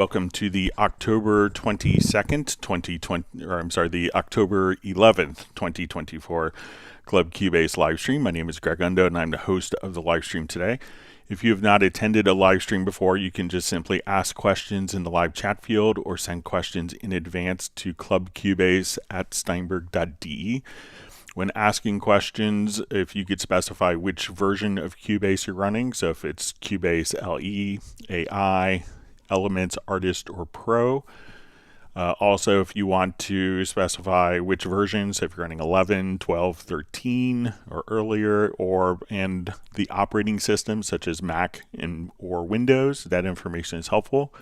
Welcome to the October 22nd, 2020, or I'm sorry, the October 11th, 2024 Club Cubase live stream. My name is Greg Undo, and I'm the host of the live stream today. If you have not attended a live stream before, you can just simply ask questions in the live chat field or send questions in advance to clubcubase@steinberg.de. When asking questions, if you could specify which version of Cubase you're running, so if it's Cubase LE, AI, Elements, Artist, or Pro. Also, if you want to specify which versions, if you're running 11, 12, 13, or earlier, and the operating system such as Mac or Windows, that information is helpful.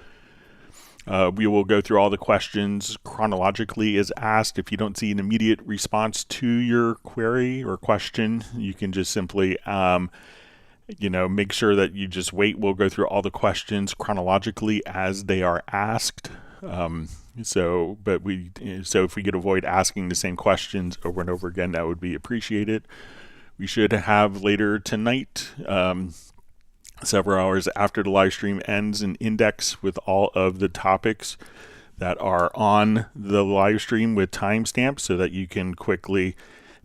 We will go through all the questions chronologically as asked. If you don't see an immediate response to your query or question, you can just simply make sure that you just wait. We'll go through all the questions chronologically as they are asked. So if we could avoid asking the same questions over and over again, that would be appreciated. We should have later tonight, several hours after the live stream ends, an index with all of the topics that are on the live stream with timestamps so that you can quickly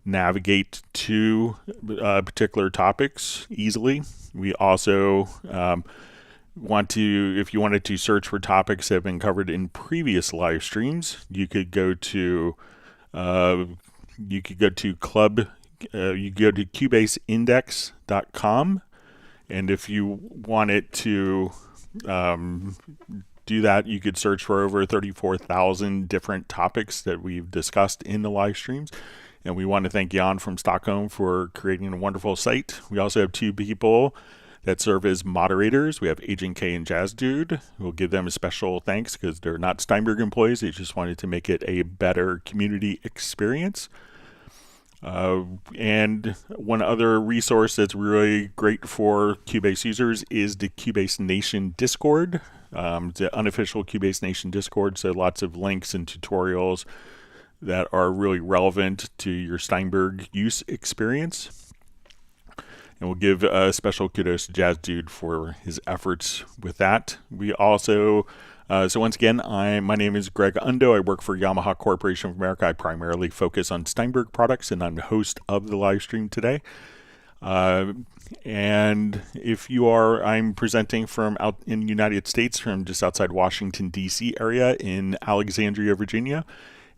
navigate to particular topics easily. We also if you wanted to search for topics that have been covered in previous live streams, you could go to cubaseindex.com, and if you wanted to do that, you could search for over 34,000 different topics that we've discussed in the live streams. And we want to thank Jan from Stockholm for creating a wonderful site. We also have two people that serve as moderators. We have Agent K and Jazz Dude. We'll give them a special thanks because they're not Steinberg employees. They just wanted to make it a better community experience. And one other resource that's really great for Cubase users is the Cubase Nation Discord. The unofficial Cubase Nation Discord, so lots of links and tutorials that are really relevant to your Steinberg use experience. And we'll give special kudos to Jazz Dude for his efforts with that. We also, so once again, my name is Greg Undo. I work for Yamaha Corporation of America. I primarily focus on Steinberg products, and I'm the host of the live stream today. And if you are, I'm presenting from out in the United States, from just outside Washington, D.C. area in Alexandria, Virginia.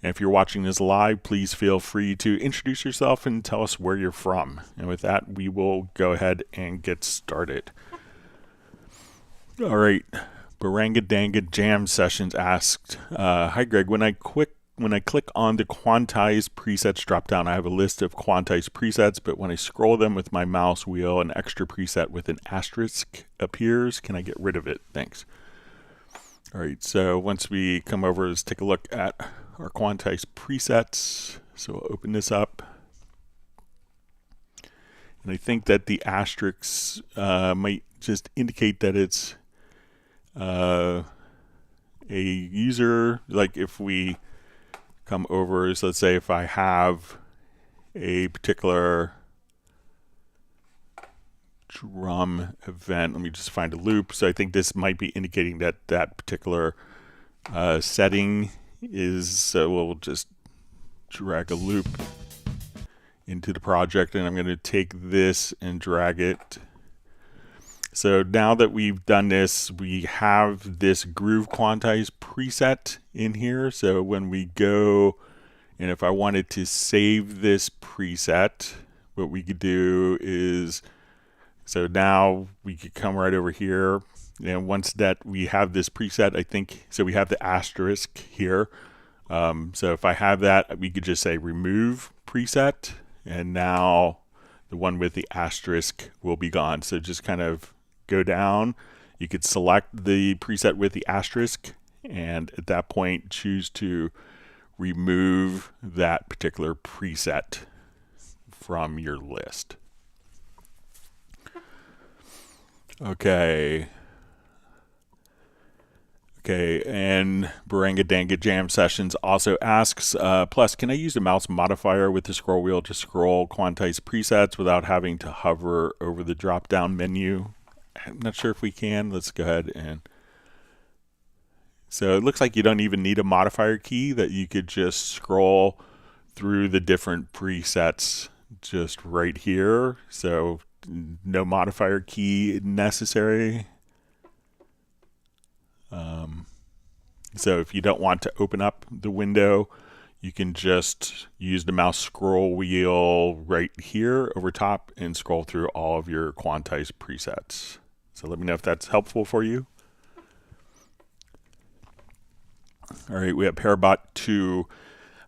And if you're watching this live, please feel free to introduce yourself and tell us where you're from. And with that, we will go ahead and get started. All right. Baranga Danga Jam Sessions asked, hi Greg, when I click on the Quantize presets drop down, I have a list of Quantize presets, but when I scroll them with my mouse wheel, an extra preset with an asterisk appears. Can I get rid of it? Thanks. All right, so once we come over, let's take a look at our Quantize presets. So we'll open this up. And I think that the asterisks might just indicate that it's a user, like if we come over, so let's say if I have a particular drum event, let me just find a loop. So I think this might be indicating that that particular setting is, so we'll just drag a loop into the project, and I'm going to take this and drag it. So now that we've done this, we have this Groove Quantize preset in here. So when we go, and if I wanted to save this preset, what we could do is, so now we could come right over here. And once that we have this preset, I think, so we have the asterisk here. So if I have that, we could just say remove preset, and now the one with the asterisk will be gone. So just kind of go down. You could select the preset with the asterisk, and at that point choose to remove that particular preset from your list. Okay, and Baranga Danga Jam Sessions also asks, plus, can I use a mouse modifier with the scroll wheel to scroll Quantize presets without having to hover over the drop-down menu? I'm not sure if we can. Let's go ahead and So it looks like you don't even need a modifier key, that you could just scroll through the different presets just right here. So no modifier key necessary. So if you don't want to open up the window, you can just use the mouse scroll wheel right here over top and scroll through all of your Quantize presets. So let me know if that's helpful for you. All right, we have Parabot2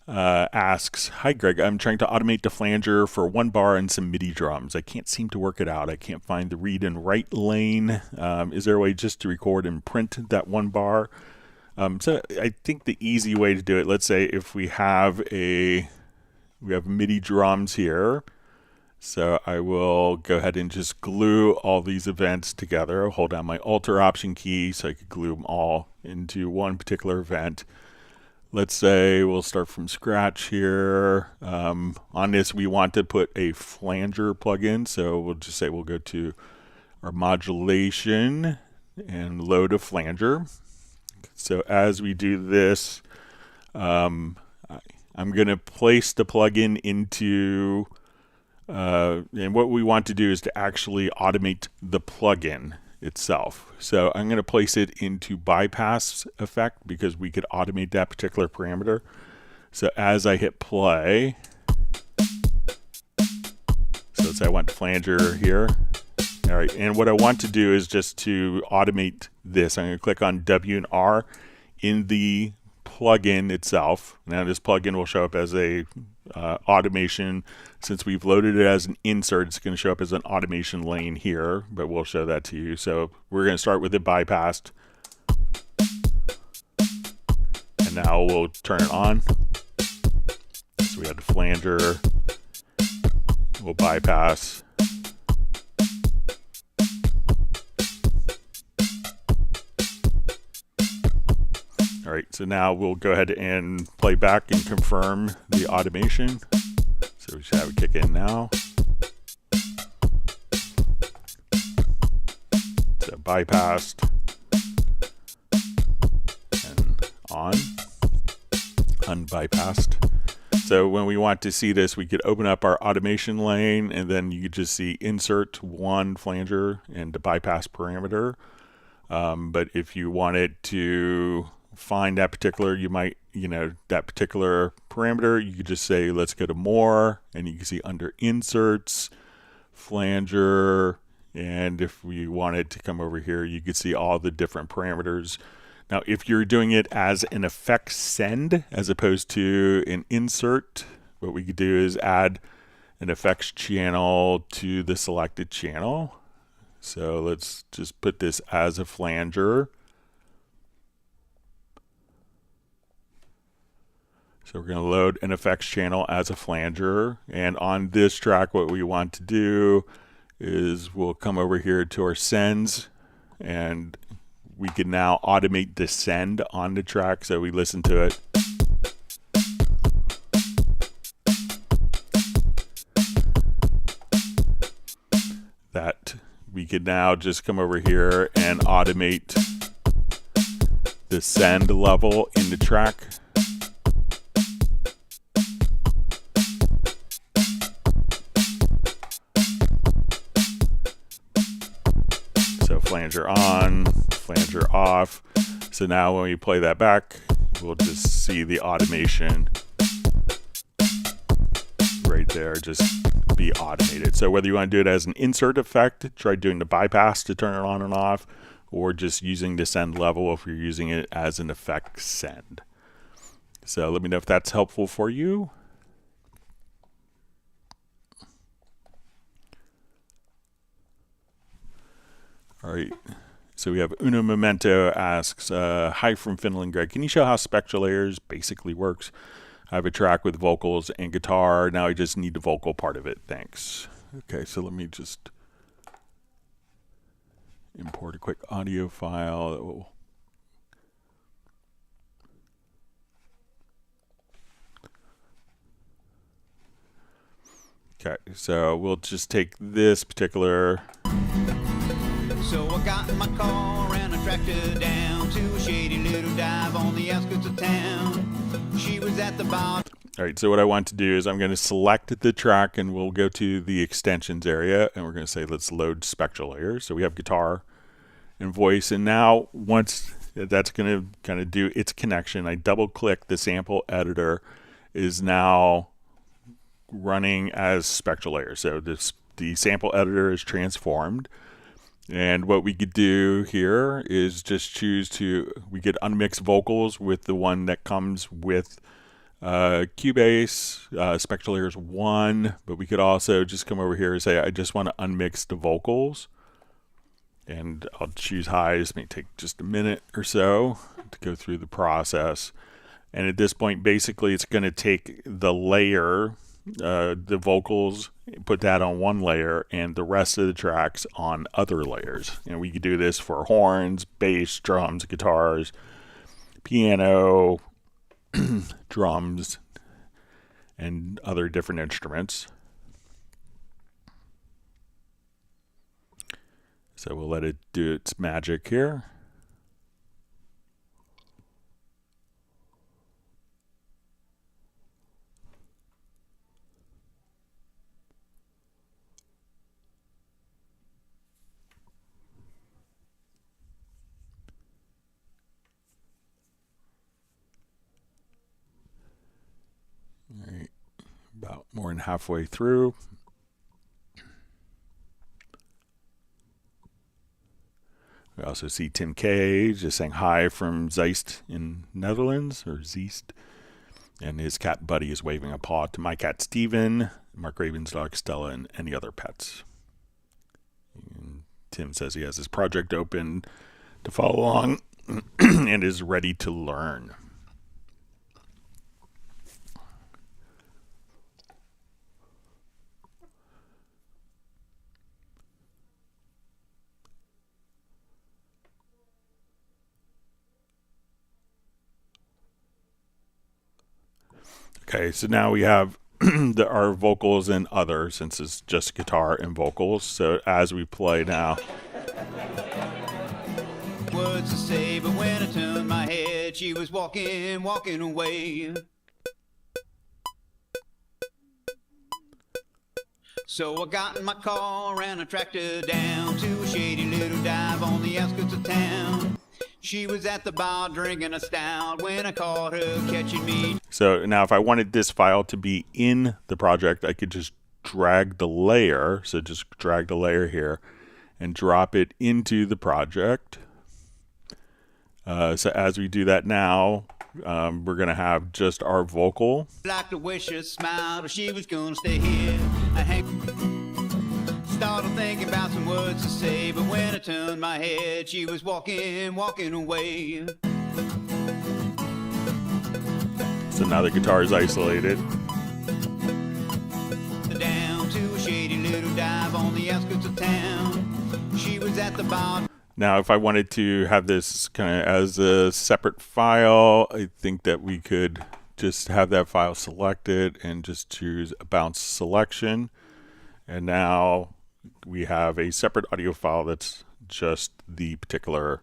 asks, hi Greg, I'm trying to automate the flanger for 1 bar and some MIDI drums. I can't seem to work it out. I can't find the read and write lane. Is there a way just to record and print that 1 bar? So I think the easy way to do it, let's say if we have MIDI drums here. So I will go ahead and just glue all these events together. I'll hold down my Alt or Option key so I could glue them all into one particular event. Let's say we'll start from scratch here. On this, we want to put a flanger plugin. So we'll just say we'll go to our modulation and load a flanger. So as we do this, I'm going to place the plugin into, and what we want to do is to actually automate the plugin itself. So I'm going to place it into bypass effect because we could automate that particular parameter. So as I hit play, so let's say I want flanger here. All right, and what I want to do is just to automate this. I'm going to click on W and R in the plugin itself. Now this plugin will show up as a automation. Since we've loaded it as an insert, it's going to show up as an automation lane here, but we'll show that to you. So we're going to start with it bypassed. And now we'll turn it on. So we have the flanger. We'll bypass. All right, so now we'll go ahead and play back and confirm the automation. So we should have it kick in now. So bypassed and on, unbypassed. So when we want to see this, we could open up our automation lane and then you could just see insert 1 flanger and the bypass parameter. But if you wanted to find that particular, that particular parameter, you could just say, let's go to more, and you can see under inserts, flanger, and if we wanted to come over here, you could see all the different parameters. Now, if you're doing it as an effect send, as opposed to an insert, what we could do is add an effects channel to the selected channel. So let's just put this as a flanger. So we're going to load an effects channel as a flanger. And on this track, what we want to do is we'll come over here to our sends, and we can now automate the send on the track. So we listen to it. That we could now just come over here and automate the send level in the track. So flanger on, flanger off. So now when we play that back, we'll just see the automation right there just be automated. So whether you want to do it as an insert effect, try doing the bypass to turn it on and off, or just using the send level if you're using it as an effect send. So let me know if that's helpful for you. All right, so we have Uno Memento asks, hi from Finland, Greg. Can you show how Spectral Layers basically works? I have a track with vocals and guitar. Now I just need the vocal part of it. Thanks. Okay, so let me just import a quick audio file that will okay, so we'll just take this particular. So I got in my car and I tracked her down to a shady little dive the outskirts of town. She was at the bar. All right, so what I want to do is I'm going to select the track and we'll go to the extensions area and we're going to say let's load Spectral Layers. So we have guitar and voice, and now once that's going to kind of do its connection, I double click, the sample editor is now running as Spectral Layers. So the sample editor is transformed. And what we could do here is just choose we could unmix vocals with the one that comes with Cubase, Spectral Layers 1, but we could also just come over here and say, I just want to unmix the vocals. And I'll choose highs. It may take just a minute or so to go through the process. And at this point, basically, it's going to take the layer, the vocals, put that on one layer, and the rest of the tracks on other layers. And we could do this for horns, bass, drums, guitars, piano, drums, and other different instruments. So we'll let it do its magic here. All right, about more than halfway through. We also see Tim K just saying hi from Zeist in Netherlands, or Zeist. And his cat Buddy is waving a paw to my cat Steven, Mark Raven's dog Stella, and any other pets. And Tim says he has his project open to follow along and is ready to learn. Okay, so now we have our vocals and other, since it's just guitar and vocals. So as we play now. Words to say, but when I turned my head, she was walking away. So I got in my car and I tracked her down to a shady little dive on the outskirts of town. She was at the bar drinking a stout when I caught her catching me. So now if I wanted this file to be in the project, I could just drag the layer. So just drag the layer here and drop it into the project. So as we do that now, we're going to have just our vocal. Like the wish her smiled, or she was going to stay here. Started thinking about some words to say, but when I turned my head, she was walking away. So now the guitar is isolated. Down to a shady little dive on the outskirts of town. She was at the bar. Now, if I wanted to have this kind of as a separate file, I think that we could just have that file selected and just choose a bounce selection. And now we have a separate audio file that's just the particular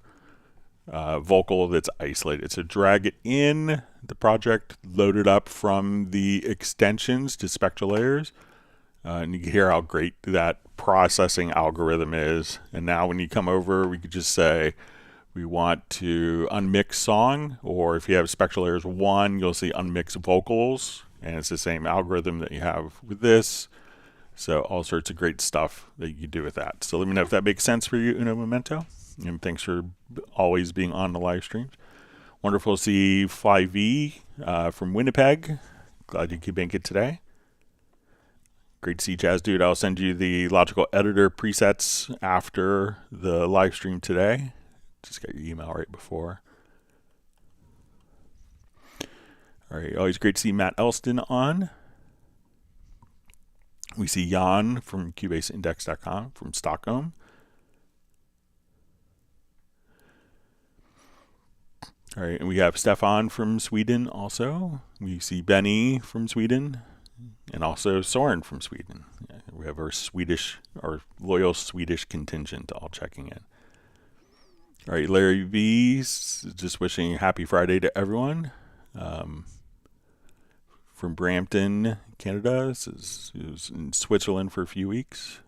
vocal that's isolated. So drag it in the project, load it up from the extensions to Spectral Layers, and you can hear how great that processing algorithm is. And now when you come over, we could just say we want to unmix song, or if you have Spectral Layers 1, you'll see unmix vocals, and it's the same algorithm that you have with this. So all sorts of great stuff that you can do with that. So let me know if that makes sense for you, Uno Momento. And thanks for always being on the live streams. Wonderful to see Fly V from Winnipeg. Glad you could make it today. Great to see Jazz Dude. I'll send you the Logical Editor presets after the live stream today. Just got your email right before. All right, always great to see Matt Elston on. We see Jan from CubaseIndex.com from Stockholm. All right, and we have Stefan from Sweden also. We see Benny from Sweden, and also Soren from Sweden. We have our loyal Swedish contingent all checking in. All right, Larry V, just wishing happy Friday to everyone. From Brampton, Canada. He was in Switzerland for a few weeks.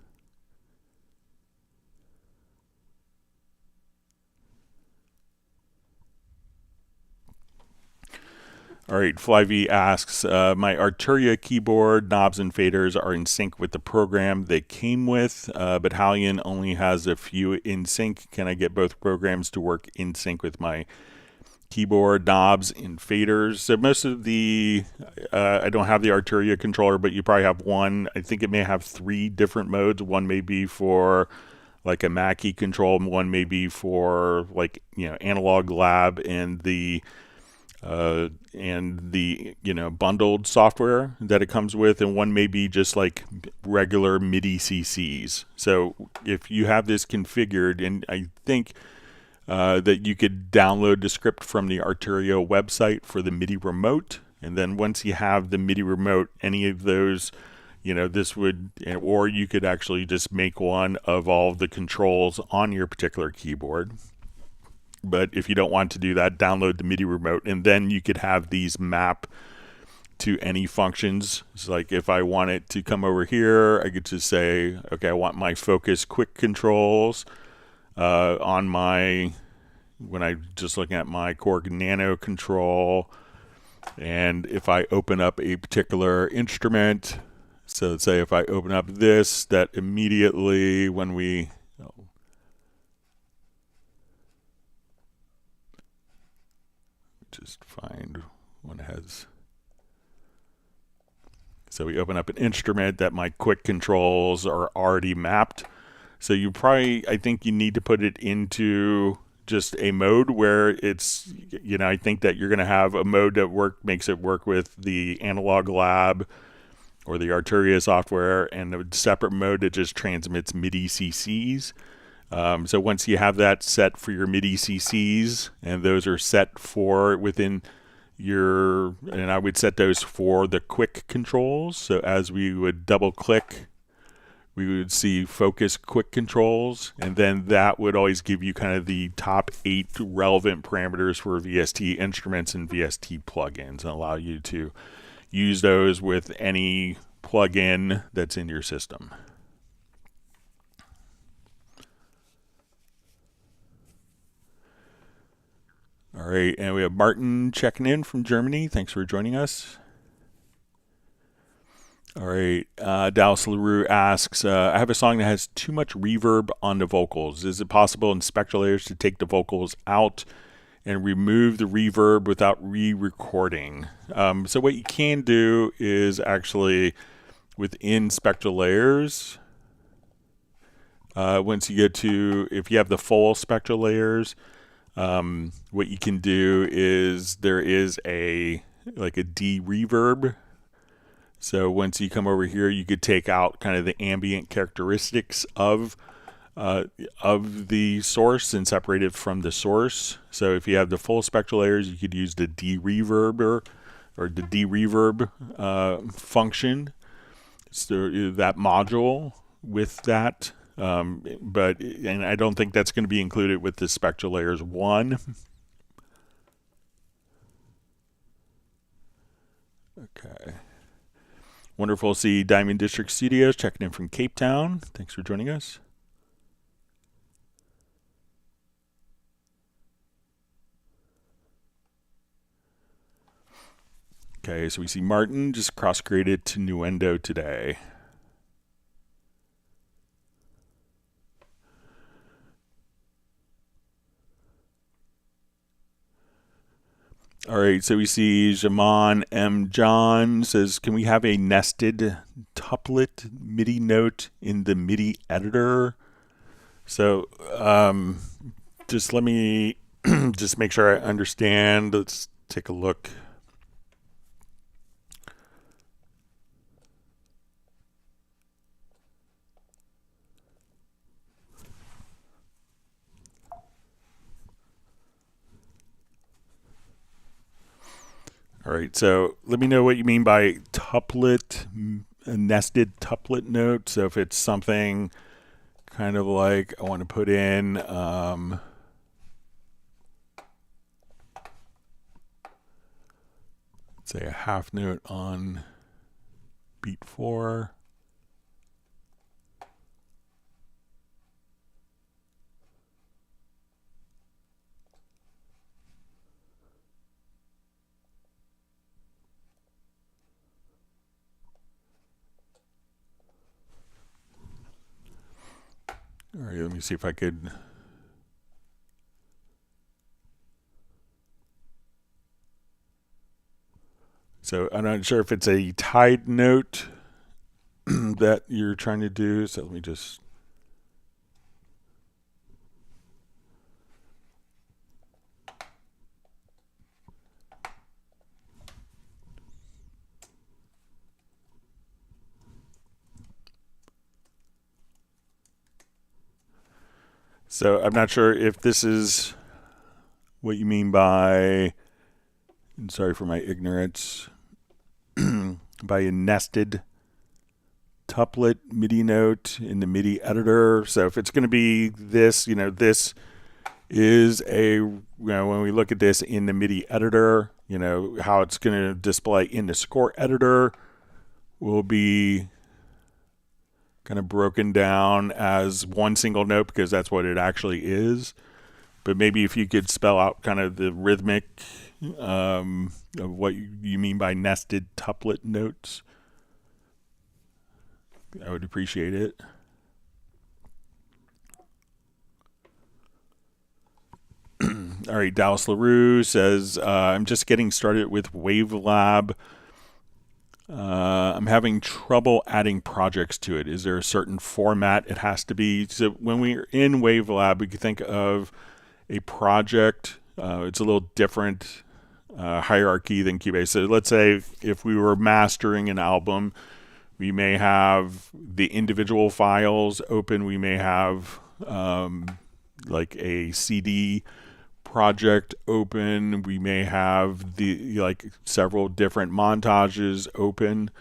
All right, FlyV asks, my Arturia keyboard knobs and faders are in sync with the program they came with, but Halion only has a few in sync. Can I get both programs to work in sync with my keyboard knobs and faders? So most of the, I don't have the Arturia controller, but you probably have one. I think it may have 3 different modes. One may be for like a Mackie control, one may be for like, Analog Lab and the bundled software that it comes with, and one may be just like regular MIDI CCs. So if you have this configured, and I think that you could download the script from the Arturia website for the MIDI remote, and then once you have the MIDI remote, any of those, this would, or you could actually just make one of all the controls on your particular keyboard. But if you don't want to do that, download the MIDI remote, and then you could have these map to any functions. It's like if I want it to come over here, I could just say, okay, I want my focus quick controls on my, when I'm just looking at my Korg Nano control, and if I open up a particular instrument, so let's say if I open up this, that immediately when we, just find one that has, so we open up an instrument that my quick controls are already mapped. So you probably, I think you need to put it into just a mode where it's, I think that you're going to have a mode that makes it work with the Analog Lab or the Arturia software, and a separate mode that just transmits MIDI CCs. So once you have that set for your MIDI CCs, and those are set for within your, and I would set those for the quick controls. So as we would double click, we would see focus quick controls, and then that would always give you kind of the top 8 relevant parameters for VST instruments and VST plugins, and allow you to use those with any plugin that's in your system. All right, and we have Martin checking in from Germany. Thanks for joining us. All right, Dallas LaRue asks, I have a song that has too much reverb on the vocals. Is it possible in Spectral Layers to take the vocals out and remove the reverb without re-recording? So what you can do is actually within Spectral Layers, once you get to, if you have the full Spectral Layers, what you can do is there is like a de-reverb. So once you come over here, you could take out kind of the ambient characteristics of the source and separate it from the source. So if you have the full Spectral Layers, you could use the de-reverber or the de-reverb function. So that module with that. And I don't think that's going to be included with the Spectral Layers 1. Okay. Wonderful to see Diamond District Studios checking in from Cape Town. Thanks for joining us. Okay, so we see Martin just cross-graded to Nuendo today. All right, so we see Jaman M. John says, can we have a nested tuplet MIDI note in the MIDI editor? So just let me just make sure I understand. Let's take a look. All right, so let me know what you mean by tuplet, a nested tuplet note. So if it's something kind of like I want to put in, say a half note on beat 4. All right, let me see if I could. So I'm not sure if it's a tied note that you're trying to do. So let me just. So I'm not sure if this is what you mean by, and sorry for my ignorance, by a nested tuplet MIDI note in the MIDI editor. So if it's going to be this, this is when we look at this in the MIDI editor, how it's going to display in the score editor will be kind of broken down as one single note because that's what it actually is. But maybe if you could spell out kind of the rhythmic of what you mean by nested tuplet notes, I would appreciate it. All right, Dallas LaRue says, I'm just getting started with WaveLab. I'm having trouble adding projects to it. Is there a certain format it has to be? So when we're in WaveLab, we can think of a project. It's a little different hierarchy than Cubase. So let's say if we were mastering an album, we may have the individual files open. We may have like a CD project open. We may have several different montages open.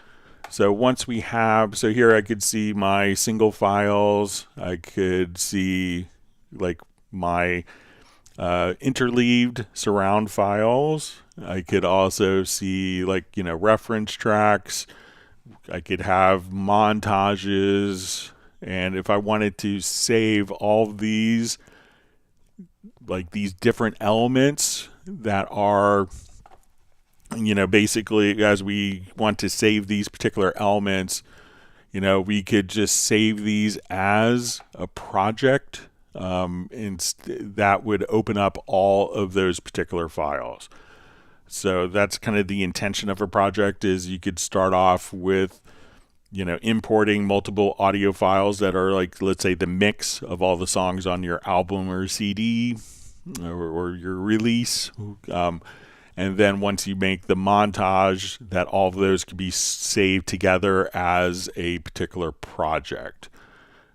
So once we have, so here I could see my single files. I could see like my interleaved surround files. I could also see reference tracks. I could have montages, and if I wanted to save all of these, these different elements that are, basically as we want to save these particular elements, we could just save these as a project, and that would open up all of those particular files. So that's kind of the intention of a project, is you could start off with, importing multiple audio files that are let's say the mix of all the songs on your album or CD or your release. And then once you make the montage, that all of those could be saved together as a particular project.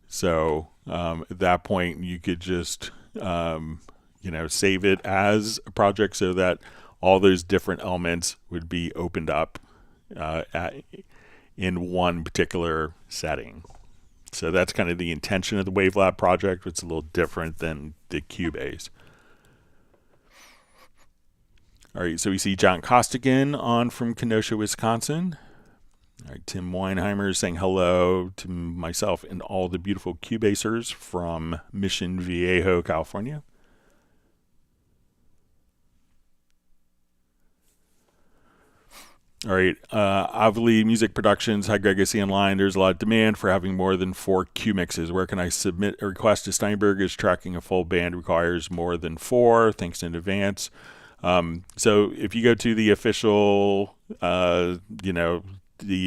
So at that point, you could just, save it as a project so that all those different elements would be opened up in one particular setting. So that's kind of the intention of the WaveLab project. It's a little different than the Cubase. All right, so we see John Costigan on from Kenosha, Wisconsin. All right, Tim Weinheimer is saying hello to myself and all the beautiful Cubasers from Mission Viejo, California. All right, Avli Music Productions. Hi, Greg. I see online there's a lot of demand for having more than 4 Q mixes. Where can I submit a request to Steinberg? Is tracking a full band requires more than 4? Thanks in advance. So if you go to the official, the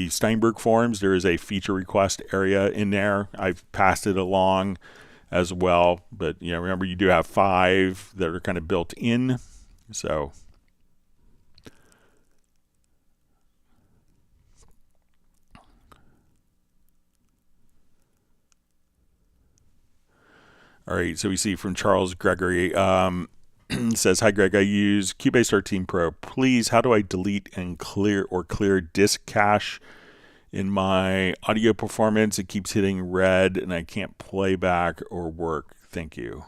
Steinberg forums, there is a feature request area in there. I've passed it along as well. But, remember, you do have 5 that are kind of built in. So... All right, so we see from Charles Gregory, says, hi, Greg, I use Cubase 13 Pro. Please, how do I delete and clear disk cache in my audio performance? It keeps hitting red, and I can't play back or work. Thank you.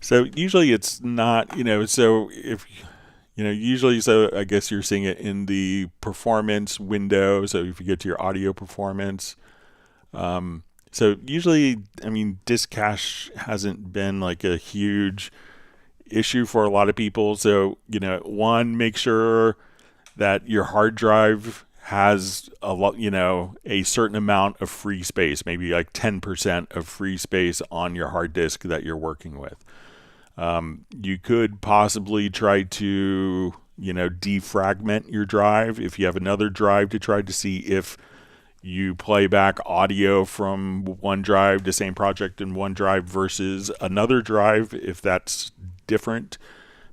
So usually it's not, so if, usually, so I guess you're seeing it in the performance window. So if you get to your audio performance, so usually, I mean, disk cache hasn't been like a huge issue for a lot of people. So, one, make sure that your hard drive has a lot, a certain amount of free space, maybe like 10% of free space on your hard disk that you're working with. You could possibly try to, defragment your drive. If you have another drive, to try to see if you play back audio from one drive, the same project in one drive versus another drive, if that's different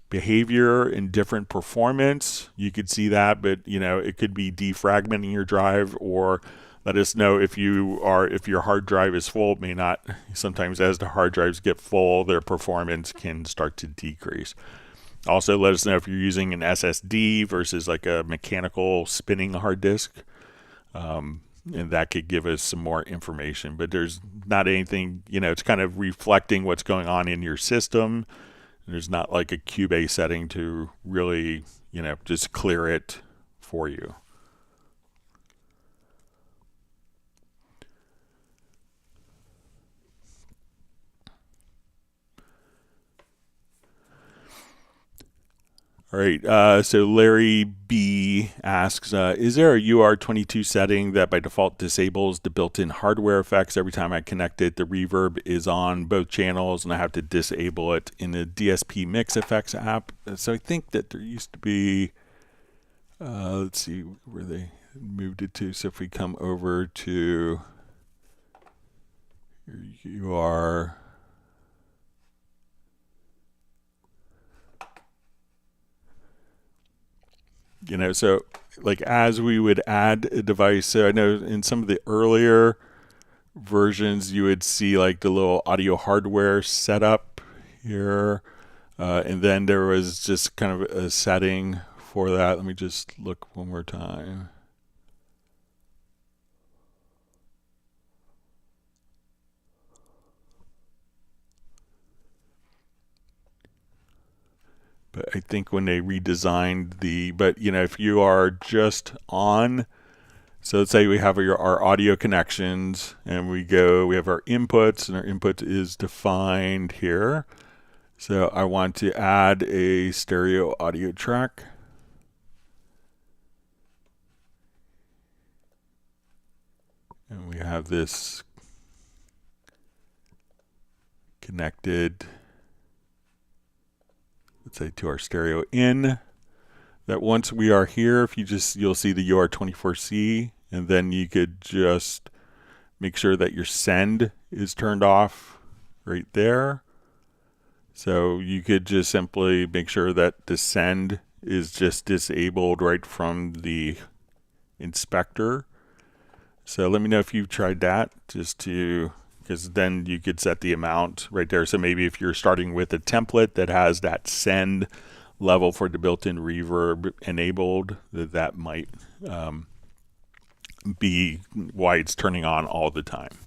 behavior and different performance, you could see that. But it could be defragmenting your drive, or let us know if your hard drive is full. It may not. Sometimes as the hard drives get full, their performance can start to decrease. Also, let us know if you're using an SSD versus like a mechanical spinning hard disk. And that could give us some more information. But there's not anything, it's kind of reflecting what's going on in your system. There's not like a Cubase setting to really, just clear it for you. All right, so Larry B asks, is there a UR22 setting that by default disables the built-in hardware effects every time I connect it? The reverb is on both channels and I have to disable it in the DSP Mix Effects app. So I think that there used to be, let's see where they moved it to. So if we come over to your UR, so like as we would add a device, so I know in some of the earlier versions you would see like the little audio hardware setup here, and then there was just kind of a setting for that. Let me just look one more time. But I think when they redesigned if you are just on, so let's say we have our audio connections and we have our inputs, and our input is defined here. So I want to add a stereo audio track. And we have this connected, let's say, to our stereo in. That once we are here, you'll see the UR24C, and then you could just make sure that your send is turned off right there. So you could just simply make sure that the send is just disabled right from the inspector. So let me know if you've tried that, because then you could set the amount right there. So maybe if you're starting with a template that has that send level for the built-in reverb enabled, that might be why it's turning on all the time.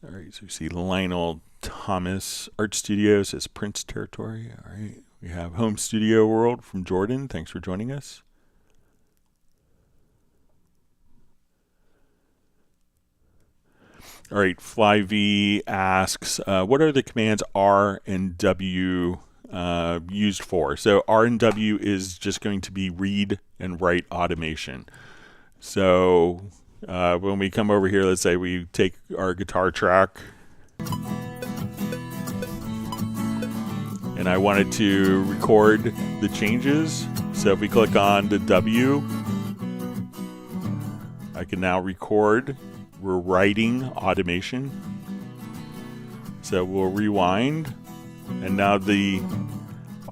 All right, so we see Lionel Thomas Art Studio says Prince territory. All right, we have Home Studio World from Jordan. Thanks for joining us. All right, FlyV asks, what are the commands R and W used for? So R and W is just going to be read and write automation. So when we come over here, let's say we take our guitar track and I wanted to record the changes. So if we click on the W, I can now record. We're writing automation. So we'll rewind, and now the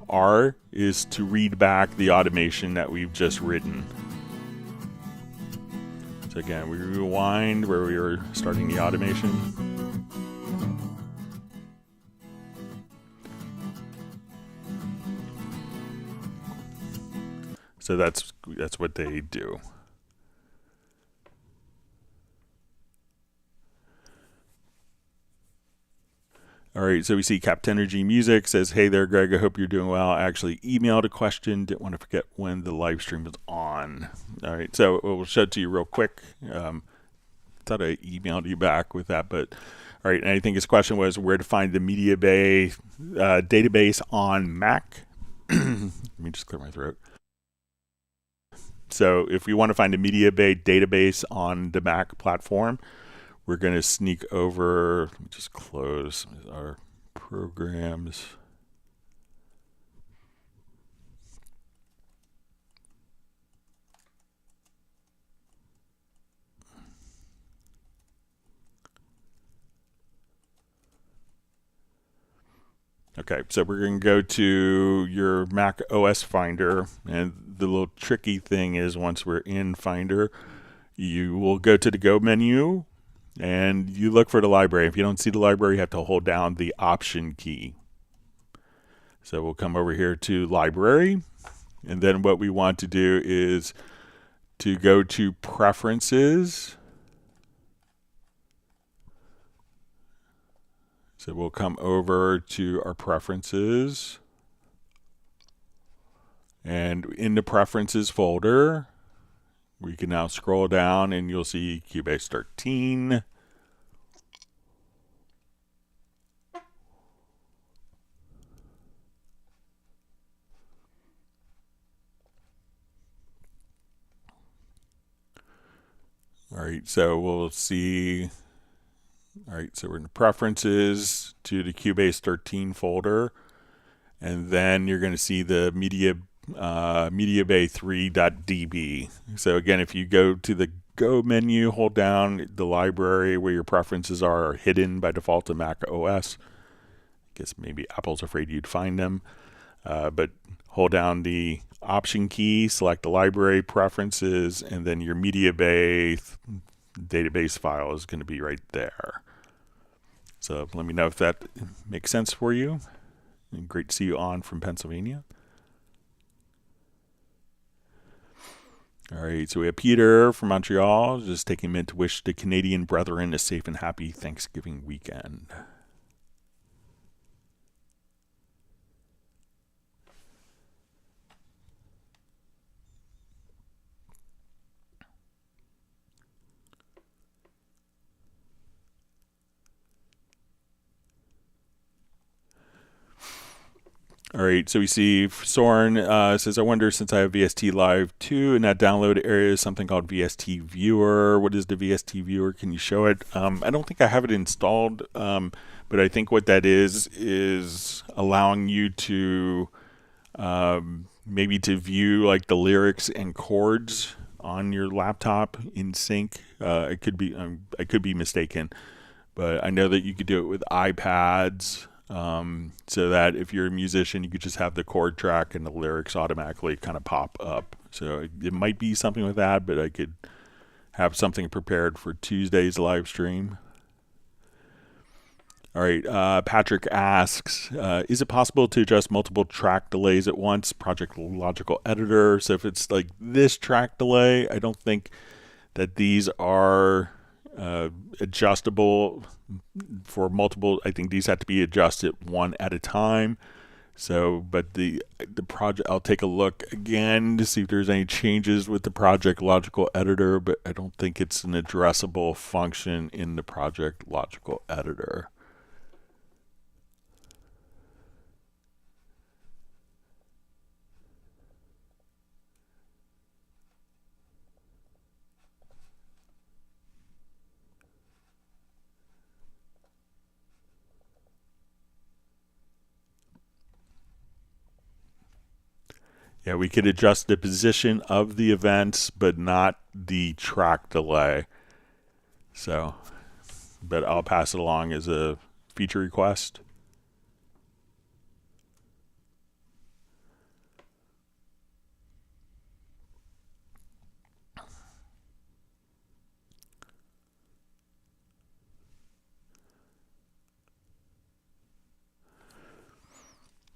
R is to read back the automation that we've just written. So again, we rewind where we were starting the automation. So that's what they do. All right, so we see Captenergy Music says, hey there, Greg, I hope you're doing well. I actually emailed a question, didn't want to forget when the live stream was on. All right, so we'll show it to you real quick. Thought I emailed you back with that, but all right, and I think his question was where to find the MediaBay database on Mac. Let me just clear my throat. So if we want to find a MediaBay database on the Mac platform, we're going to sneak over, let me just close our programs. Okay, so we're going to go to your Mac OS Finder, and the little tricky thing is once we're in Finder, you will go to the Go menu, and you look for the library. If you don't see the library, you have to hold down the Option key. So we'll come over here to Library, and then what we want to do is to go to Preferences. So we'll come over to our Preferences, and in the Preferences folder, we can now scroll down and you'll see Cubase 13. All right, so we'll see, all right, so we're in the Preferences to the Cubase 13 folder, and then you're going to see the MediaBay 3.db. So again, if you go to the Go menu, hold down the library where your preferences are hidden by default to Mac OS. I guess maybe Apple's afraid you'd find them, but hold down the Option key, select the library preferences, and then your MediaBay database file is going to be right there. So let me know if that makes sense for you. And great to see you on from Pennsylvania. All right, so we have Peter from Montreal, just taking a minute to wish the Canadian brethren a safe and happy Thanksgiving weekend. All right, so we see Soren says, I wonder, since I have VST Live 2 in that download area is something called VST Viewer. What is the VST Viewer? Can you show it? I don't think I have it installed, but I think what that is allowing you to maybe to view like the lyrics and chords on your laptop in sync. I could be mistaken, but I know that you could do it with iPads. So that if you're a musician, you could just have the chord track and the lyrics automatically kind of pop up. So it might be something with that, but I could have something prepared for Tuesday's live stream. All right, Patrick asks, is it possible to adjust multiple track delays at once? Project Logical Editor. So if it's like this track delay, I don't think that these are adjustable for multiple. I think these have to be adjusted one at a time. So, but the project, I'll take a look again to see if there's any changes with the Project Logical Editor, but I don't think it's an addressable function in the Project Logical Editor. Yeah, we could adjust the position of the events, but not the track delay. So, but I'll pass it along as a feature request.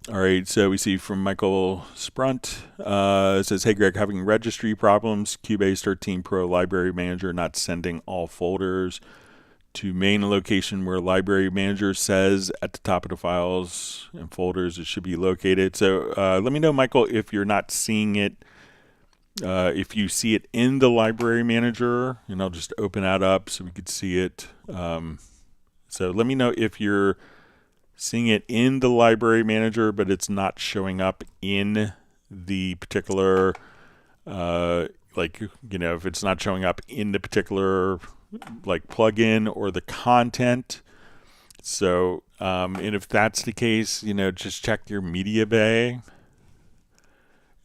All right, so we see from Michael Sprunt, it says, hey Greg, having registry problems, Cubase 13 Pro Library Manager not sending all folders to main location where library manager says at the top of the files and folders it should be located. So let me know, Michael, if you're not seeing it. If you see it in the library manager, and I'll just open that up so we could see it. So let me know if you're seeing it in the library manager, but it's not showing up in the particular, like, you know, if it's not showing up in the particular like plugin or the content. So, and if that's the case, you know, just check your MediaBay.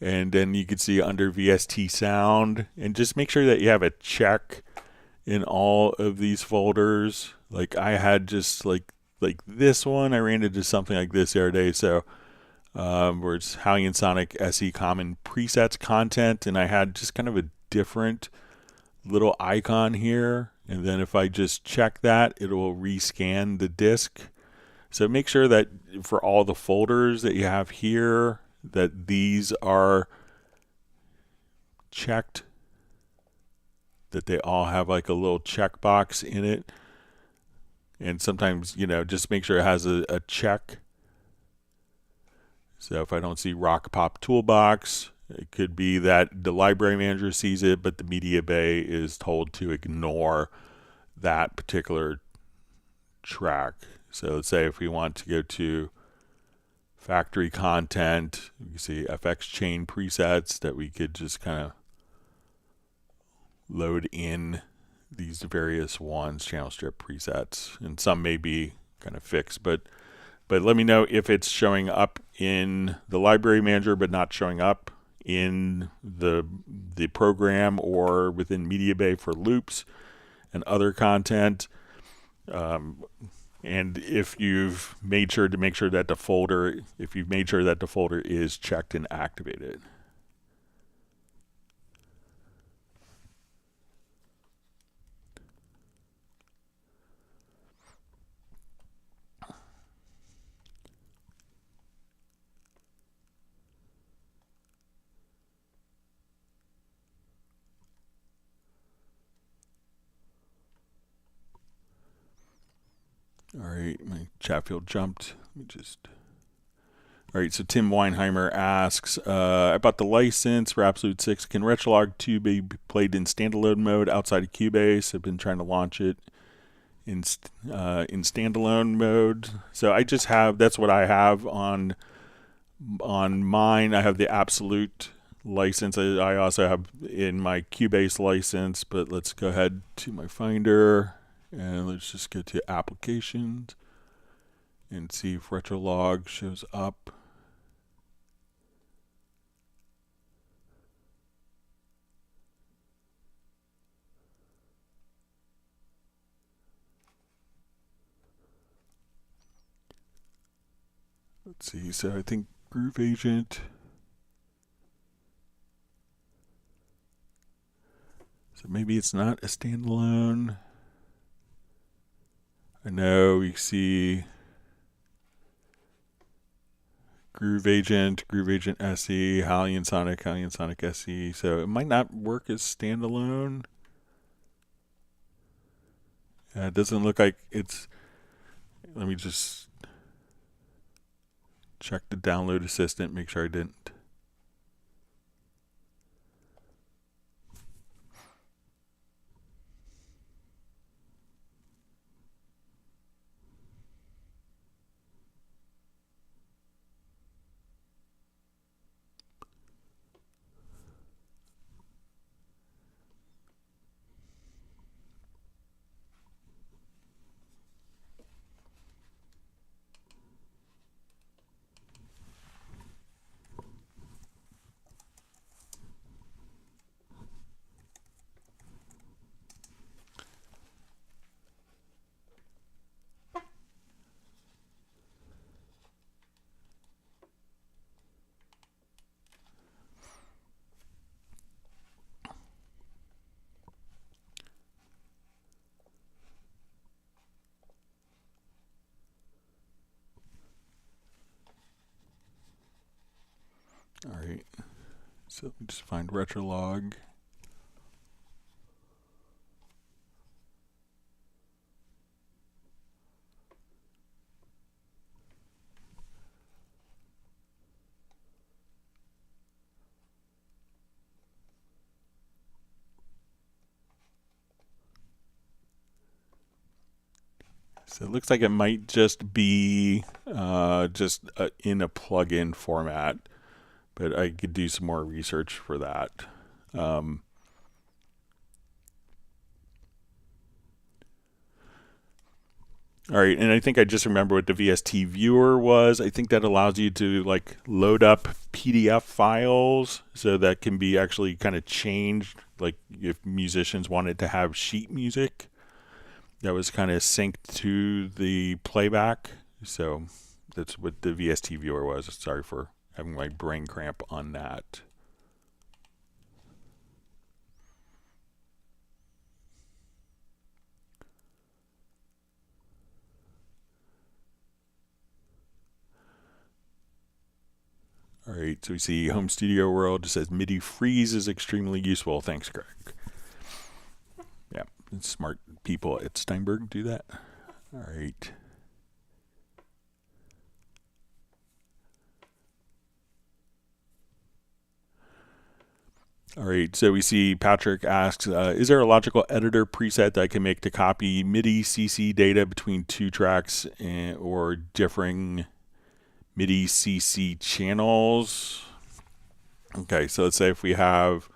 And then you can see under VST sound, and just make sure that you have a check in all of these folders. Like I had just like this one, I ran into something like this the other day. So where it's Halion Sonic SE Common Presets content, and I had just kind of a different little icon here. And then if I just check that, it will rescan the disk. So make sure that for all the folders that you have here, that these are checked, that they all have like a little checkbox in it. And sometimes, you know, just make sure it has a check. So if I don't see Rock Pop Toolbox, it could be that the library manager sees it, but the MediaBay is told to ignore that particular track. So let's say if we want to go to factory content, you can see FX chain presets, that we could just kind of load in these various ones, channel strip presets, and some may be kind of fixed, but let me know if it's showing up in the library manager but not showing up in the program or within MediaBay for loops and other content. And if you've made sure that the folder, is checked and activated. All right, my chat field jumped. Let me just. All right, so Tim Weinheimer asks about the license for Absolute 6. Can Retrologue 2 be played in standalone mode outside of Cubase? I've been trying to launch it in standalone mode. So I just have, that's what I have on mine. I have the Absolute license. I also have in my Cubase license, but let's go ahead to my Finder. And let's just go to applications and see if Retrologue shows up. Let's see, so I think Groove Agent. So maybe it's not a standalone. I know you see Groove Agent SE, Halion Sonic SE. So it might not work as standalone. It doesn't look like it's. Let me just check the download assistant, make sure I didn't. All right, so let me just find Retrologue. So it looks like it might just be in a plugin format, but I could do some more research for that. All right, and I think I just remember what the VST viewer was. I think that allows you to like load up PDF files, so that can be actually kind of changed, like if musicians wanted to have sheet music that was kind of synced to the playback. So that's what the VST viewer was. Sorry for having my brain cramp on that. All right, so we see Home Studio World just says MIDI freeze is extremely useful. Thanks, Greg. Yeah, smart people at Steinberg do that. All right. All right, so we see Patrick asks, is there a logical editor preset that I can make to copy MIDI CC data between two tracks or differing MIDI CC channels? Okay, so let's say if we have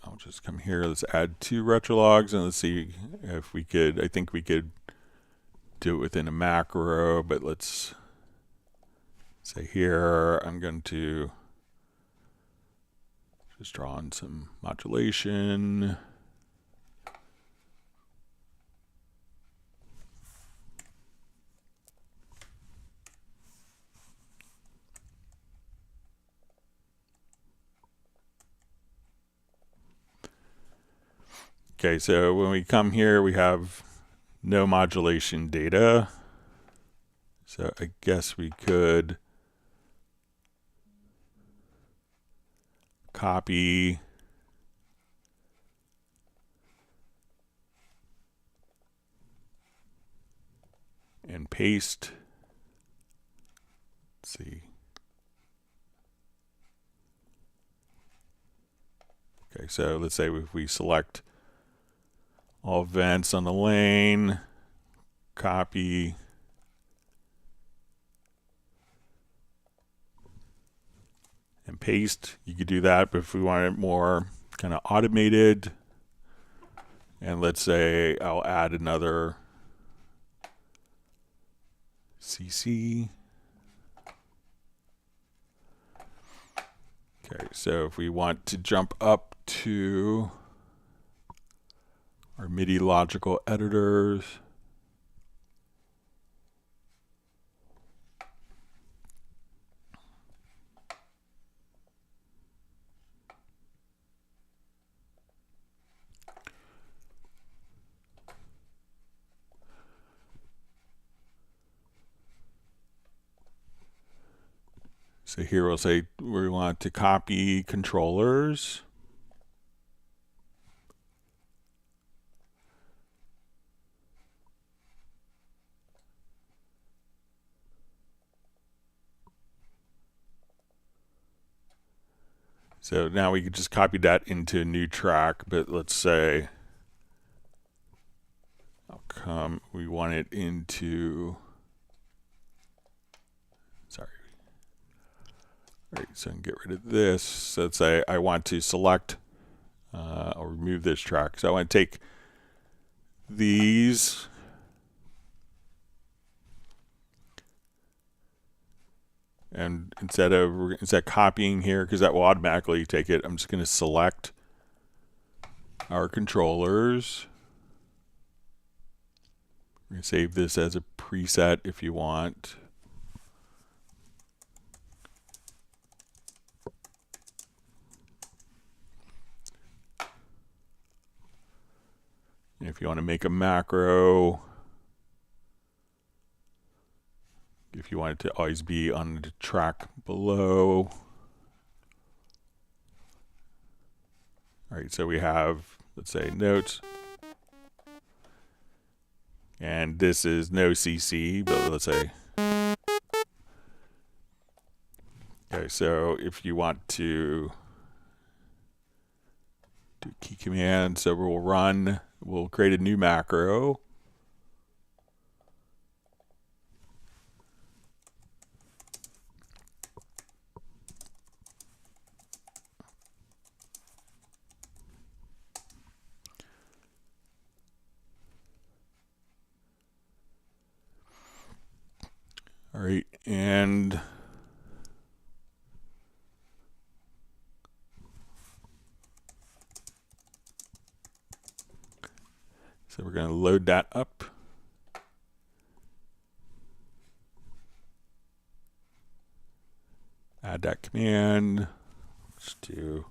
I'll just come here, let's add two Retrologues, and let's see if we could, I think we could do it within a macro, but let's say here, I'm going to just draw on some modulation. Okay, so when we come here, we have no modulation data. So I guess we could copy and paste. Let's see. Okay, so let's say if we select all vents on the lane, copy, and paste. You could do that, but if we want it more kind of automated, and let's say I'll add another CC. Okay, so if we want to jump up to our MIDI logical editors, so here we'll say we want to copy controllers. So now we could just copy that into a new track, but let's say we want it into, sorry. All right, so I can get rid of this. So let's say I want to select, I'll remove this track. So I want to take these, and instead of copying here, because that will automatically take it, I'm just going to select our controllers. We're going to save this as a preset if you want. And if you want to make a macro, if you want it to always be on the track below. All right, so we have, let's say, notes. And this is no CC, but let's say Okay, so if you want to do key command, so we'll create a new macro. All right, and so we're going to load that up. Add that command. Let's do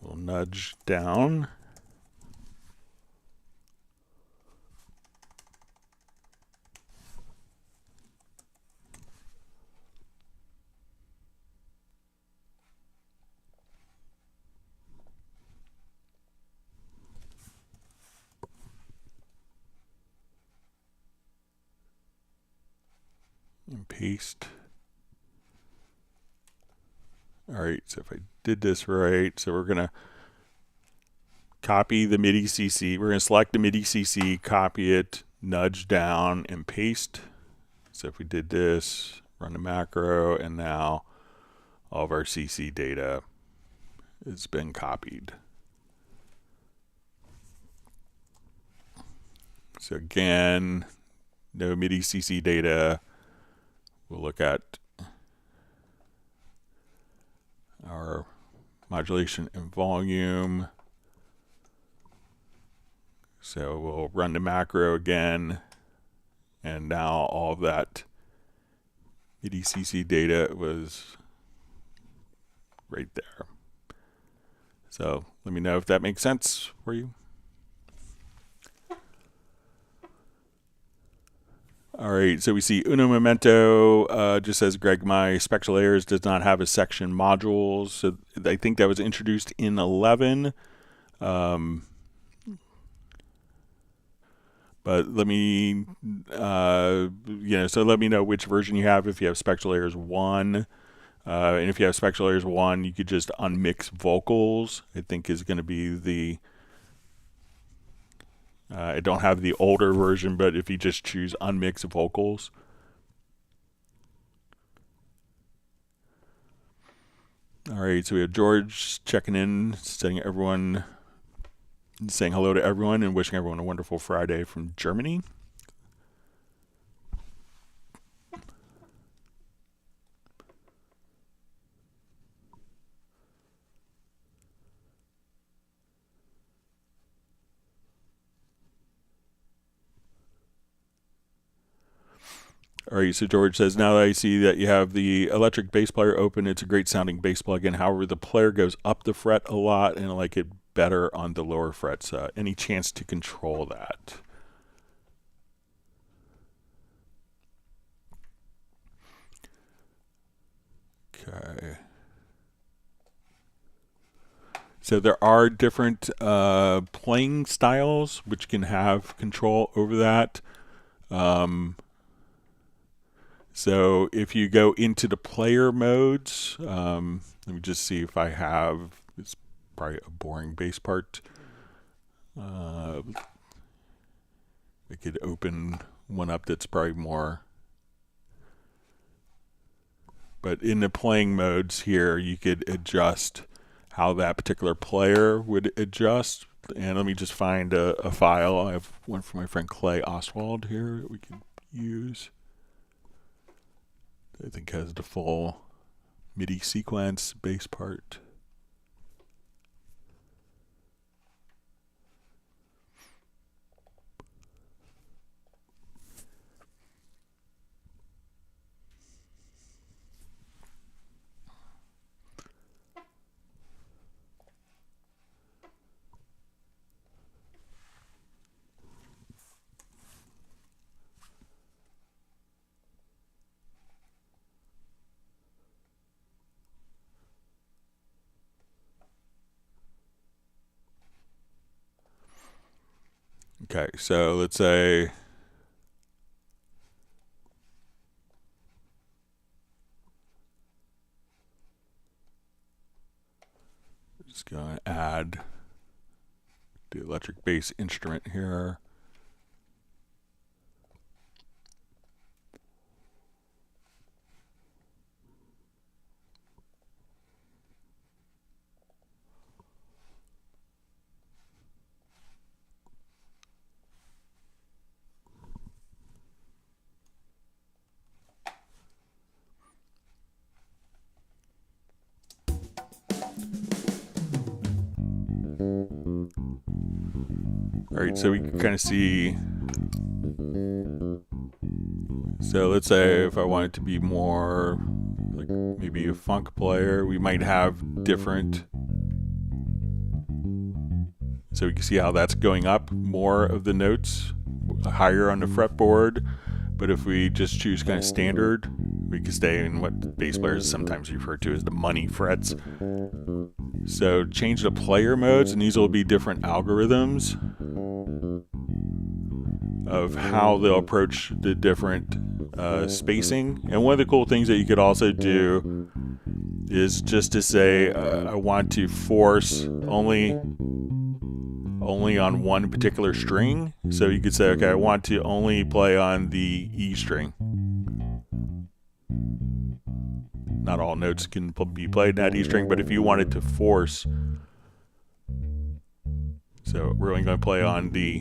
we'll nudge down. And paste. All right, so if I did this right, so we're going to copy the MIDI CC. We're going to select the MIDI CC, copy it, nudge down, and paste. So if we did this, run the macro, and now all of our CC data has been copied. So again, no MIDI CC data. We'll look at our modulation and volume. So we'll run the macro again, and now all of that MIDI CC data was right there. So let me know if that makes sense for you. All right, so we see Uno Momento just says, Greg, my Spectral Layers does not have a section modules. So I think that was introduced in 11. But let me, so let me know which version you have. If you have Spectral Layers 1, and if you have Spectral Layers 1, you could just unmix vocals. I think is going to be the, I don't have the older version, but if you just choose unmix vocals. All right, so we have George checking in, saying hello to everyone and wishing everyone a wonderful Friday from Germany. All right, so George says, now that I see that you have the electric bass player open, it's a great sounding bass plugin. However, the player goes up the fret a lot, and I like it better on the lower frets. Any chance to control that? Okay. So there are different playing styles which can have control over that. So if you go into the player modes, let me just see if I have, it's probably a boring bass part. I could open one up that's probably more. But in the playing modes here, you could adjust how that particular player would adjust. And let me just find a file. I have one from my friend Clay Oswald here that we could use. I think has the full MIDI sequence bass part. Okay, so let's say just going to add the electric bass instrument here. All right, so we can kind of see. So let's say if I want it to be more like maybe a funk player, we might have different. So we can see how that's going up more of the notes higher on the fretboard. But if we just choose kind of standard, we can stay in what bass players sometimes refer to as the money frets. So change the player modes, and these will be different algorithms of how they'll approach the different spacing. And one of the cool things that you could also do is just to say, I want to force only on one particular string. So you could say, okay, I want to only play on the E string. Not all notes can be played in that E string, but if you wanted to force, so we're only going to play on the,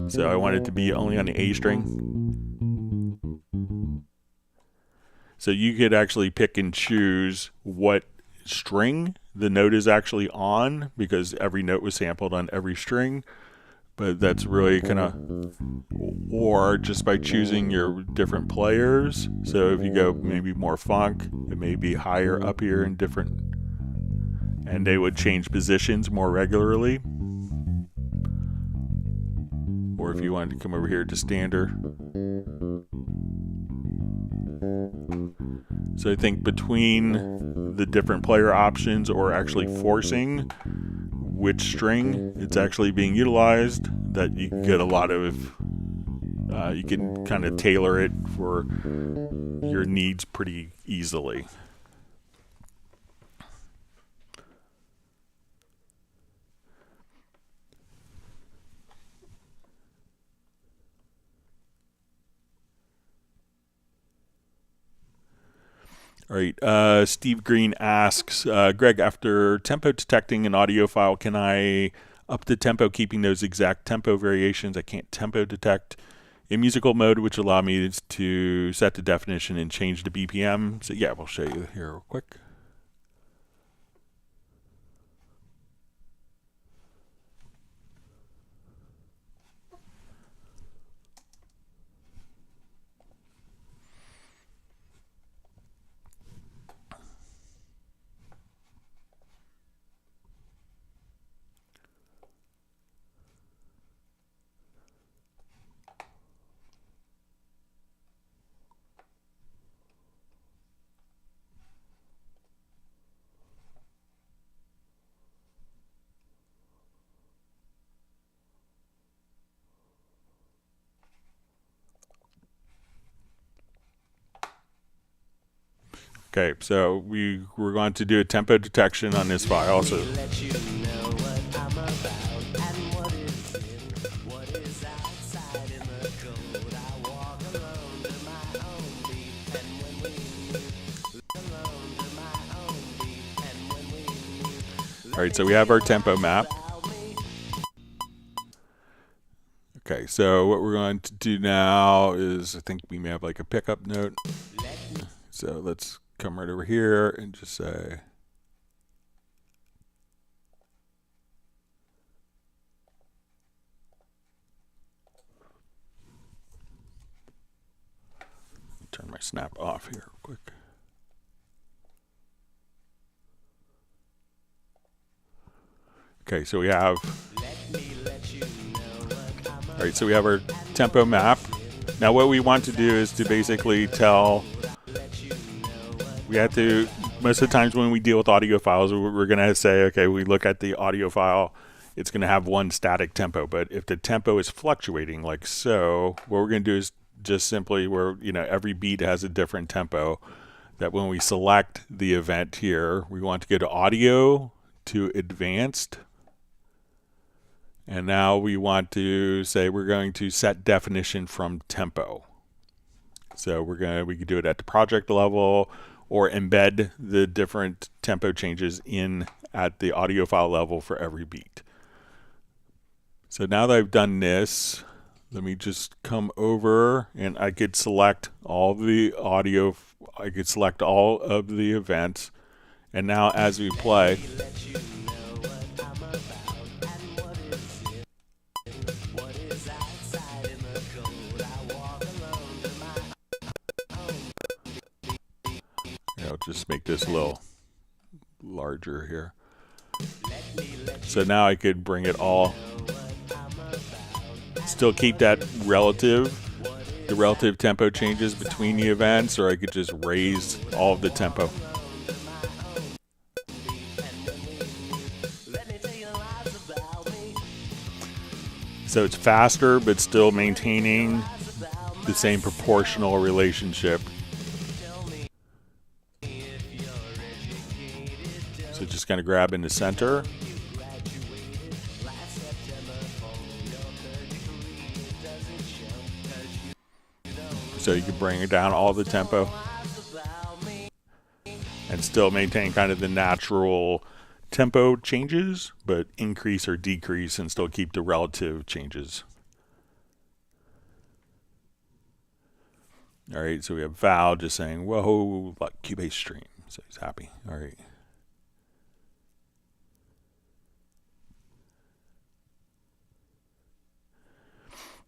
so I want it to be only on the A string. So you could actually pick and choose what string the note is actually on, because every note was sampled on every string. But that's really kind of, or just by choosing your different players. So if you go maybe more funk, it may be higher up here in different, and they would change positions more regularly. Or if you wanted to come over here to standard. So I think between the different player options or actually forcing which string it's actually being utilized, that you can get a lot of, you can kind of tailor it for your needs pretty easily. All right, Steve Green asks, Greg, after tempo detecting an audio file, can I up the tempo keeping those exact tempo variations I can't tempo detect in musical mode, which allow me to set the definition and change the BPM? So yeah, we'll show you here real quick. Okay, so we're going to do a tempo detection on this file. So all right, so we have our tempo map. Okay, so what we're going to do now is, I think we may have like a pickup note. So let's come right over here and just say, turn my snap off here real quick. Okay, so we have, all right, so we have our tempo map. Now what we want to do is to basically tell, we have to, most of the times when we deal with audio files, we're going to say, okay, we look at the audio file it's going to have one static tempo. But if the tempo is fluctuating like so, what we're going to do is just simply where, you know, every beat has a different tempo, that when we select the event here, we want to go to audio, to advanced, and now we want to say we're going to set definition from tempo. So we could do it at the project level or embed the different tempo changes in at the audio file level for every beat. So now that I've done this, let me just come over and I could select all the audio, I could select all of the events, and now as we play, I'll just make this a little larger here. So now I could bring it all, still keep that the relative tempo changes between the events, or I could just raise all of the tempo. So it's faster, but still maintaining the same proportional relationship. So just kind of grab in the center. So you can bring it down all the tempo and still maintain kind of the natural tempo changes, but increase or decrease and still keep the relative changes. All right, so we have Val just saying, whoa, like Cubase stream. So he's happy. All right.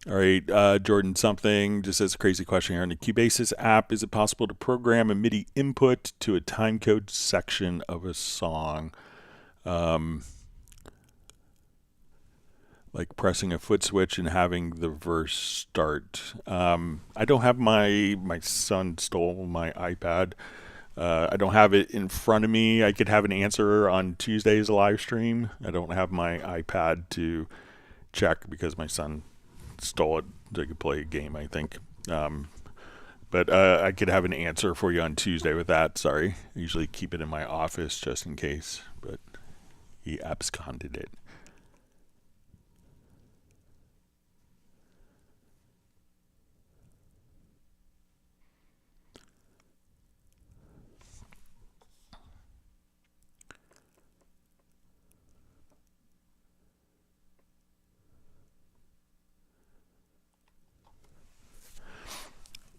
All right, Jordan something just says a crazy question here. On the Cubasis app, is it possible to program a MIDI input to a timecode section of a song? Like pressing a foot switch and having the verse start. I don't have my son stole my iPad. I don't have it in front of me. I could have an answer on Tuesday's live stream. I don't have my iPad to check because my son stole it so I could play a game, I think. But I could have an answer for you on Tuesday with that. Sorry. I usually keep it in my office just in case, but he absconded it.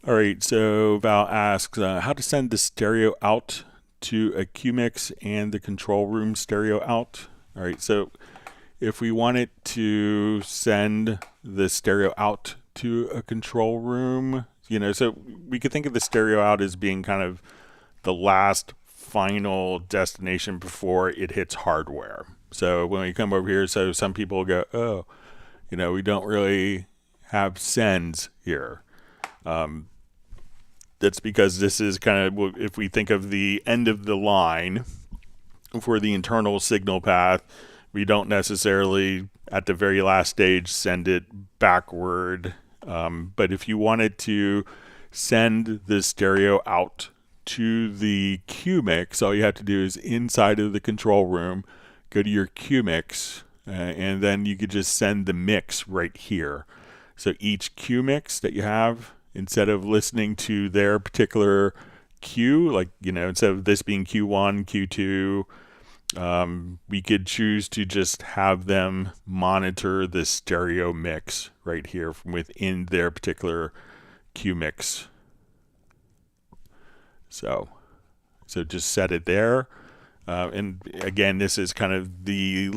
All right, so Val asks how to send the stereo out to a QMix and the control room stereo out. All right, so if we wanted to send the stereo out to a control room, you know, so we could think of the stereo out as being kind of the last final destination before it hits hardware. So when we come over here, so some people go, oh, you know, we don't really have sends here. That's because this is kind of, if we think of the end of the line for the internal signal path, we don't necessarily at the very last stage send it backward. But if you wanted to send the stereo out to the QMix, all you have to do is inside of the control room, go to your QMix, and then you could just send the mix right here. So each QMix that you have, instead of listening to their particular cue, like, you know, instead of this being Q1, Q2, we could choose to just have them monitor the stereo mix right here from within their particular QMix. So just set it there. And again, this is kind of the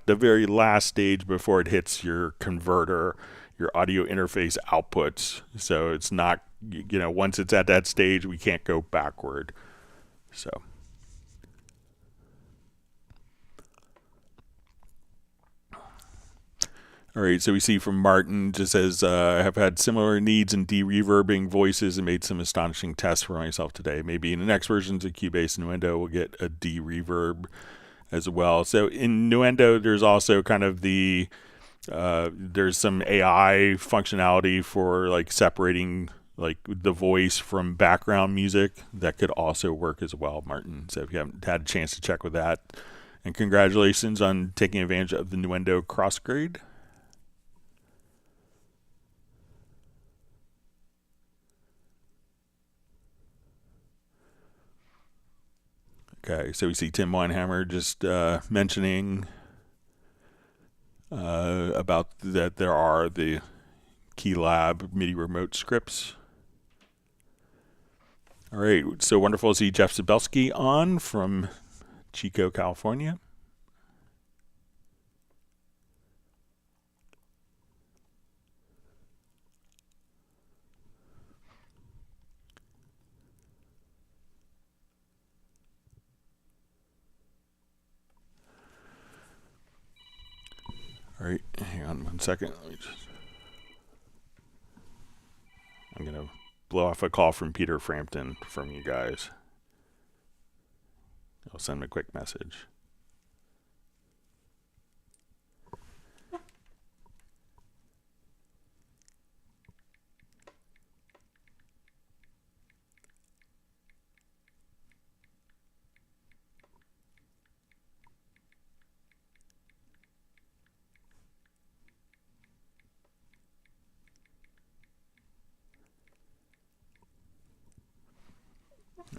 very last stage before it hits your converter, your audio interface outputs. So it's not, you know, once it's at that stage, we can't go backward. So. All right, so we see from Martin, just says, I have had similar needs in de-reverbing voices and made some astonishing tests for myself today. Maybe in the next versions of Cubase and Nuendo, we'll get a de-reverb as well. So in Nuendo, there's also kind of there's some AI functionality for like separating like the voice from background music that could also work as well, Martin. So if you haven't had a chance to check with that, and congratulations on taking advantage of the Nuendo crossgrade. Okay, so we see Tim Weinhammer just mentioning about that there are the KeyLab MIDI remote scripts. All right, so wonderful to see Jeff Zabelski on from Chico, California. All right, hang on 1 second. I'm going to blow off a call from Peter Frampton from you guys. I'll send him a quick message.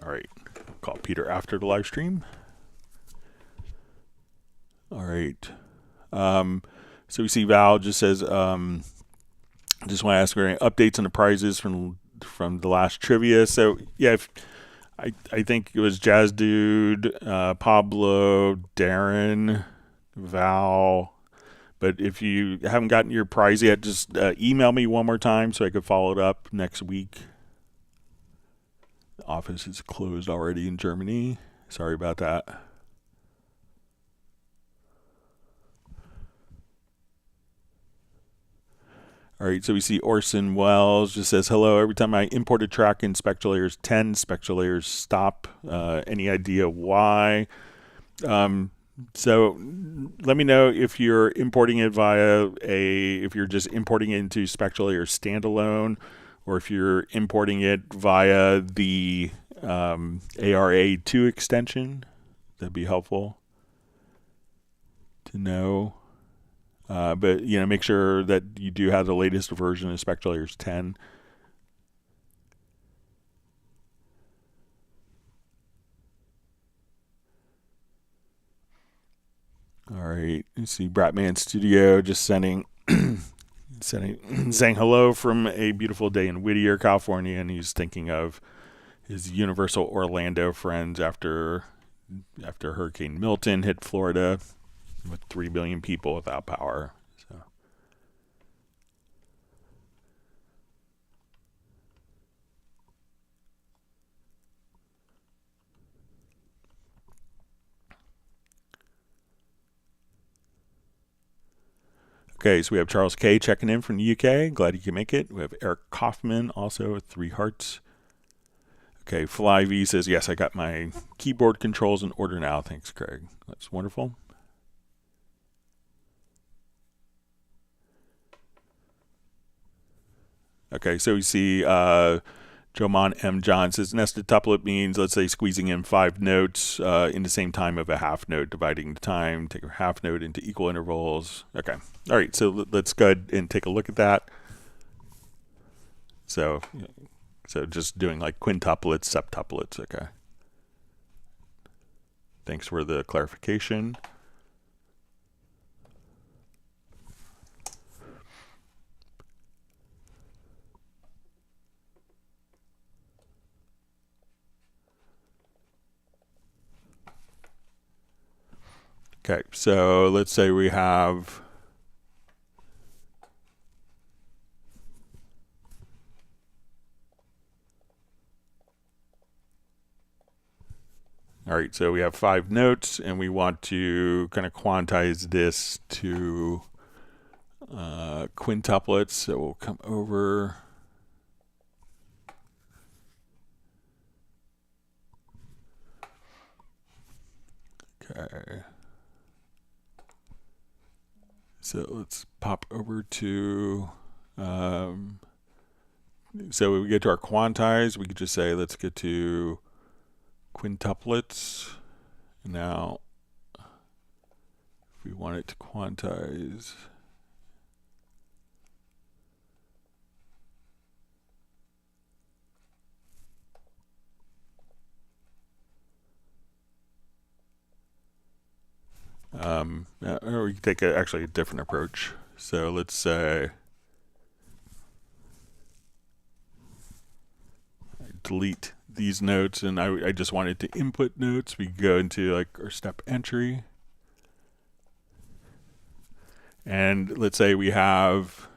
All right, call Peter after the live stream. All right. So we see Val just says, just want to ask for any updates on the prizes from the last trivia. So yeah, I think it was Jazz Dude, Pablo, Darren, Val. But if you haven't gotten your prize yet, just email me one more time so I could follow it up next week. The office is closed already in Germany. Sorry about that. All right, so we see Orson Wells just says, hello, every time I import a track in Spectral Layers 10, Spectral Layers stop. Any idea why? So let me know if you're importing it if you're just importing it into Spectral Layers standalone, or if you're importing it via the ARA2 extension. That'd be helpful to know. But, make sure that you do have the latest version of Spectral Layers 10. All right. You see Bratman Studio just saying hello from a beautiful day in Whittier, California, and he's thinking of his Universal Orlando friends after Hurricane Milton hit Florida with 3 billion people without power. So. Okay, so we have Charles K checking in from the UK. Glad you can make it. We have Eric Kaufman also, 3 hearts. Okay, Fly V says, yes, I got my keyboard controls in order now. Thanks, Craig. That's wonderful. Okay, so we see Jomon M. John says nested tuplet means, let's say, squeezing in 5 notes in the same time of a half note, dividing the time, take a half note into equal intervals. Okay, all right, so let's go ahead and take a look at that. So just doing like quintuplets, septuplets, okay. Thanks for the clarification. Okay, so let's say we have all right, so we have 5 notes, and we want to kind of quantize this to quintuplets. So we'll come over. Okay. So let's pop over to, so when we get to our Quantize, we could just say, let's get to quintuplets. Now, if we want it to quantize, or we can take actually a different approach. So let's say I delete these notes, and I just wanted to input notes. We go into like our step entry, and let's say we have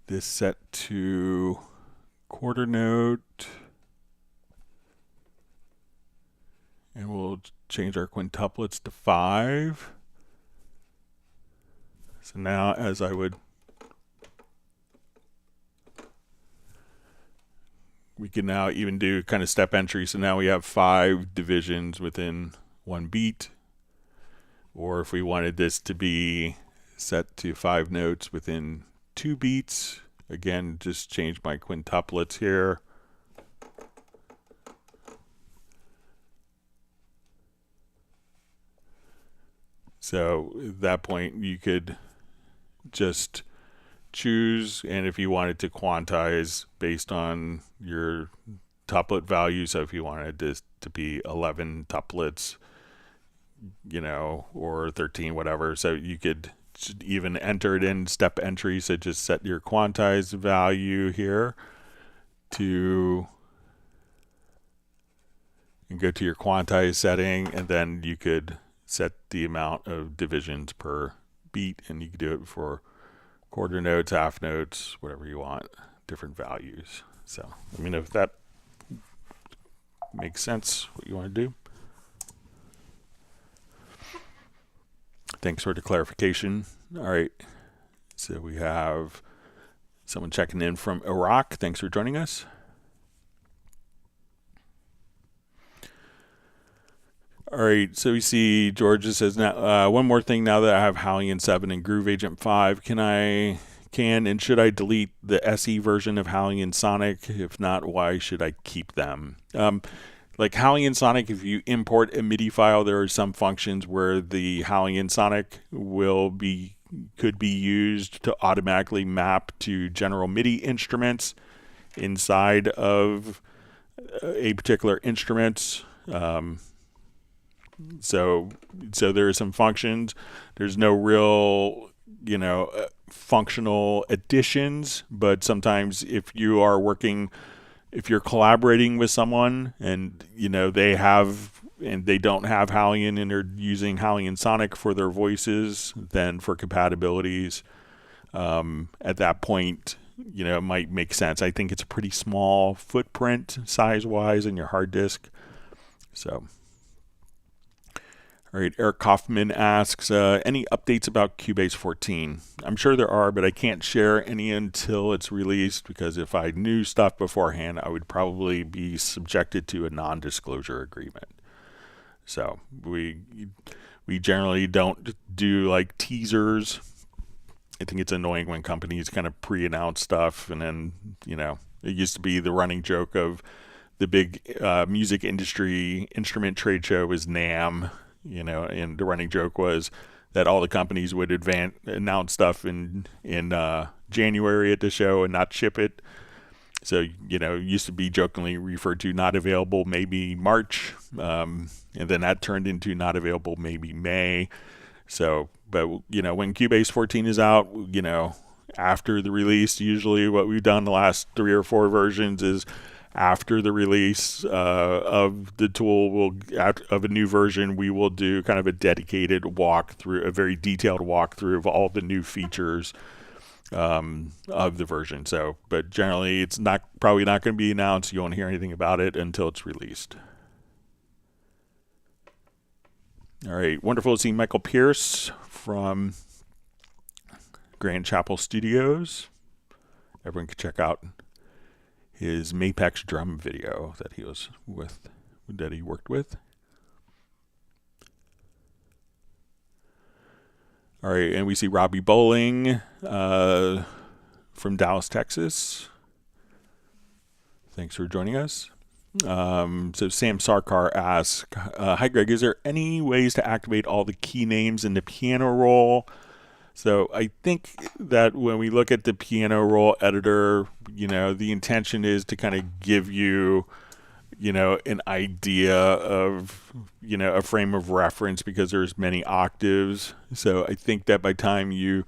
this set to quarter note, and we'll change our quintuplets to 5. So now as I would, we can now even do kind of step entry. So now we have 5 divisions within 1 beat. Or if we wanted this to be set to 5 notes within 2 beats, again, just change my quintuplets here. So at that point, you could just choose, and if you wanted to quantize based on your tuplet value, so if you wanted this to be 11 tuplets, you know, or 13, whatever, so you could even enter it in step entry. So just set your quantize value here to, and go to your quantize setting, and then you could set the amount of divisions per beat, and you can do it for quarter notes, half notes, whatever you want, different values. So let me know if that makes sense, what you want to do. Thanks for the clarification. All right, so we have someone checking in from Iraq. Thanks for joining us. All right, so we see George says, now one more thing, now that I have Halion 7 and Groove Agent 5, can and should I delete the SE version of Halion Sonic? If not, why should I keep them? Like Halion Sonic, if you import a MIDI file, there are some functions where the Halion Sonic could be used to automatically map to general MIDI instruments inside of a particular instrument. So there are some functions. There's no real, functional additions, but sometimes if you're collaborating with someone and, they don't have Halion and they're using Halion Sonic for their voices, then for compatibilities, at that point, it might make sense. I think it's a pretty small footprint size-wise in your hard disk. So... All right, Eric Kaufman asks, any updates about Cubase 14? I'm sure there are, but I can't share any until it's released, because if I knew stuff beforehand, I would probably be subjected to a non-disclosure agreement. So we generally don't do like teasers. I think it's annoying when companies kind of pre-announce stuff, and then, it used to be the running joke of the big music industry instrument trade show was NAMM. And the running joke was that all the companies would announce stuff in January at the show and not ship it. So, it used to be jokingly referred to not available maybe March, and then that turned into not available maybe May. So, but, when Cubase 14 is out, after the release, usually what we've done the last 3 or 4 versions is after the release of the tool, of a new version, we will do kind of a dedicated walkthrough, a very detailed walkthrough of all the new features of the version. So, but generally, it's probably not going to be announced. You won't hear anything about it until it's released. All right, wonderful to see Michael Pierce from Grand Chapel Studios. Everyone can check out his Mapex drum video that he worked with. All right, and we see Robbie Bowling from Dallas, Texas. Thanks for joining us. So Sam Sarkar asks, hi Greg, is there any ways to activate all the key names in the piano roll? So I think that when we look at the piano roll editor, the intention is to kind of give you, an idea of, a frame of reference, because there's many octaves. So I think that by time you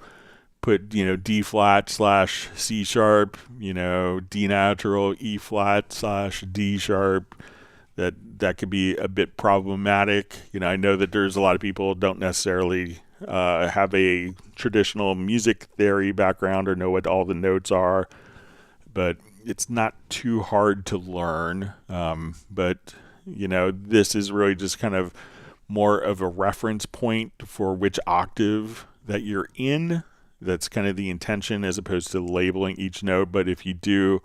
put, D flat / C sharp, D natural, E flat / D sharp, that could be a bit problematic. I know that there's a lot of people who don't necessarily have a traditional music theory background or know what all the notes are, but it's not too hard to learn. But this is really just kind of more of a reference point for which octave that you're in. That's kind of the intention, as opposed to labeling each note. But if you do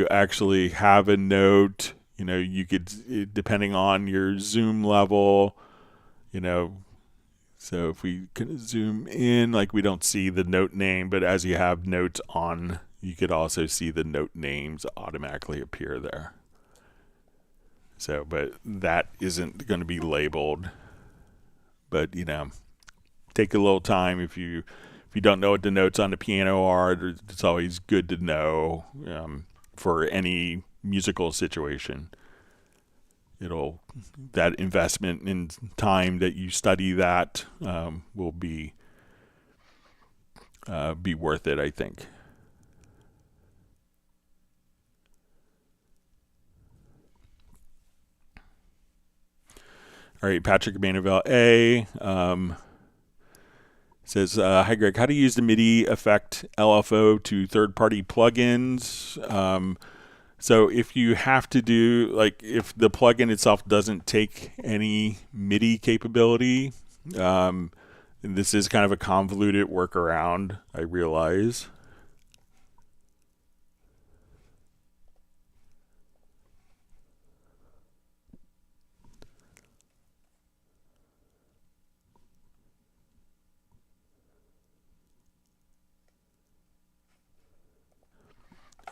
actually have a note, you could, depending on your zoom level, so if we can zoom in, like, we don't see the note name, but as you have notes on, you could also see the note names automatically appear there. So, but that isn't going to be labeled. But, take a little time. If you don't know what the notes on the piano are, it's always good to know for any musical situation. That investment in time that you study that will be worth it, I think. All right, Patrick Manovell A says, hi Greg, how do you use the MIDI effect LFO to third-party plugins? So if you have to do, like, if the plugin itself doesn't take any MIDI capability, and this is kind of a convoluted workaround, I realize.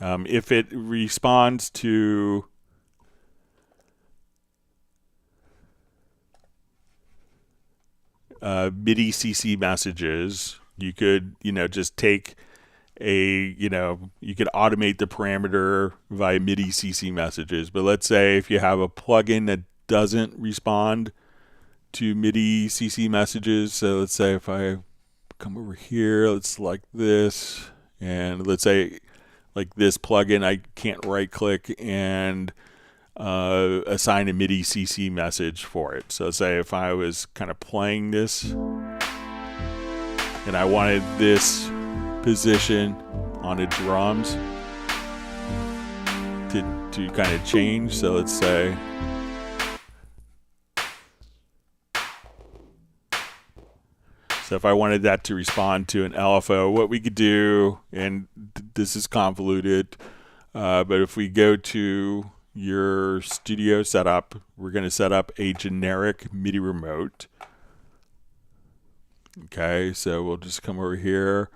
If it responds to MIDI CC messages, you could, just take you could automate the parameter via MIDI CC messages. But let's say if you have a plugin that doesn't respond to MIDI CC messages, so let's say if I come over here, let's select this, and let's say, like, this plugin, I can't right click and assign a MIDI CC message for it. So say if I was kind of playing this and I wanted this position on the drums to kind of change. So let's say if I wanted that to respond to an LFO, what we could do, and this is convoluted, but if we go to your studio setup, we're going to set up a generic MIDI remote. Okay, so we'll just come over here.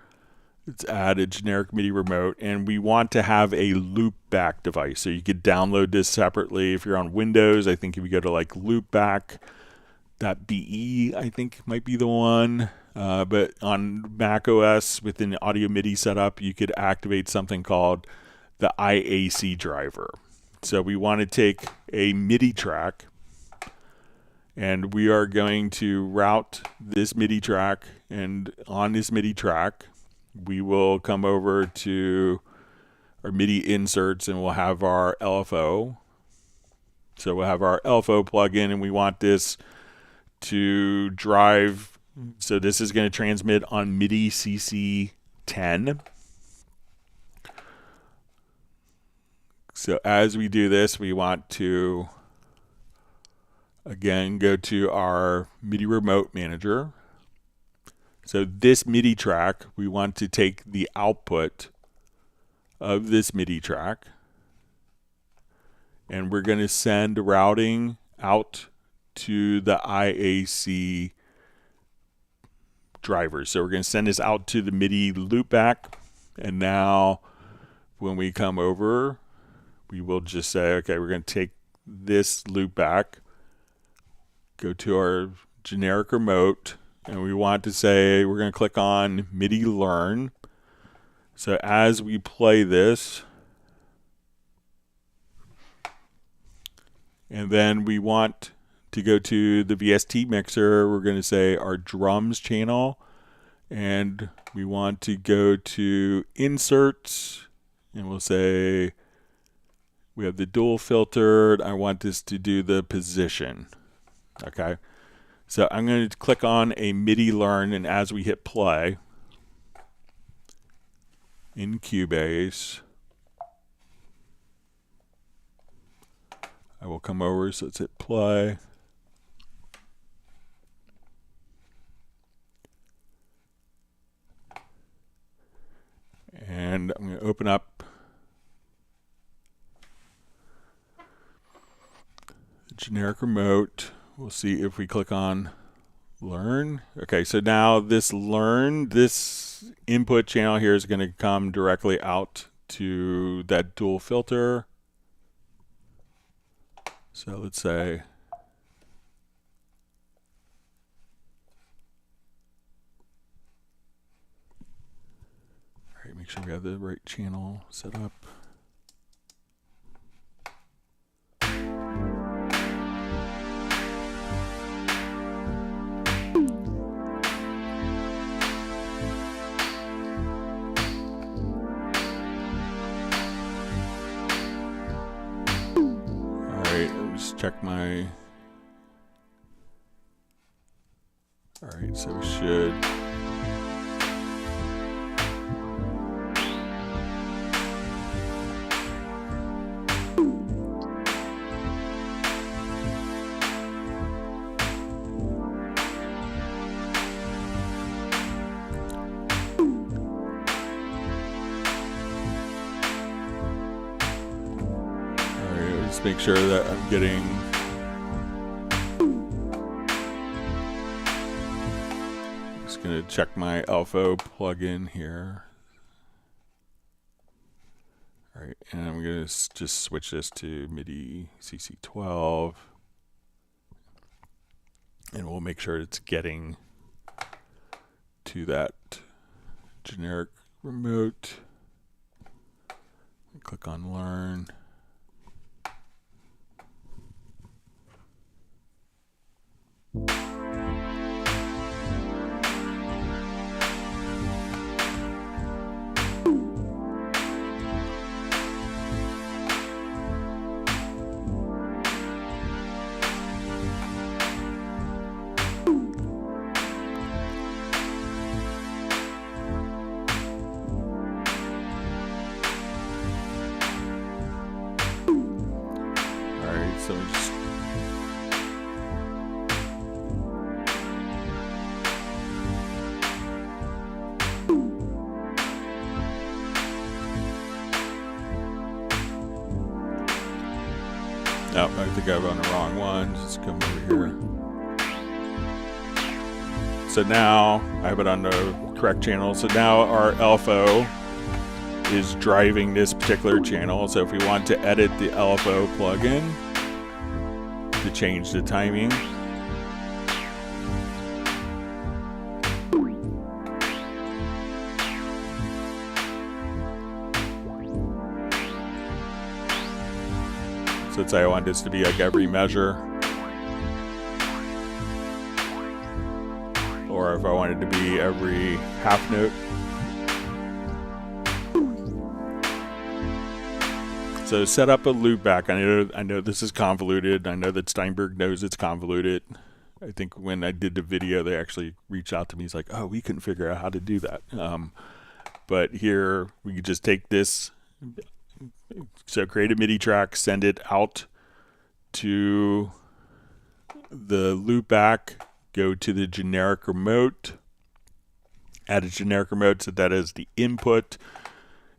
Let's add a generic MIDI remote, and we want to have a loopback device. So you could download this separately. If you're on Windows, I think if you go to like loopback.be, I think might be the one. But on Mac OS within the Audio MIDI setup, you could activate something called the IAC driver. So we want to take a MIDI track, and we are going to route this MIDI track, and on this MIDI track, we will come over to our MIDI inserts, and we'll have our LFO. So we'll have our LFO plugin, and we want this to drive. So this is going to transmit on MIDI CC 10. So as we do this, we want to, again, go to our MIDI remote manager. So this MIDI track, we want to take the output of this MIDI track, and we're going to send routing out to the IAC drivers. So we're going to send this out to the MIDI loopback. And now when we come over, we will just say, okay, we're going to take this loopback, go to our generic remote, and we want to say we're going to click on MIDI learn. So as we play this, and then we want to go to the VST mixer, we're going to say our drums channel, and we want to go to inserts, and we'll say we have the dual filtered. I want this to do the position. Okay, so I'm going to click on a MIDI learn, and as we hit play in Cubase, I will come over, so let's hit play. And I'm going to open up the generic remote. We'll see if we click on learn. Okay, so now this learn, this input channel here is going to come directly out to that dual filter. So let's say make sure we have the right channel set up. All right, let's check my. All right, so we should. Make sure that I'm getting just going to check my Alpha plugin here. All right, and I'm going to just switch this to MIDI CC 12, and we'll make sure it's getting to that generic remote. Click on learn. So we just no, I think I've on the wrong one. Just come over here. So now I have it on the correct channel. So now our LFO is driving this particular channel. So if we want to edit the LFO plugin to change the timing, so let's say I want this to be like every measure, or if I want it to be every half note. So set up a loopback. I know this is convoluted. I know that Steinberg knows it's convoluted. I think when I did the video, they actually reached out to me. He's like, oh, we couldn't figure out how to do that. But here we could just take this. So create a MIDI track, send it out to the loopback, go to the generic remote, add a generic remote, so that is the input.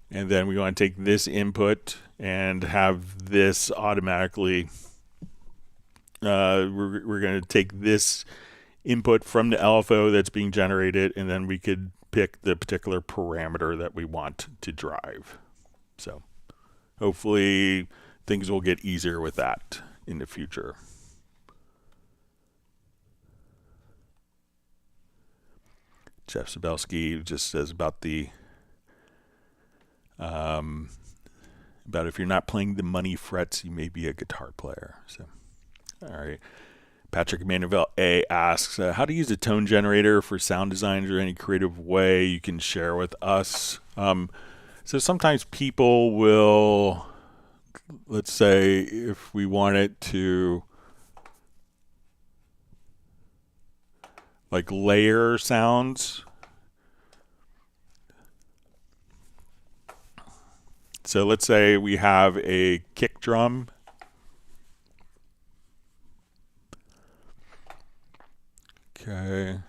And then we want to take this input and have this automatically, we're going to take this input from the LFO that's being generated, and then we could pick the particular parameter that we want to drive. So hopefully things will get easier with that in the future. Jeff Sabelski just says about the about if you're not playing the money frets, you may be a guitar player. So, all right. Patrick Manuel A asks, how to use a tone generator for sound design? Is there any creative way you can share with us? So sometimes people will, let's say, if we wanted to like layer sounds. So let's say we have a kick drum. Okay.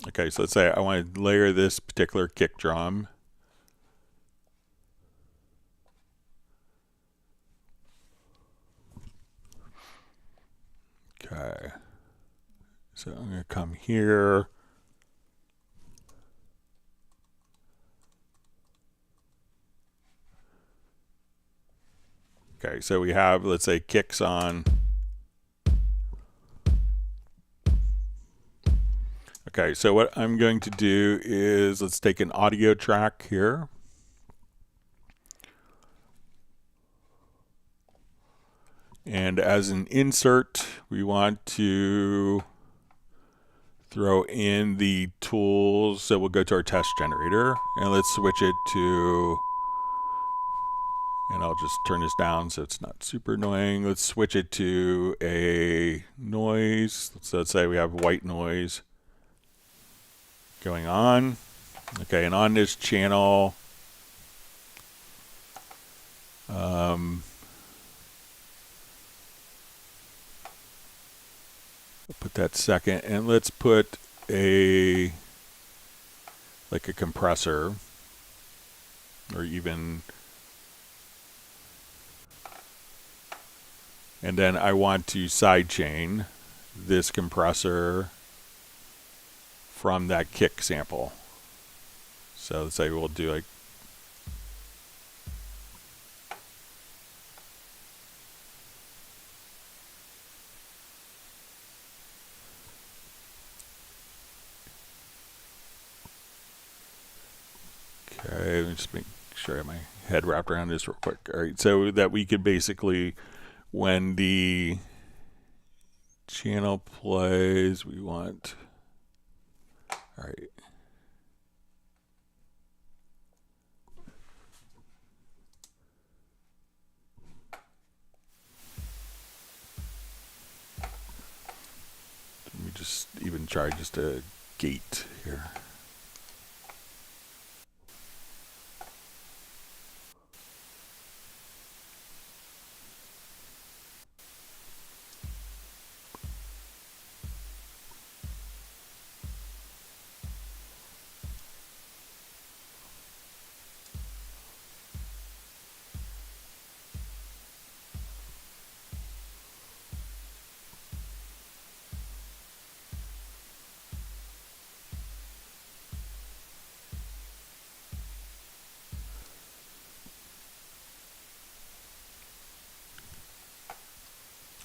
Okay, so let's say I want to layer this particular kick drum. Okay, so I'm going to come here. Okay, so we have, let's say, kicks on. Okay, so what I'm going to do is let's take an audio track here. And as an insert, we want to throw in the tools. So we'll go to our test generator and let's switch it to, and I'll just turn this down so it's not super annoying. Let's switch it to a noise. So let's say we have white noise going on. Okay, and on this channel, put that second, and let's put a like a compressor, or even, and then I want to sidechain this compressor from that kick sample. So let's say we'll do like, okay, let me just make sure I have my head wrapped around this real quick. All right, so that we could basically, when the channel plays, we want, all right. Let me just even try just a gate here.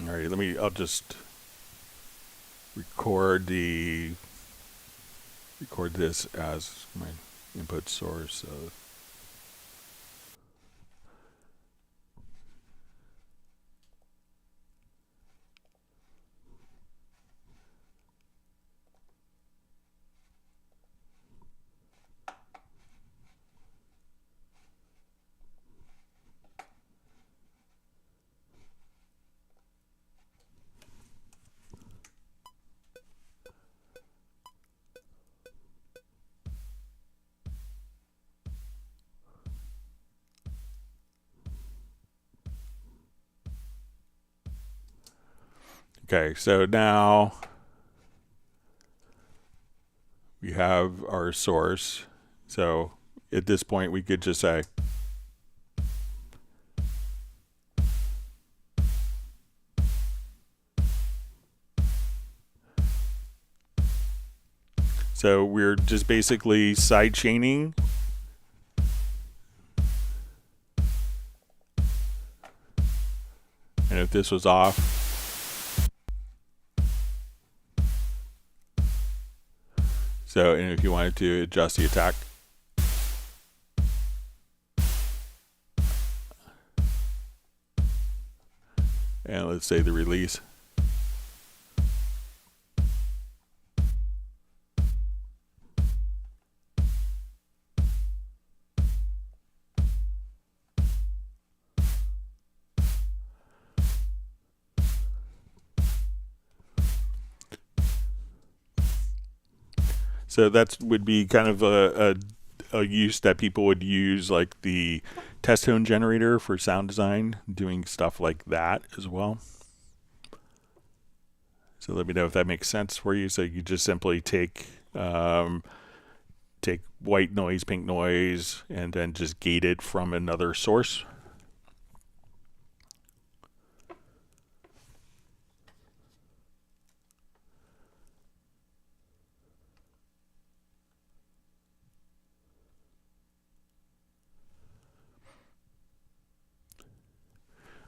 All right, I'll just record this as my input source. So Okay, so now we have our source. So at this point, we could just say, so we're just basically side chaining. And if this was off, so, and if you wanted to adjust the attack, and let's say the release. So that would be kind of a use that people would use, like the test tone generator for sound design, doing stuff like that as well. So let me know if that makes sense for you. So you just simply take white noise, pink noise, and then just gate it from another source.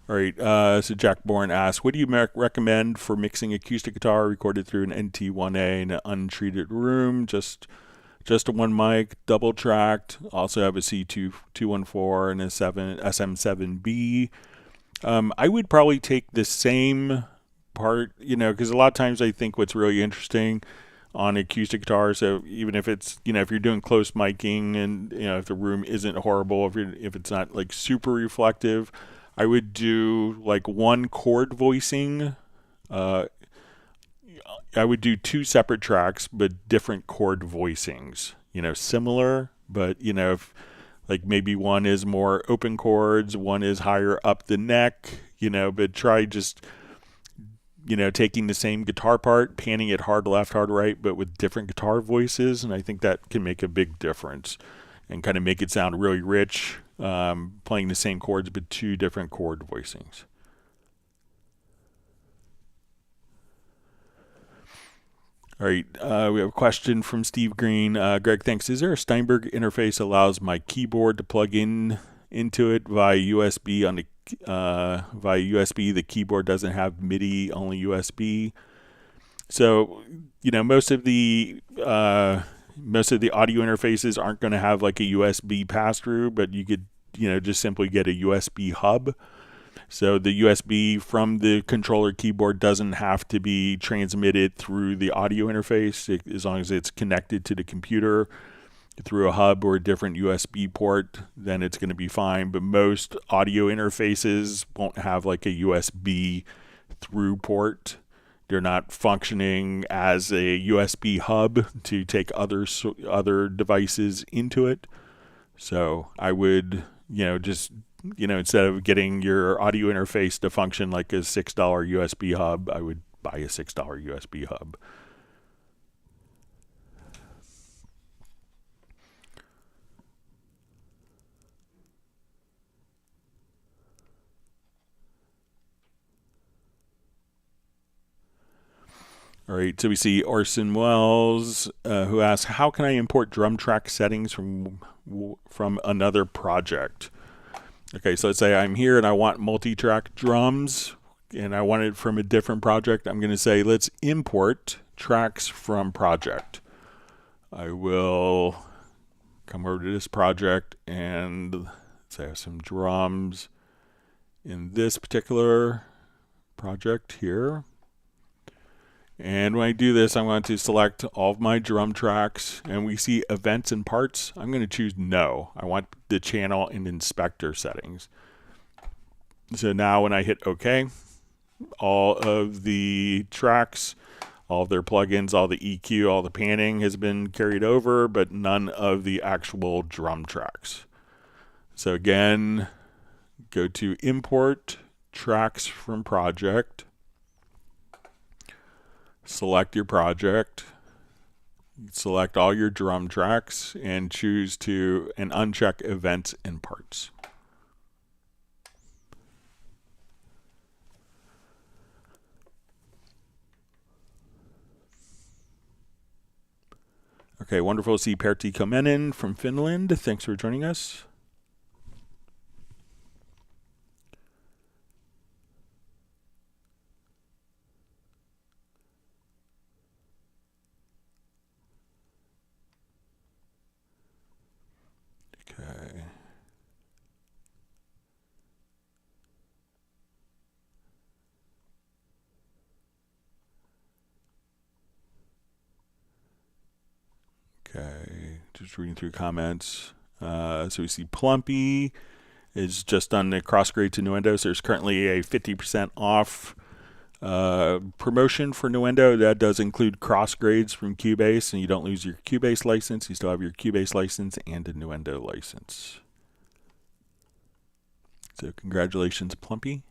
All right, so Jack Bourne asks, what do you recommend for mixing acoustic guitar recorded through an NT1A in an untreated room? Just a one mic, double tracked. Also have a C214 and a SM7B. I would probably take the same part, because a lot of times I think what's really interesting on acoustic guitar, so even if it's, if you're doing close miking and, if the room isn't horrible, if it's not like super reflective, I would do like one chord voicing. I would do two separate tracks, but different chord voicings, similar, but, if like maybe one is more open chords, one is higher up the neck, but try just, taking the same guitar part, panning it hard left, hard right, but with different guitar voices. And I think that can make a big difference and kind of make it sound really rich. Playing the same chords but two different chord voicings. All right, we have a question from Steve Green. Greg, thanks. Is there a Steinberg interface that allows my keyboard to plug into it via USB on the via USB? The keyboard doesn't have MIDI, only USB. So most of the audio interfaces aren't going to have like a USB pass-through, but you could, just simply get a USB hub. So the USB from the controller keyboard doesn't have to be transmitted through the audio interface, as long as it's connected to the computer through a hub or a different USB port, then it's going to be fine. But most audio interfaces won't have like a USB through port. They're not functioning as a USB hub to take other devices into it. So I would, instead of getting your audio interface to function like a $6 USB hub, I would buy a $6 USB hub. All right, so we see Orson Welles, who asks, how can I import drum track settings from another project? Okay, so let's say I'm here and I want multi-track drums, and I want it from a different project. I'm going to say, let's import tracks from project. I will come over to this project and say I have some drums in this particular project here. And when I do this, I'm going to select all of my drum tracks, and we see events and parts. I'm going to choose no. I want the channel and inspector settings. So now when I hit OK, all of the tracks, all of their plugins, all the EQ, all the panning has been carried over, but none of the actual drum tracks. So again, go to import tracks from project. select your project, select all your drum tracks, and choose to uncheck events and parts. Okay, wonderful to see Pertti Komenen from Finland. Thanks for joining us. Okay. Okay, just reading through comments. So we see Plumpy is just done the crossgrade to Nuendo. So there's currently a 50% off promotion for Nuendo. That does include crossgrades from Cubase, and you don't lose your Cubase license. You still have your Cubase license and a Nuendo license. So congratulations, Plumpy.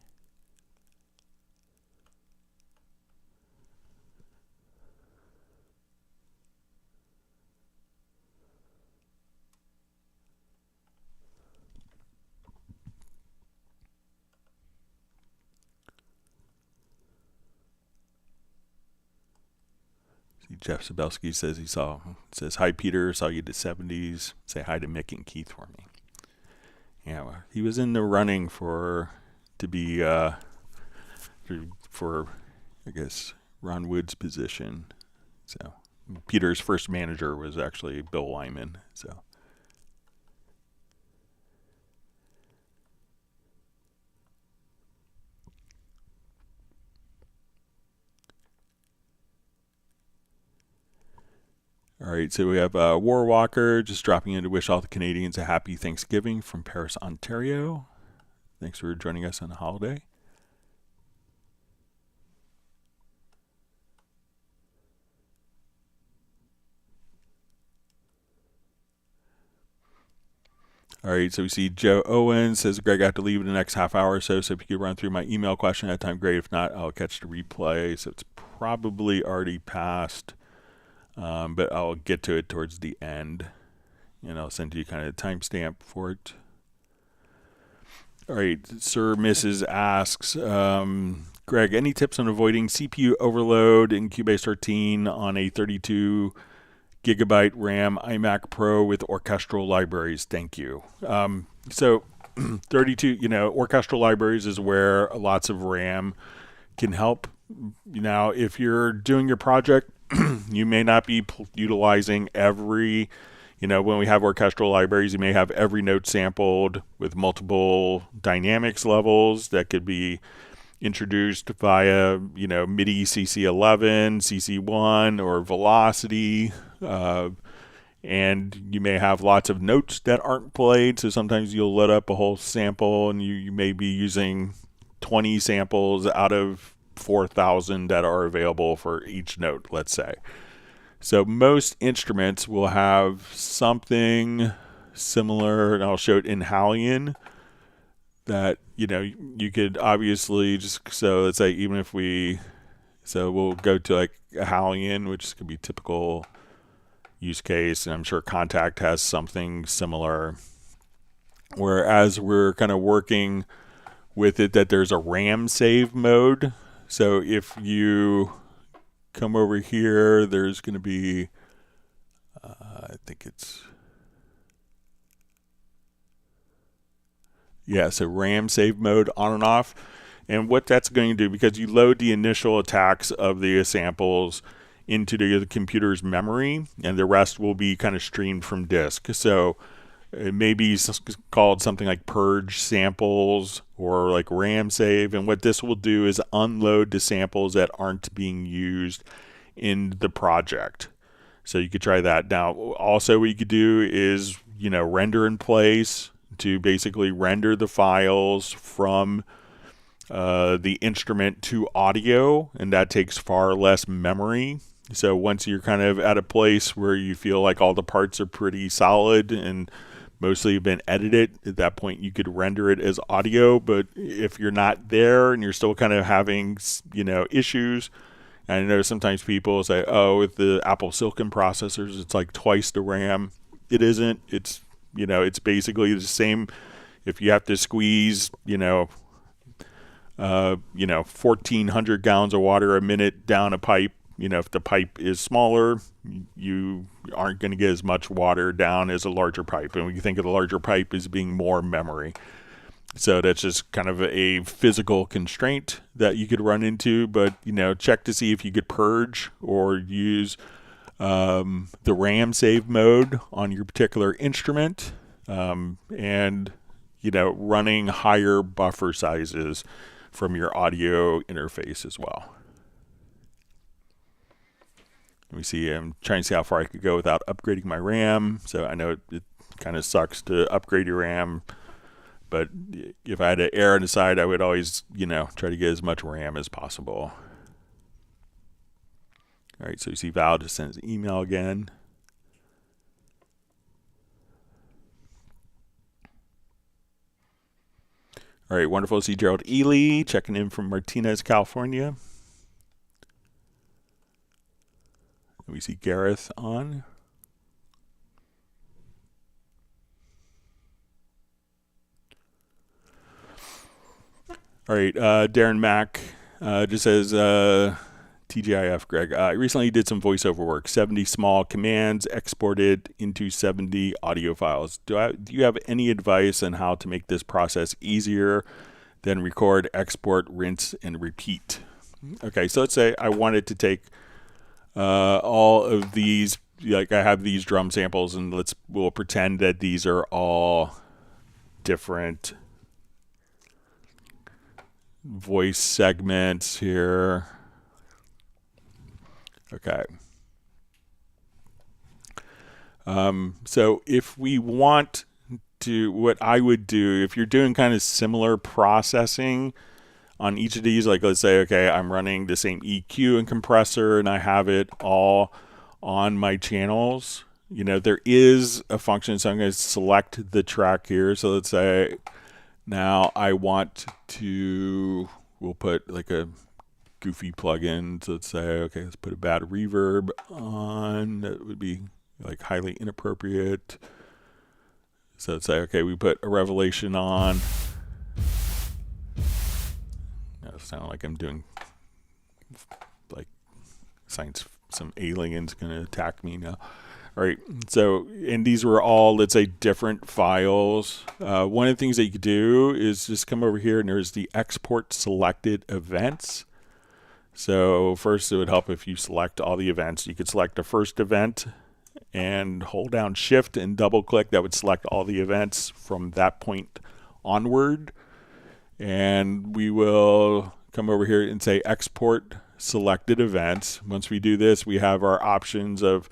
Jeff Sabelski says, hi, Peter, saw you at the 70s. Say hi to Mick and Keith for me. Yeah, well, he was in the running for I guess, Ron Wood's position. So Peter's first manager was actually Bill Wyman. So. All right, so we have Warwalker just dropping in to wish all the Canadians a happy Thanksgiving from Paris, Ontario. Thanks for joining us on the holiday. All right, so we see Joe Owen says, Greg, I have to leave in the next half hour or so if you could run through my email question at that time, great. If not, I'll catch the replay. So it's probably already passed. But I'll get to it towards the end, and I'll send you kind of a timestamp for it. All right, Sir Mrs. asks, Greg, any tips on avoiding CPU overload in Cubase 13 on a 32 gigabyte RAM iMac Pro with orchestral libraries? Thank you. So 32, orchestral libraries is where lots of RAM can help. Now, if you're doing your project, you may not be utilizing every, when we have orchestral libraries, you may have every note sampled with multiple dynamics levels that could be introduced via, MIDI CC 11, CC 1, or velocity. And you may have lots of notes that aren't played. So sometimes you'll let up a whole sample and you may be using 20 samples out of 4,000 that are available for each note, let's say. So most instruments will have something similar, and I'll show it in Halion, that, you could obviously so let's say even if we'll go to like a Halion, which could be typical use case, and I'm sure Contact has something similar, whereas we're kind of working with it that there's a RAM save mode. So if you come over here, there's going to be, I think it's, so RAM save mode on and off. And what that's going to do, because you load the initial attacks of the samples into the computer's memory, and the rest will be kind of streamed from disk. So it may be called something like purge samples or like RAM save. And what this will do is unload the samples that aren't being used in the project. So you could try that. Now, also what you could do is, render in place to basically render the files from the instrument to audio. And that takes far less memory. So once you're kind of at a place where you feel like all the parts are pretty solid and mostly been edited, at that point you could render it as audio. But if you're not there and you're still kind of having, issues, And I know sometimes people say, oh, with the Apple Silicon processors, it's like twice the RAM. It isn't. It's, it's basically the same. If you have to squeeze, 1,400 gallons of water a minute down a pipe, if the pipe is smaller, you aren't going to get as much water down as a larger pipe. And we think of the larger pipe as being more memory. So that's just kind of a physical constraint that you could run into. But, check to see if you could purge or use the RAM save mode on your particular instrument. And, running higher buffer sizes from your audio interface as well. Let me see. I'm trying to see how far I could go without upgrading my RAM. So I know it kind of sucks to upgrade your RAM. But if I had to err on the side, I would always, try to get as much RAM as possible. All right, so you see Val just sends an email again. All right, wonderful to see Gerald Ely checking in from Martinez, California. We see Gareth on. All right, Darren Mack just says, TGIF, Greg. I recently did some voiceover work, 70 small commands exported into 70 audio files. Do you have any advice on how to make this process easier than record, export, rinse, and repeat? Okay, so let's say I wanted to take all of these, like I have these drum samples, and we'll pretend that these are all different voice segments here. Okay. So if we want to, what I would do, if you're doing kind of similar processing on each of these, like let's say, okay, I'm running the same EQ and compressor and I have it all on my channels, there is a function. So I'm going to select the track here. So let's say now I want to, we'll put like a goofy plugin. So let's say, okay, let's put a bad reverb on. That would be like highly inappropriate. So let's say, okay, we put a Revelation on. That sounds like I'm doing like science. Some alien's going to attack me now. All right. So, and these were all, let's say, different files. One of the things that you could do is just come over here and there's the export selected events. So first it would help if you select all the events. You could select the first event and hold down shift and double click. That would select all the events from that point onward. And we will come over here and say export selected events. Once we do this, we have our options of,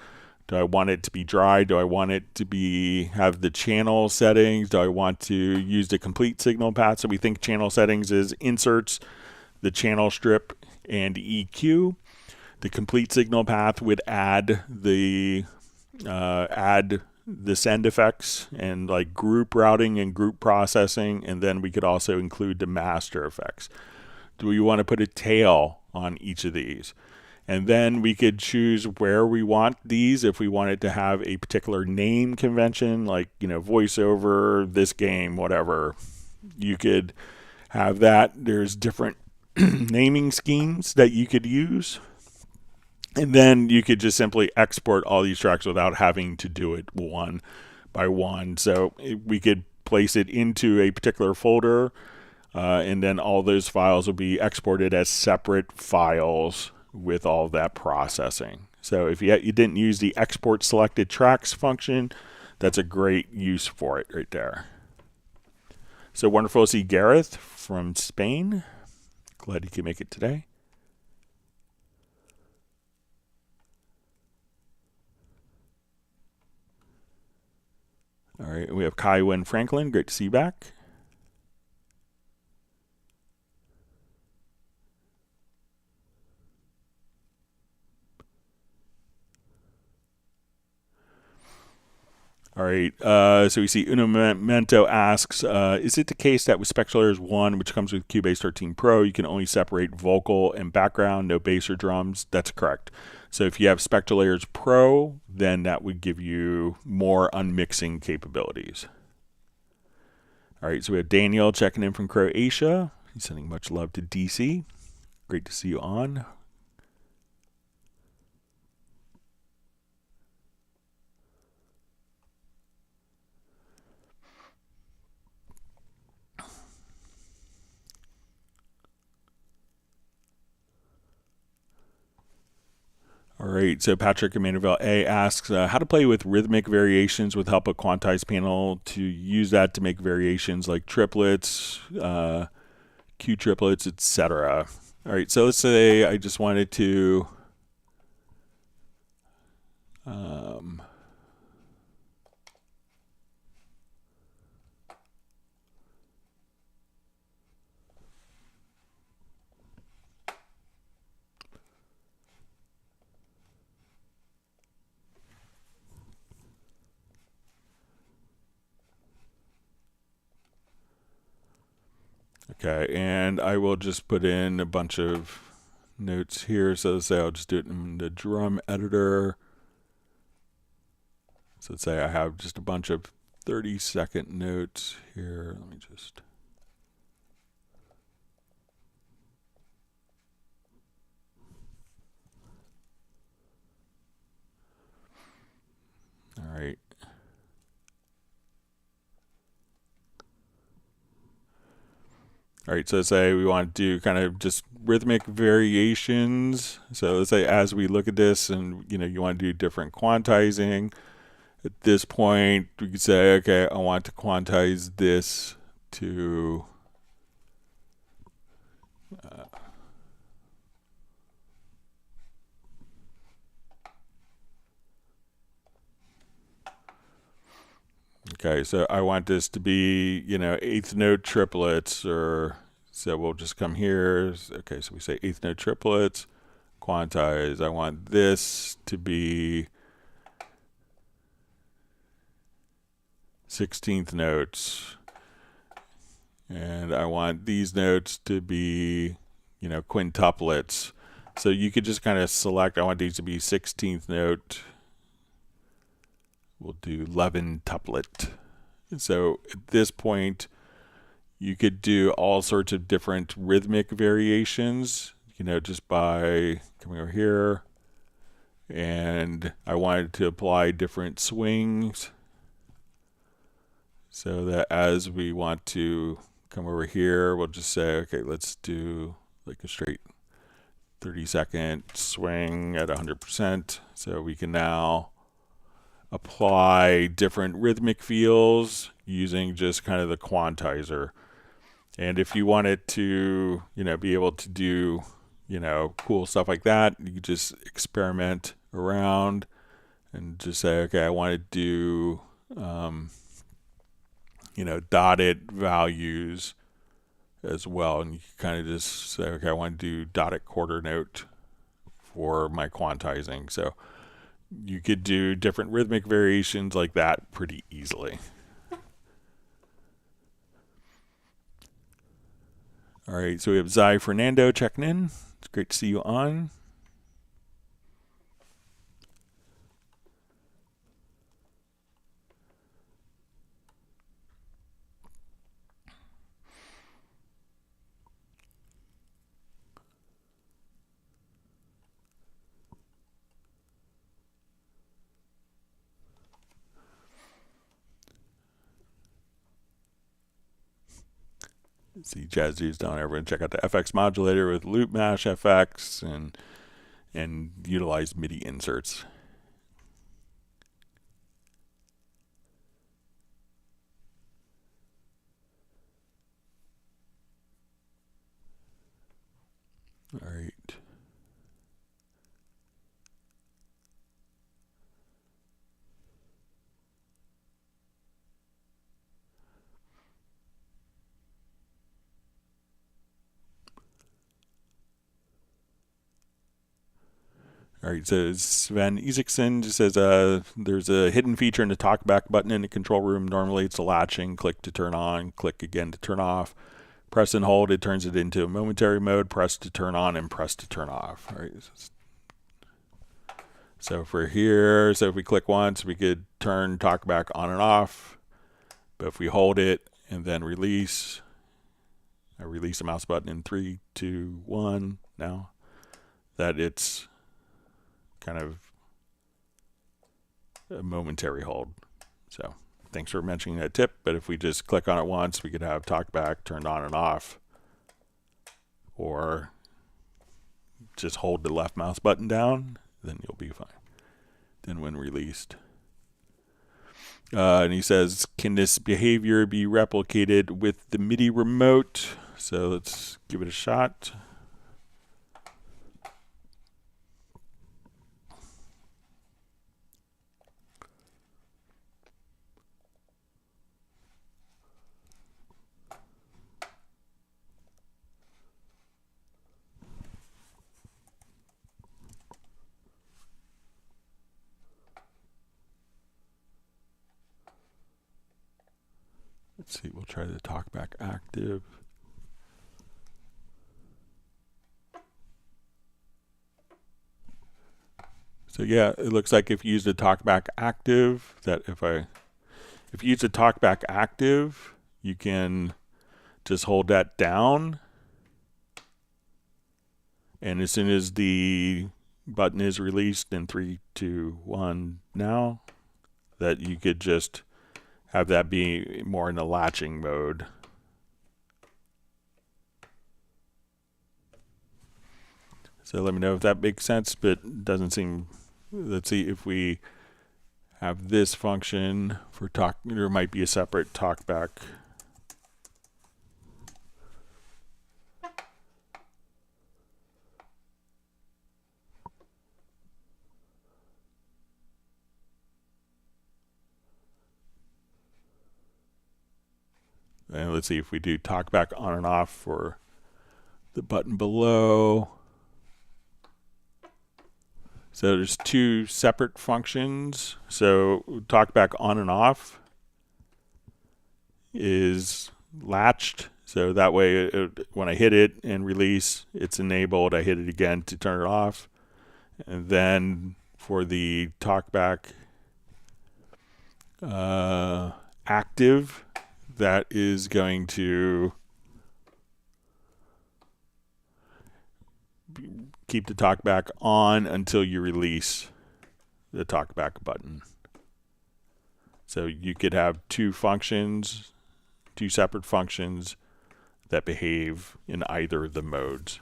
do I want it to be dry? Do I want it to have the channel settings? Do I want to use the complete signal path? So we think channel settings is inserts, the channel strip, and EQ. The complete signal path would add the send effects and like group routing and group processing, and then we could also include the master effects. Do we want to put a tail on each of these? And then we could choose where we want these. If we wanted to have a particular name convention, like, voiceover, this game, whatever, you could have that. There's different naming schemes that you could use. And then you could just simply export all these tracks without having to do it one by one. So we could place it into a particular folder, and then all those files will be exported as separate files with all that processing. So if you didn't use the export selected tracks function, that's a great use for it right there. So wonderful to see Gareth from Spain. Glad you could make it today. All right, we have Kaiwen Franklin. Great to see you back. All right, so we see Uno Memento asks, is it the case that with Spectral Layers 1, which comes with Cubase 13 Pro, you can only separate vocal and background, no bass or drums? That's correct. So if you have Spectral Layers Pro, then that would give you more unmixing capabilities. All right, so we have Daniel checking in from Croatia. He's sending much love to DC. Great to see you on. All right, so Patrick Emanuel A asks how to play with rhythmic variations with help of Quantize panel to use that to make variations like triplets, Q triplets, etc. All right, so let's say I just wanted to okay, and I will just put in a bunch of notes here. So let's say I'll just do it in the drum editor. So let's say I have just a bunch of 30-second notes here. Let me just... All right. All right, so let's say we want to do kind of just rhythmic variations. So let's say as we look at this and, you want to do different quantizing. At this point, we could say, okay, I want to quantize this to... okay, so I want this to be, eighth note triplets, or so we'll just come here. Okay, so we say eighth note triplets, quantize. I want this to be 16th notes, and I want these notes to be, quintuplets. So you could just kind of select, I want these to be 16th note. We'll do 11 tuplet. So at this point, you could do all sorts of different rhythmic variations, just by coming over here. And I wanted to apply different swings so that as we want to come over here, we'll just say, okay, let's do like a straight 30-second swing at 100%. So we can now apply different rhythmic feels using just kind of the quantizer. And if you wanted to, be able to do, cool stuff like that, you could just experiment around and just say, okay, I want to do, dotted values as well. And you can kind of just say, okay, I want to do dotted quarter note for my quantizing. So you could do different rhythmic variations like that pretty easily. All right, so we have Zai Fernando checking in. It's great to see you on. See Jazz Dudes down. Everyone check out the FX modulator with Loop Mash FX and utilize MIDI inserts. All right. All right, so Sven Isaacson just says there's a hidden feature in the Talkback button in the control room. Normally it's a latching, click to turn on, click again to turn off. Press and hold, it turns it into a momentary mode. Press to turn on and press to turn off. All right. So if we're here, so if we click once, we could turn Talkback on and off. But if we hold it and then release, I release the mouse button in 3, 2, 1 now, that it's kind of a momentary hold. So thanks for mentioning that tip. But if we just click on it once, we could have Talkback turned on and off, or just hold the left mouse button down, then you'll be fine. Then when released. And he says, can this behavior be replicated with the MIDI remote? So let's give it a shot. Let's see, we'll try the Talkback active. So yeah, it looks like if you use the Talkback active, that if you use the Talkback active, you can just hold that down. And as soon as the button is released in 3, 2, 1 now, that you could just have that be more in the latching mode. So let me know if that makes sense, but it doesn't seem. Let's see if we have this function for talk. There might be a separate Talkback. And let's see if we do Talkback on and off for the button below. So there's two separate functions. So Talkback on and off is latched. So that way, when I hit it and release, it's enabled. I hit it again to turn it off. And then for the Talkback active, that is going to keep the Talkback on until you release the Talkback button. So you could have two functions, two separate functions that behave in either of the modes.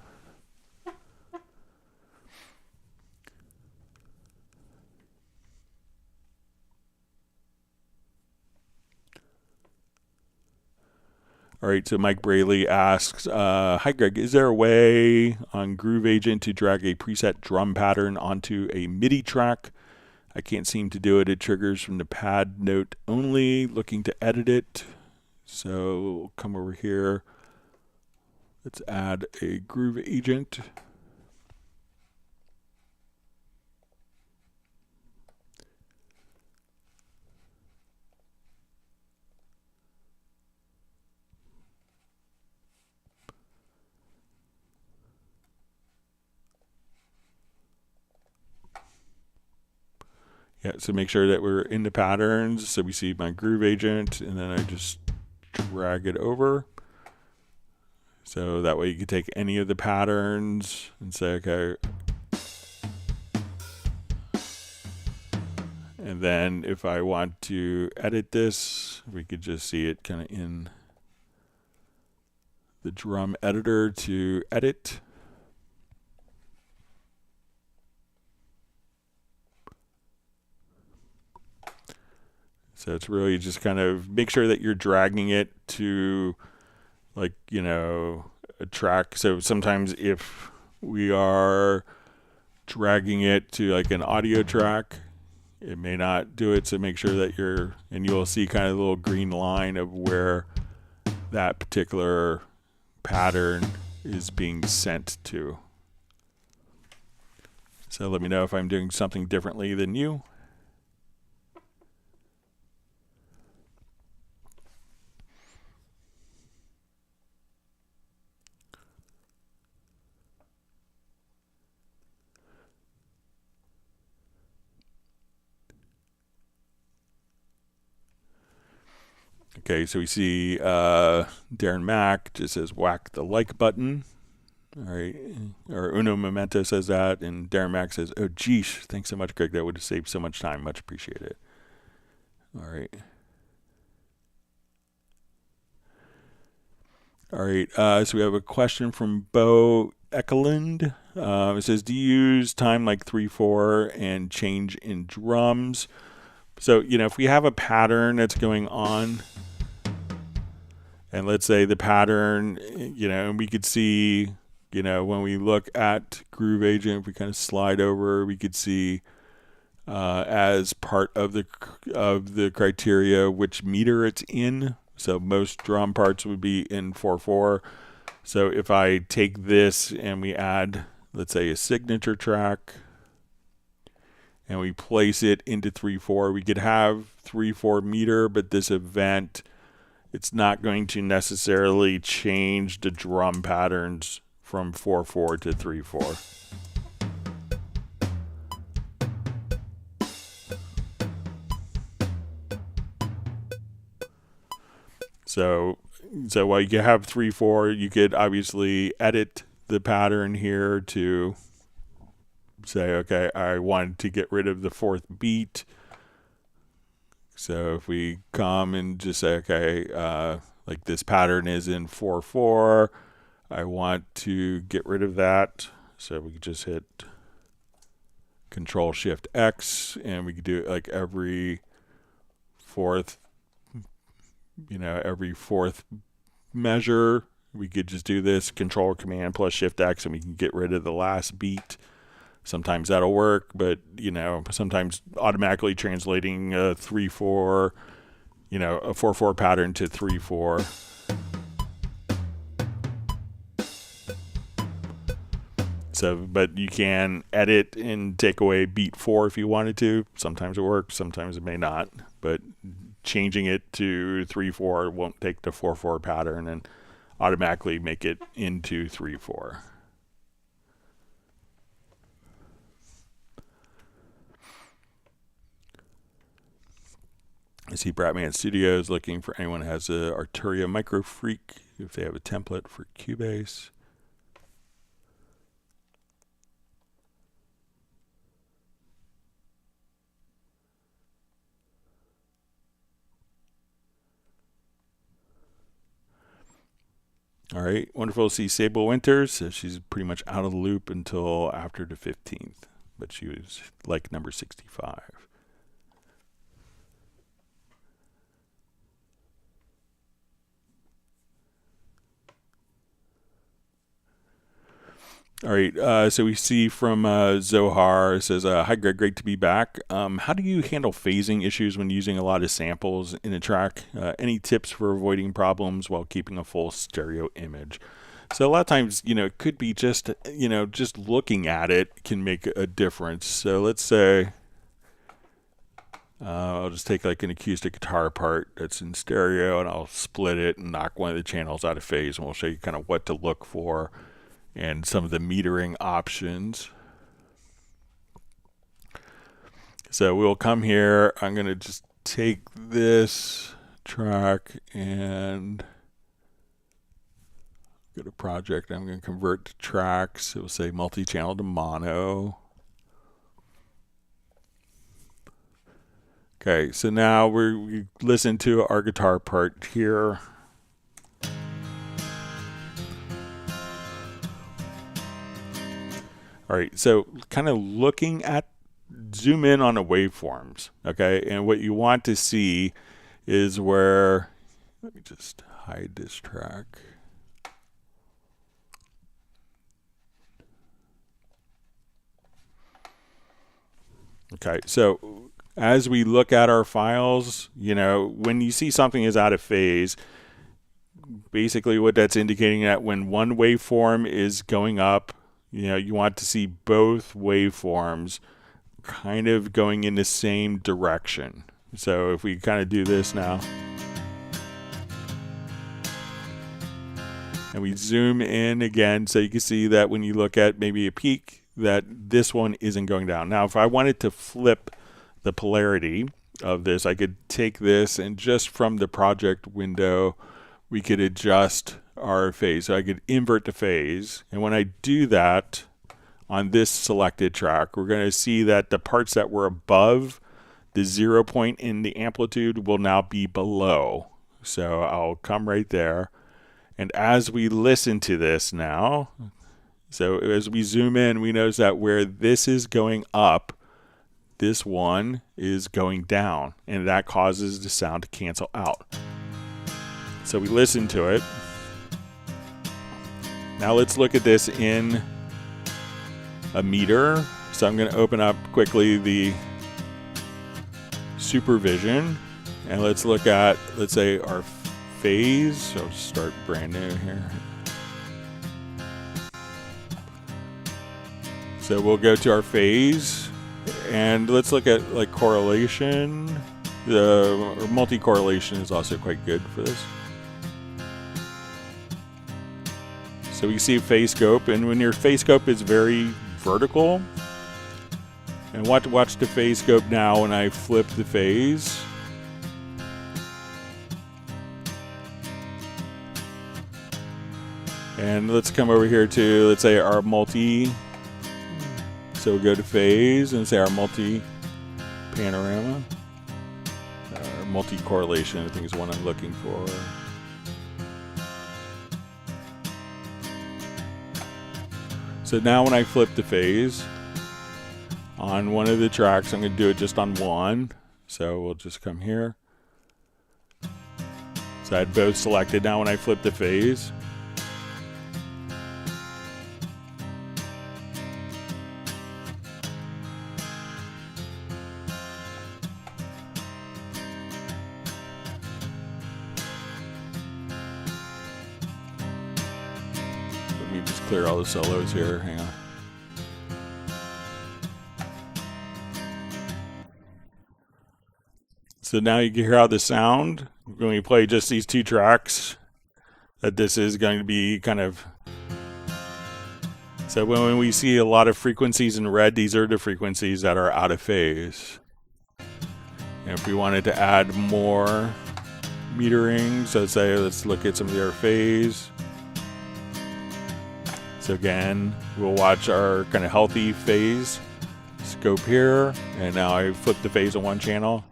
All right, so Mike Braley asks, hi Greg, is there a way on Groove Agent to drag a preset drum pattern onto a MIDI track? I can't seem to do it. It triggers from the pad note only, looking to edit it. So we'll come over here. Let's add a Groove Agent. Yeah, so make sure that we're in the patterns. So we see my Groove Agent, and then I just drag it over. So that way you can take any of the patterns and say, okay. And then if I want to edit this, we could just see it kind of in the drum editor to edit. So it's really just kind of make sure that you're dragging it to, like, you know, a track. So sometimes if we are dragging it to like an audio track, it may not do it. So make sure that you're, and you'll see kind of a little green line of where that particular pattern is being sent to. So let me know if I'm doing something differently than you. Okay, so we see Darren Mack just says whack the like button. All right, or Uno Memento says that, and Darren Mack says, oh, geesh, thanks so much, Greg. That would have saved so much time. Much appreciated. All right. All right, so we have a question from Bo Ekelund. It says, do you use time like 3/4 and change in drums? So, you know, if we have a pattern that's going on, and let's say the pattern, you know, and we could see, you know, when we look at Groove Agent, if we kind of slide over, we could see as part of the criteria which meter it's in. So most drum parts would be in 4/4. So if I take this and we add, let's say, a signature track, and we place it into 3/4, we could have 3/4 meter, but this event, it's not going to necessarily change the drum patterns from 4/4 to 3/4. So while you can have 3/4, you could obviously edit the pattern here to say, okay, I want to get rid of the 4th beat. So if we come and just say, okay, like this pattern is in 4/4, I want to get rid of that. So we could just hit Control-Shift-X, and we could do it like every 4th, you know, every 4th measure. We could just do this, Control-Command+Shift-X, and we can get rid of the last beat. Sometimes that'll work, but, you know, sometimes automatically translating a 3/4, you know, a 4/4 pattern to 3/4. So, but you can edit and take away beat 4 if you wanted to. Sometimes it works, sometimes it may not. But changing it to 3/4 won't take the 4/4 pattern and automatically make it into 3/4. I see Bratman Studios looking for anyone who has a Arturia Micro Freak, if they have a template for Cubase. All right, wonderful to see Sable Winters. She's pretty much out of the loop until after the 15th, but she was like number 65. All right, so we see from Zohar, it says, hi Greg, great to be back. How do you handle phasing issues when using a lot of samples in a track? Any tips for avoiding problems while keeping a full stereo image? So a lot of times, you know, it could be just, you know, just looking at it can make a difference. So let's say, I'll just take like an acoustic guitar part that's in stereo, and I'll split it and knock one of the channels out of phase, and we'll show you kind of what to look for and some of the metering options. So we'll come here. I'm going to just take this track and go to project. I'm going to convert to tracks. It will say multi-channel to mono. Okay, so now we listen to our guitar part here. All right, so kind of looking at, zoom in on the waveforms, okay? And what you want to see is where, let me just hide this track. Okay, so as we look at our files, you know, when you see something is out of phase, basically what that's indicating that when one waveform is going up, you want to see both waveforms kind of going in the same direction. So if we kind of do this now, and we zoom in again, so you can see that when you look at maybe a peak, that this one isn't going down. Now, if I wanted to flip the polarity of this, I could take this and just from the project window, we could adjust our phase. So I could invert the phase. And when I do that on this selected track, we're going to see that the parts that were above the 0 point in the amplitude will now be below. So I'll come right there. And as we listen to this now, so as we zoom in, we notice that where this is going up, this one is going down, and that causes the sound to cancel out. So we listen to it. Now let's look at this in a meter. So I'm going to open up quickly the supervision, and let's look at, let's say, our phase. So I'll just start brand new here. So we'll go to our phase, and let's look at like correlation. The multi-correlation is also quite good for this. So we see phase scope, and when your phase scope is very vertical, and watch the phase scope now when I flip the phase. And let's come over here to, let's say, our multi. So we'll go to phase and say our multi panorama. Multi correlation, I think, is what I'm looking for. So now when I flip the phase on one of the tracks, I'm going to do it just on one. So we'll just come here. So I had both selected. Now when I flip the phase, clear all the solos here. Hang on. So now you can hear how the sound, when we play just these two tracks, that this is going to be kind of... So when we see a lot of frequencies in red, these are the frequencies that are out of phase. And if we wanted to add more metering, so say, let's look at some of their phase. So again, we'll watch our kind of healthy phase scope here, and now I flip the phase on one channel,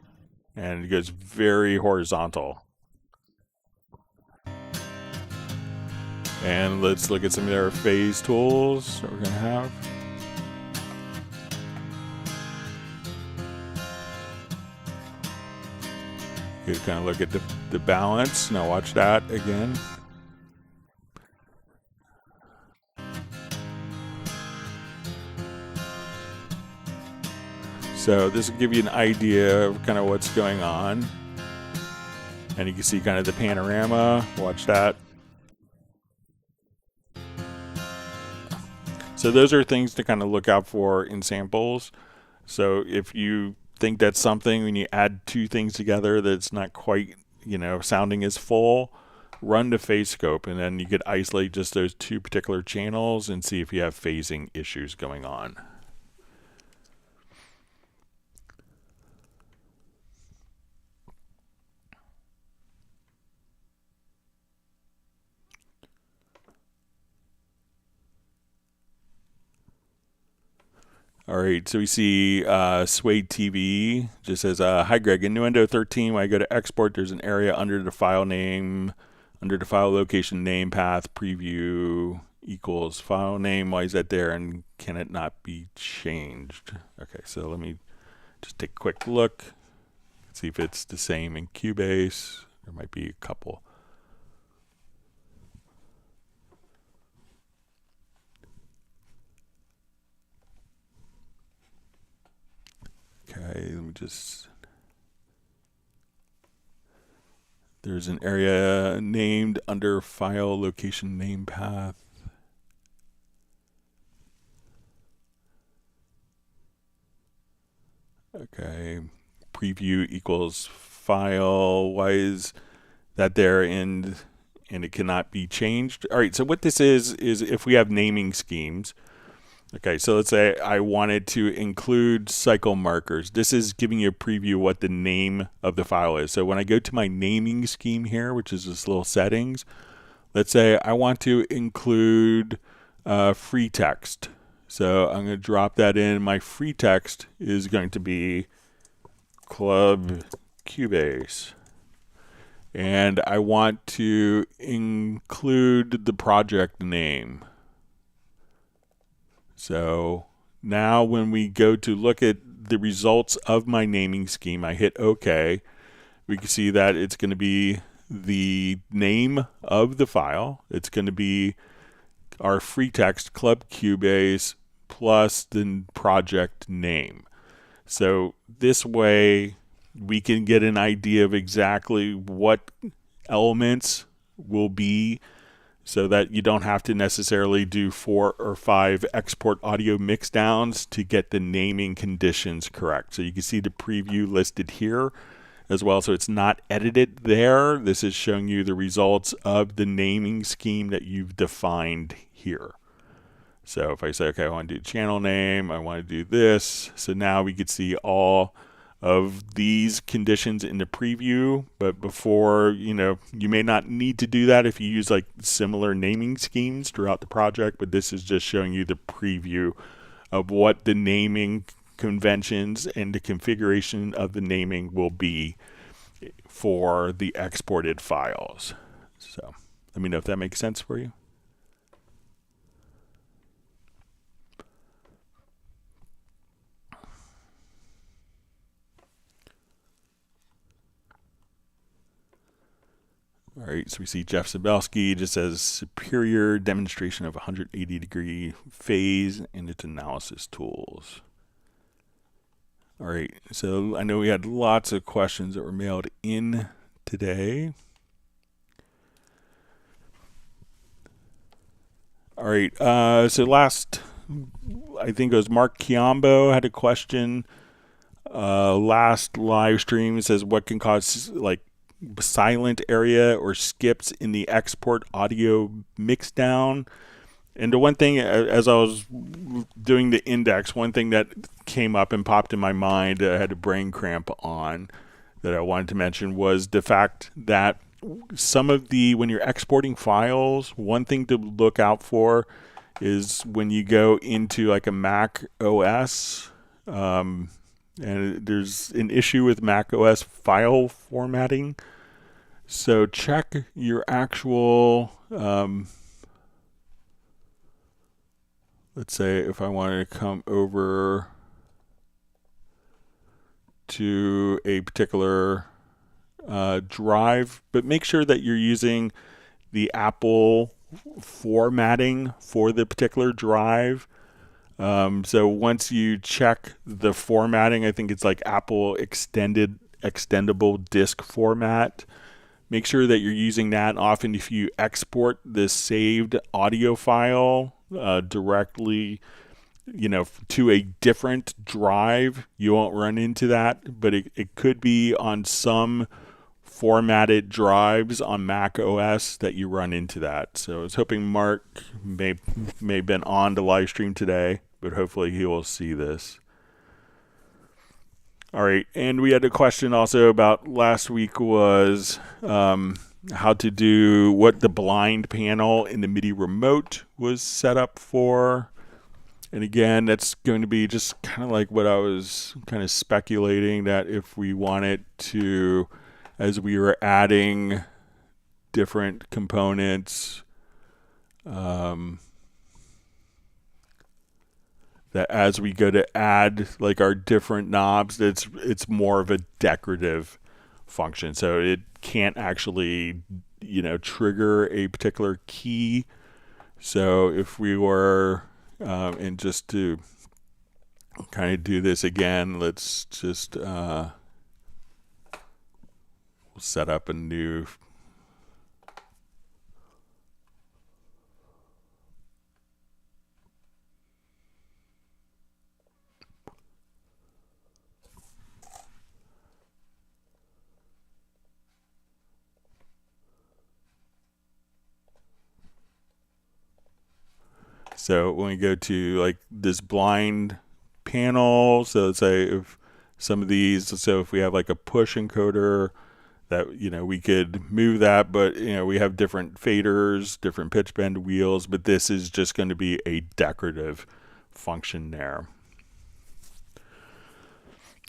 and it goes very horizontal. And let's look at some of their phase tools that we're going to have. You kind of look at the balance. Now watch that again. So this will give you an idea of kind of what's going on. And you can see kind of the panorama. Watch that. So those are things to kind of look out for in samples. So if you think that's something, when you add two things together that's not quite, sounding as full, run the phase scope, and then you could isolate just those two particular channels and see if you have phasing issues going on. All right, so we see Suede TV just says, hi Greg, in Nuendo 13, when I go to export, there's an area under the file name, under the file location name path, preview equals file name. Why is that there, and can it not be changed? Okay, so let me just take a quick look, see if it's the same in Cubase. There might be a couple. Okay, let me just... There's an area named under file location name path. Okay, preview equals file. Why is that there? And it cannot be changed. All right, so what this is if we have naming schemes. Okay, so let's say I wanted to include cycle markers. This is giving you a preview of what the name of the file is. So when I go to my naming scheme here, which is this little settings, let's say I want to include free text. So I'm going to drop that in. My free text is going to be Club Cubase. And I want to include the project name. So now when we go to look at the results of my naming scheme, I hit OK. We can see that it's going to be the name of the file. It's going to be our free text Club Cubase plus the project name. So this way we can get an idea of exactly what elements will be, so that you don't have to necessarily do 4 or 5 export audio mix downs to get the naming conditions correct. So you can see the preview listed here as well. So it's not edited there. This is showing you the results of the naming scheme that you've defined here. So if I say, okay, I want to do channel name, I want to do this. So now we could see all of these conditions in the preview, but before, you may not need to do that if you use like similar naming schemes throughout the project, but this is just showing you the preview of what the naming conventions and the configuration of the naming will be for the exported files. So let me know if that makes sense for you. All right, so we see Jeff Sabelski just says superior demonstration of 180-degree phase and its analysis tools. All right, so I know we had lots of questions that were mailed in today. All right, so last, I think it was Mark Chiambo had a question. Last live stream says what can cause like silent area or skips in the export audio mixdown. And the one thing, as I was doing the index, one thing that came up and popped in my mind, I had a brain cramp on, that I wanted to mention was the fact that some of when you're exporting files, one thing to look out for is when you go into like a Mac OS, and there's an issue with Mac OS file formatting. So check your actual, let's say if I wanted to come over to a particular drive, but make sure that you're using the Apple formatting for the particular drive. So once you check the formatting, I think it's like Apple extendable disk format. Make sure that you're using that. Often if you export the saved audio file directly, to a different drive, you won't run into that, but it could be on some formatted drives on Mac OS that you run into that. So I was hoping Mark may have been on the live stream today, but hopefully he will see this. All right, and we had a question also about last week was how to do what the blind panel in the MIDI remote was set up for. And again, that's going to be just kind of like what I was kind of speculating, that if we wanted to, as we were adding different components, that as we go to add like our different knobs, it's more of a decorative function. So it can't actually, trigger a particular key. So if we were, and just to kind of do this again, let's just we'll set up a new So when we go to like this blind panel, so let's say if some of these, so if we have like a push encoder, that, you know, we could move that, but, you know, we have different faders, different pitch bend wheels, but this is just going to be a decorative function there.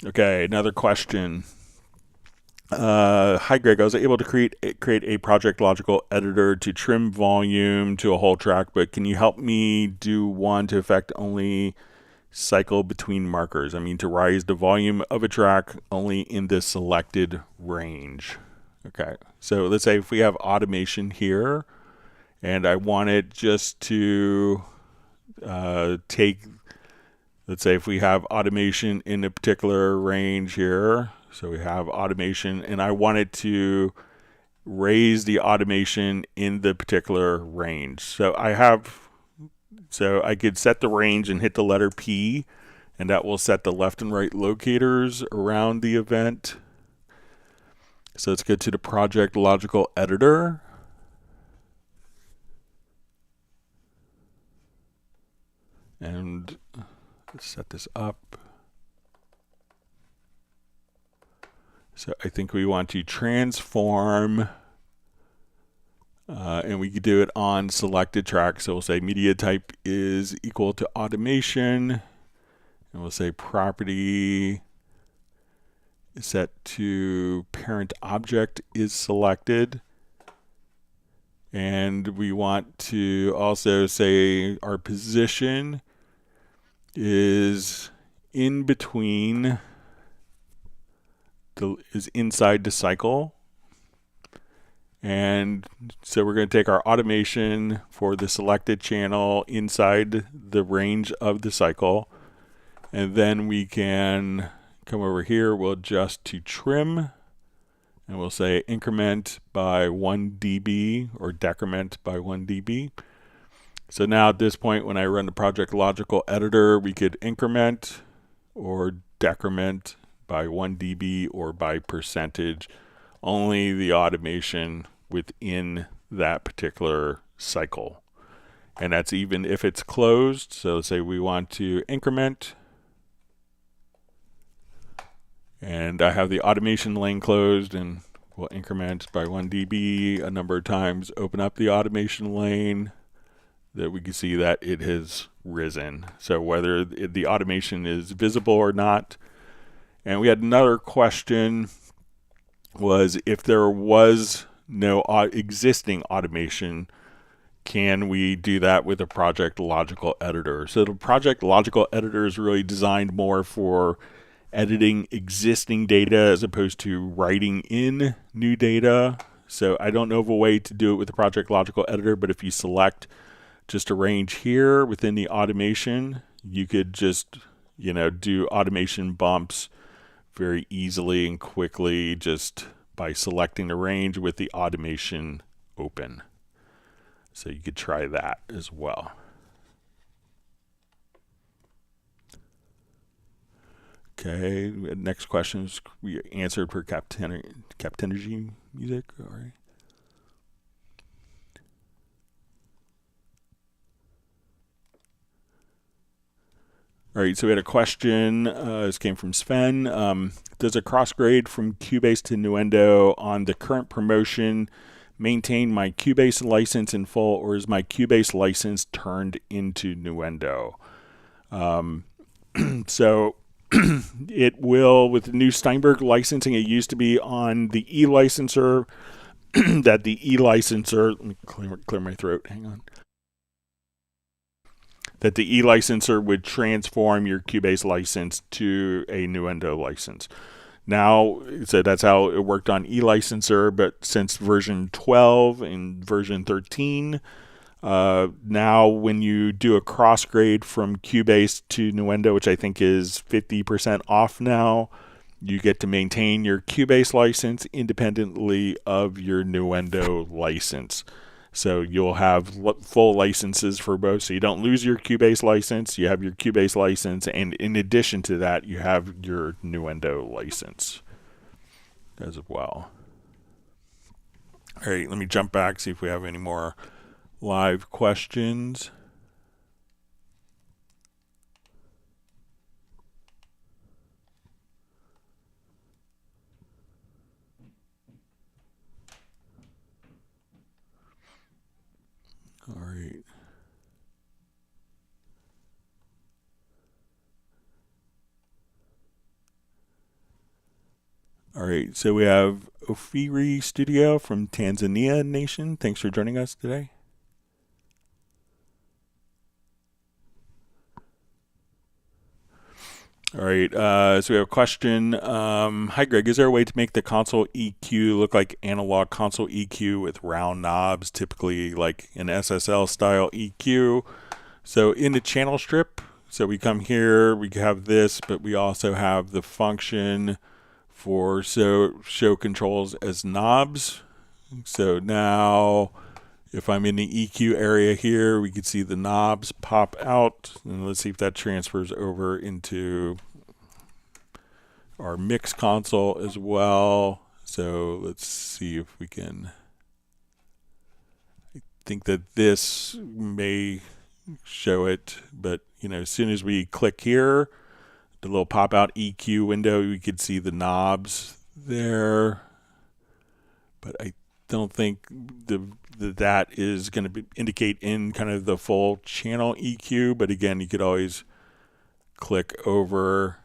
Okay, another question. Hi Greg, I was able to create a project logical editor to trim volume to a whole track, but can you help me do one to affect only cycle between markers? I mean, to rise the volume of a track only in the selected range. Okay, so let's say if we have automation here, and I want it just to take, let's say if we have automation in a particular range here, so we have automation, and I want it to raise the automation in the particular range. So I could set the range and hit the letter P, and that will set the left and right locators around the event. So let's go to the project logical editor. And let's set this up. So I think we want to transform, and we could do it on selected track. So we'll say media type is equal to automation, and we'll say property is set to parent object is selected. And we want to also say our position is in between, is inside the cycle. And so we're going to take our automation for the selected channel inside the range of the cycle, and then we can come over here, we'll adjust to trim, and we'll say increment by 1 dB or decrement by 1 dB. So now at this point, when I run the project logical editor, we could increment or decrement by 1 dB or by percentage, only the automation within that particular cycle. And that's even if it's closed. So say we want to increment, and I have the automation lane closed, and we'll increment by 1 dB a number of times, open up the automation lane, that we can see that it has risen. So whether the automation is visible or not. And we had another question, was if there was no existing automation, can we do that with a project logical editor? So the project logical editor is really designed more for editing existing data as opposed to writing in new data. So I don't know of a way to do it with the project logical editor, but if you select just a range here within the automation, you could just, you know, do automation bumps very easily and quickly just by selecting the range with the automation open. So you could try that as well. Okay, next questions we answered for Captenergy music. All right. All right, so we had a question. This came from Sven. Does a crossgrade from Cubase to Nuendo on the current promotion maintain my Cubase license in full, or is my Cubase license turned into Nuendo? So it will, with the new Steinberg licensing, it used to be on the E-licenser, that the E-licenser, let me clear my throat, hang on. That the E-licenser would transform your Cubase license to a Nuendo license. Now, so that's how it worked on E-licenser, but since version 12 and version 13, now when you do a crossgrade from Cubase to Nuendo, which I think is 50% off now, you get to maintain your Cubase license independently of your Nuendo license. So you'll have full licenses for both. So you don't lose your Cubase license, you have your Cubase license, and in addition to that, you have your Nuendo license as well. All right, let me jump back, see if we have any more live questions. All right, so we have Ofiri Studio from Tanzania Nation. Thanks for joining us today. All right, so we have a question. Hi, Greg. Is there a way to make the console EQ look like analog console EQ with round knobs, typically like an SSL style EQ? So in the channel strip, so we come here, we have this, but we also have the function for show controls as knobs. So now if I'm in the EQ area here, we can see the knobs pop out, and let's see if that transfers over into our mix console as well. So let's see if we can, I think that this may show it, but you know, as soon as we click here, the little pop out EQ window, we could see the knobs there, but I don't think that is going to indicate in kind of the full channel EQ. But again, you could always click on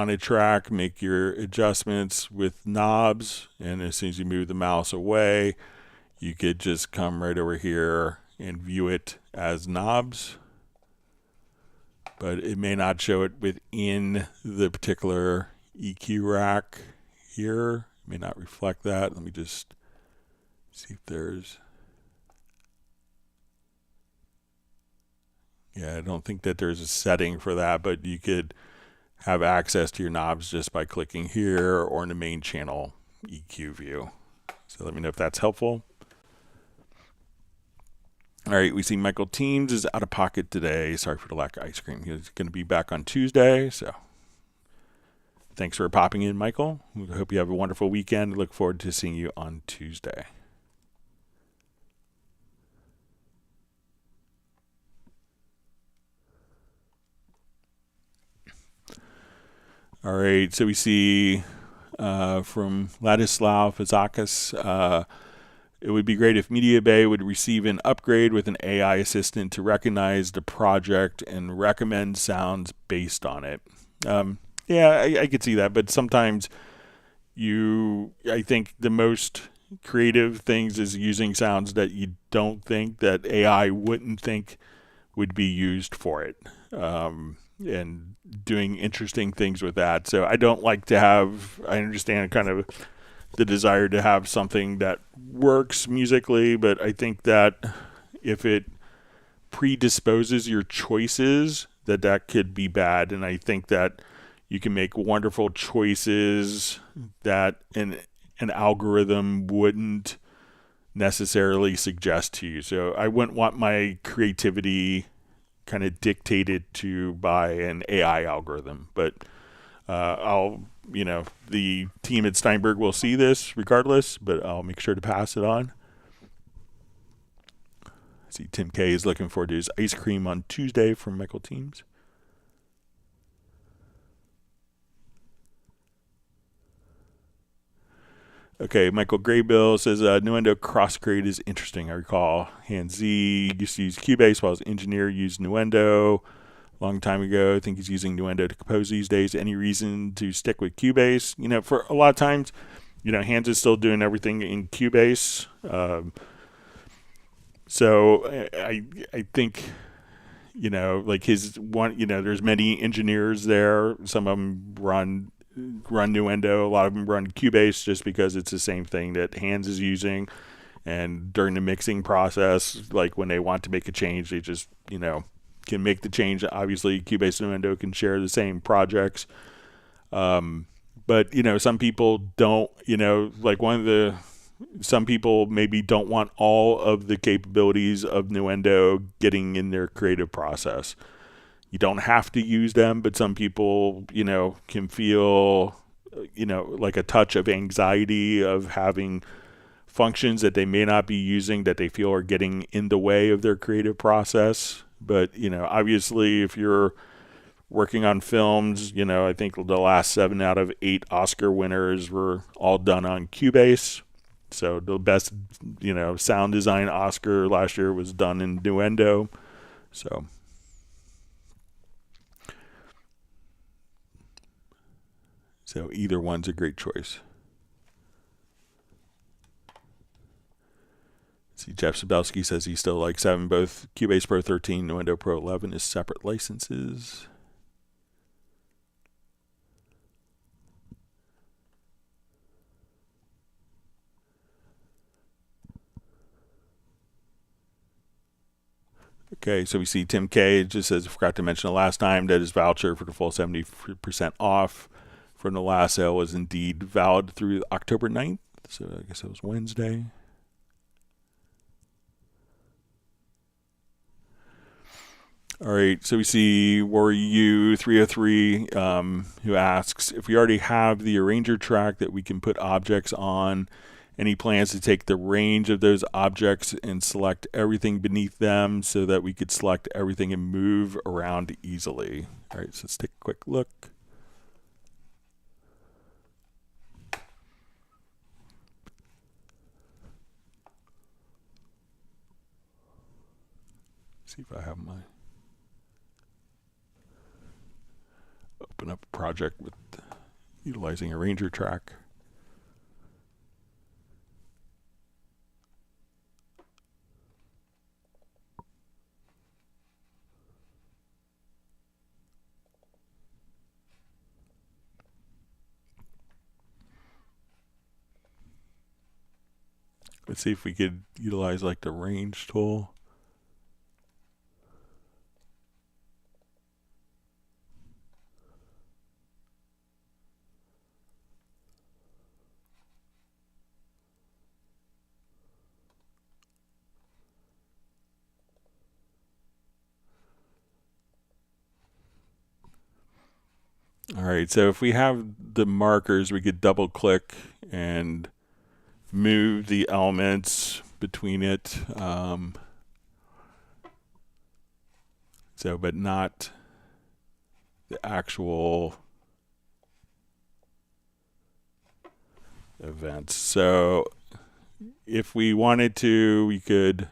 a track, make your adjustments with knobs, and as soon as you move the mouse away, you could just come right over here and view it as knobs. But it may not show it within the particular EQ rack here. It may not reflect that. Let me just see if there's, yeah, I don't think that there's a setting for that, but you could have access to your knobs just by clicking here or in the main channel EQ view. So let me know if that's helpful. All right, we see Michael Teams is out of pocket today. Sorry for the lack of ice cream. He's going to be back on Tuesday. So thanks for popping in, Michael. We hope you have a wonderful weekend. Look forward to seeing you on Tuesday. All right, so we see from Ladislav Fazakas, it would be great if MediaBay would receive an upgrade with an AI assistant to recognize the project and recommend sounds based on it. Yeah, I could see that, but sometimes I think the most creative things is using sounds that you don't think that AI wouldn't think would be used for it. And doing interesting things with that. So I don't like to have, I understand kind of the desire to have something that works musically, but I think that if it predisposes your choices, that could be bad. And I think that you can make wonderful choices that an algorithm wouldn't necessarily suggest to you. So I wouldn't want my creativity kind of dictated to by an AI algorithm, but the team at Steinberg will see this regardless, but I'll make sure to pass it on. I see Tim K is looking forward to his ice cream on Tuesday from Michael Teams. Okay, Michael Graybill says Nuendo crossgrade is interesting. I recall Hans Z used to use Cubase while his engineer used Nuendo a long time ago. I think he's using Nuendo to compose these days. Any reason to stick with Cubase? You know, for a lot of times, you know, Hans is still doing everything in Cubase. So I think, you know, like there's many engineers there. Some of them run Nuendo, a lot of them run Cubase just because it's the same thing that Hans is using. And during the mixing process, like when they want to make a change, they just, you know, can make the change. Obviously, Cubase and Nuendo can share the same projects. But, you know, some people don't, you know, like some people maybe don't want all of the capabilities of Nuendo getting in their creative process. You don't have to use them, but some people, you know, can feel, you know, like a touch of anxiety of having functions that they may not be using that they feel are getting in the way of their creative process. But, you know, obviously if you're working on films, you know, I think the last 7 out of 8 Oscar winners were all done on Cubase. So the best, you know, sound design Oscar last year was done in Nuendo. So So either one's a great choice. See, Jeff Sabelski says he still likes having both Cubase Pro 13 and Nuendo Pro 11 as separate licenses. Okay, so we see Tim K just says, I forgot to mention the last time that his voucher for the full 70% off from the last sale was indeed valid through October 9th. So I guess it was Wednesday. All right, so we see WarU303 who asks, if we already have the arranger track that we can put objects on, any plans to take the range of those objects and select everything beneath them so that we could select everything and move around easily? All right, so let's take a quick look. See if I have my... Open up a project with utilizing arranger track. Let's see if we could utilize like the range tool. All right, so if we have the markers, we could double click and move the elements between it. But not the actual events. So if we wanted to, we could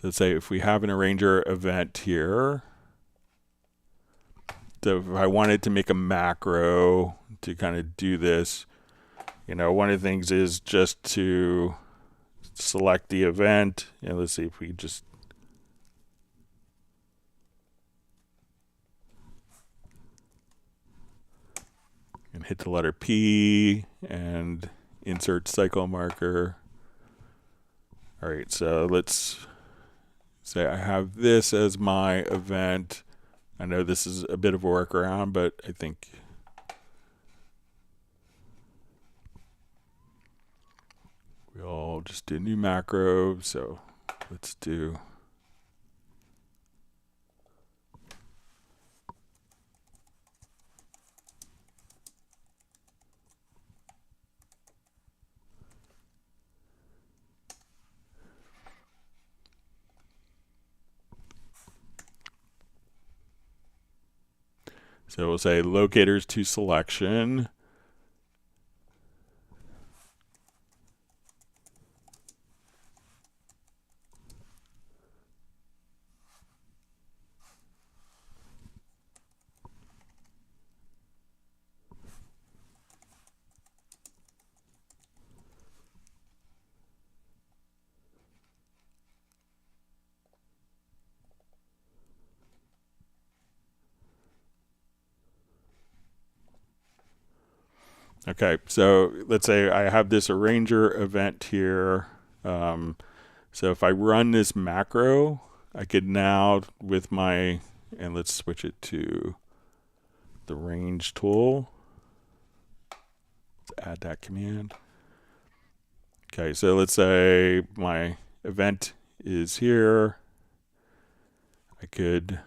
let's say if we have an arranger event here, so if I wanted to make a macro to kind of do this, one of the things is just to select the event. Let's see if we just and hit the letter P and insert cycle marker. All right, so let's say I have this as my event. I know this is a bit of a workaround, but I think we'll just do new macro. So let's do so we'll say locators to selection. Okay, so let's say I have this arranger event here. So if I run this macro, I could now with my, and let's switch it to the range tool. Let's add that command. Okay, so let's say my event is here. I could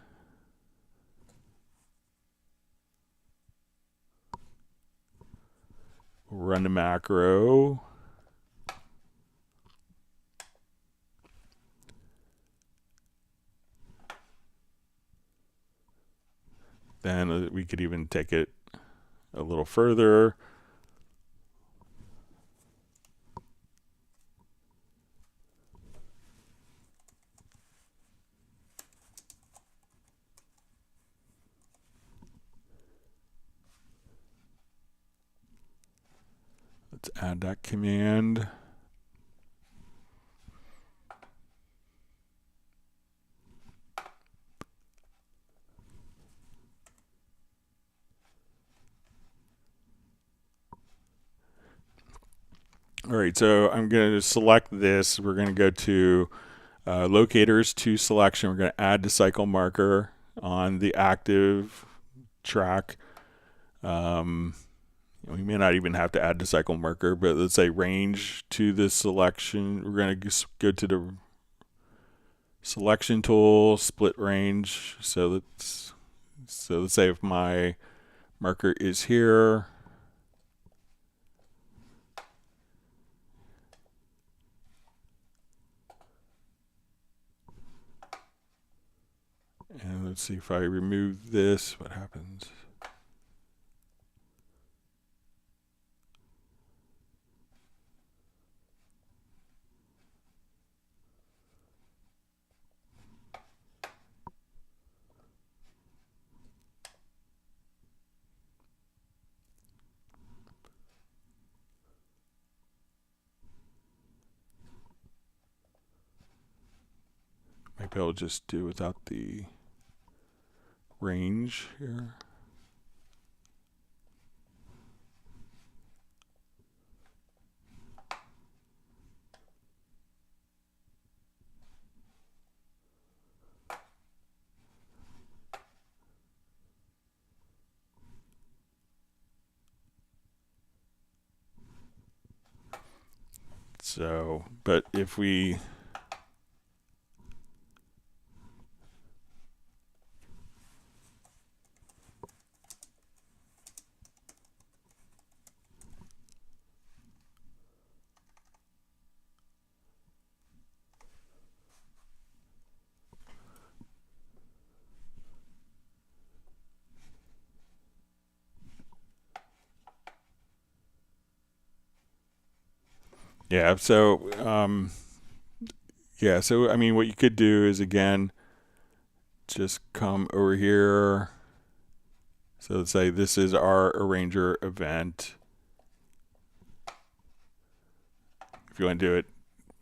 run the macro. Then we could even take it a little further. Let's add that command. All right, so I'm going to select this. We're going to go to locators to selection. We're going to add the cycle marker on the active track. We may not even have to add the cycle marker, but let's say range to the selection. We're going to go to the selection tool, split range. So let's say if my marker is here, and let's see if I remove this, what happens? Maybe I'll just do without the range here. So, but if we yeah, so so I mean, what you could do is again, just come over here. So let's say this is our arranger event. If you want to do it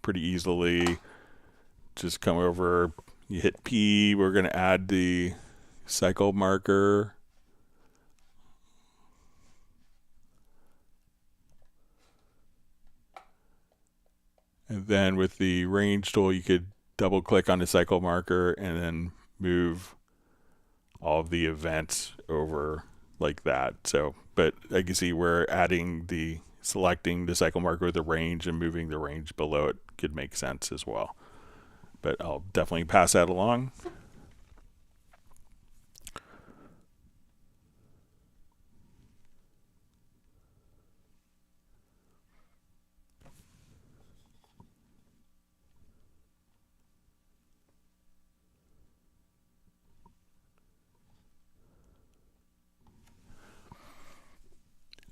pretty easily, just come over, you hit P, we're going to add the cycle marker. And then with the range tool, you could double click on the cycle marker and then move all of the events over like that. So, but like you see, we're selecting the cycle marker with the range and moving the range below it could make sense as well. But I'll definitely pass that along.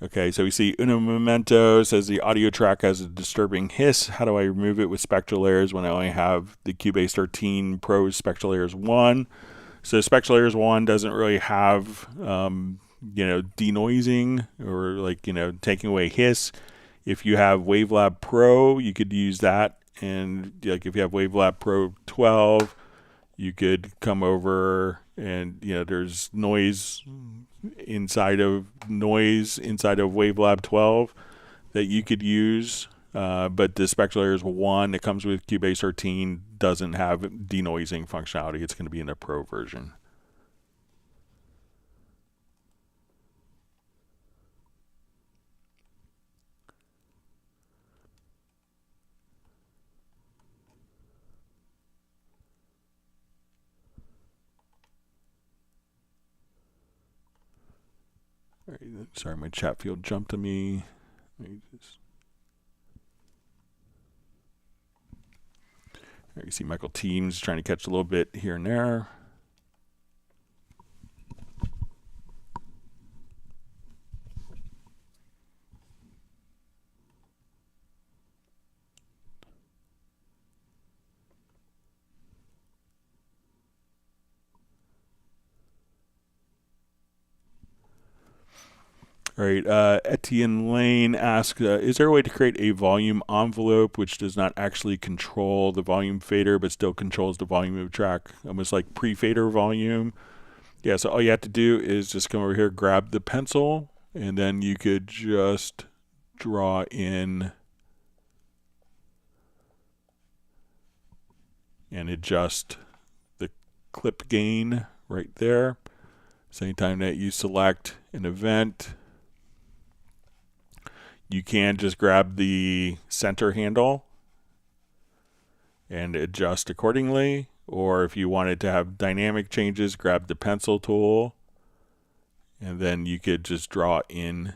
Okay, so we see Uno Momento says the audio track has a disturbing hiss. How do I remove it with Spectral Layers when I only have the Cubase 13 Pro Spectral Layers 1? So Spectral Layers 1 doesn't really have, denoising or taking away hiss. If you have WaveLab Pro, you could use that. And like if you have WaveLab Pro 12, you could come over and there's noise inside of WaveLab 12 that you could use, but the Spectral Layers 1 that comes with Cubase 13 doesn't have denoising functionality. It's going to be in the Pro version. All right, sorry, my chat field jumped to me. You see Michael Teams trying to catch a little bit here and there. All All right, Etienne Lane asks, is there a way to create a volume envelope which does not actually control the volume fader but still controls the volume of the track, almost like pre-fader volume? Yeah, so all you have to do is just come over here, grab the pencil, and then you could just draw in and adjust the clip gain right there. So anytime that you select an event, you can just grab the center handle and adjust accordingly. Or if you wanted to have dynamic changes, grab the pencil tool, and then you could just draw in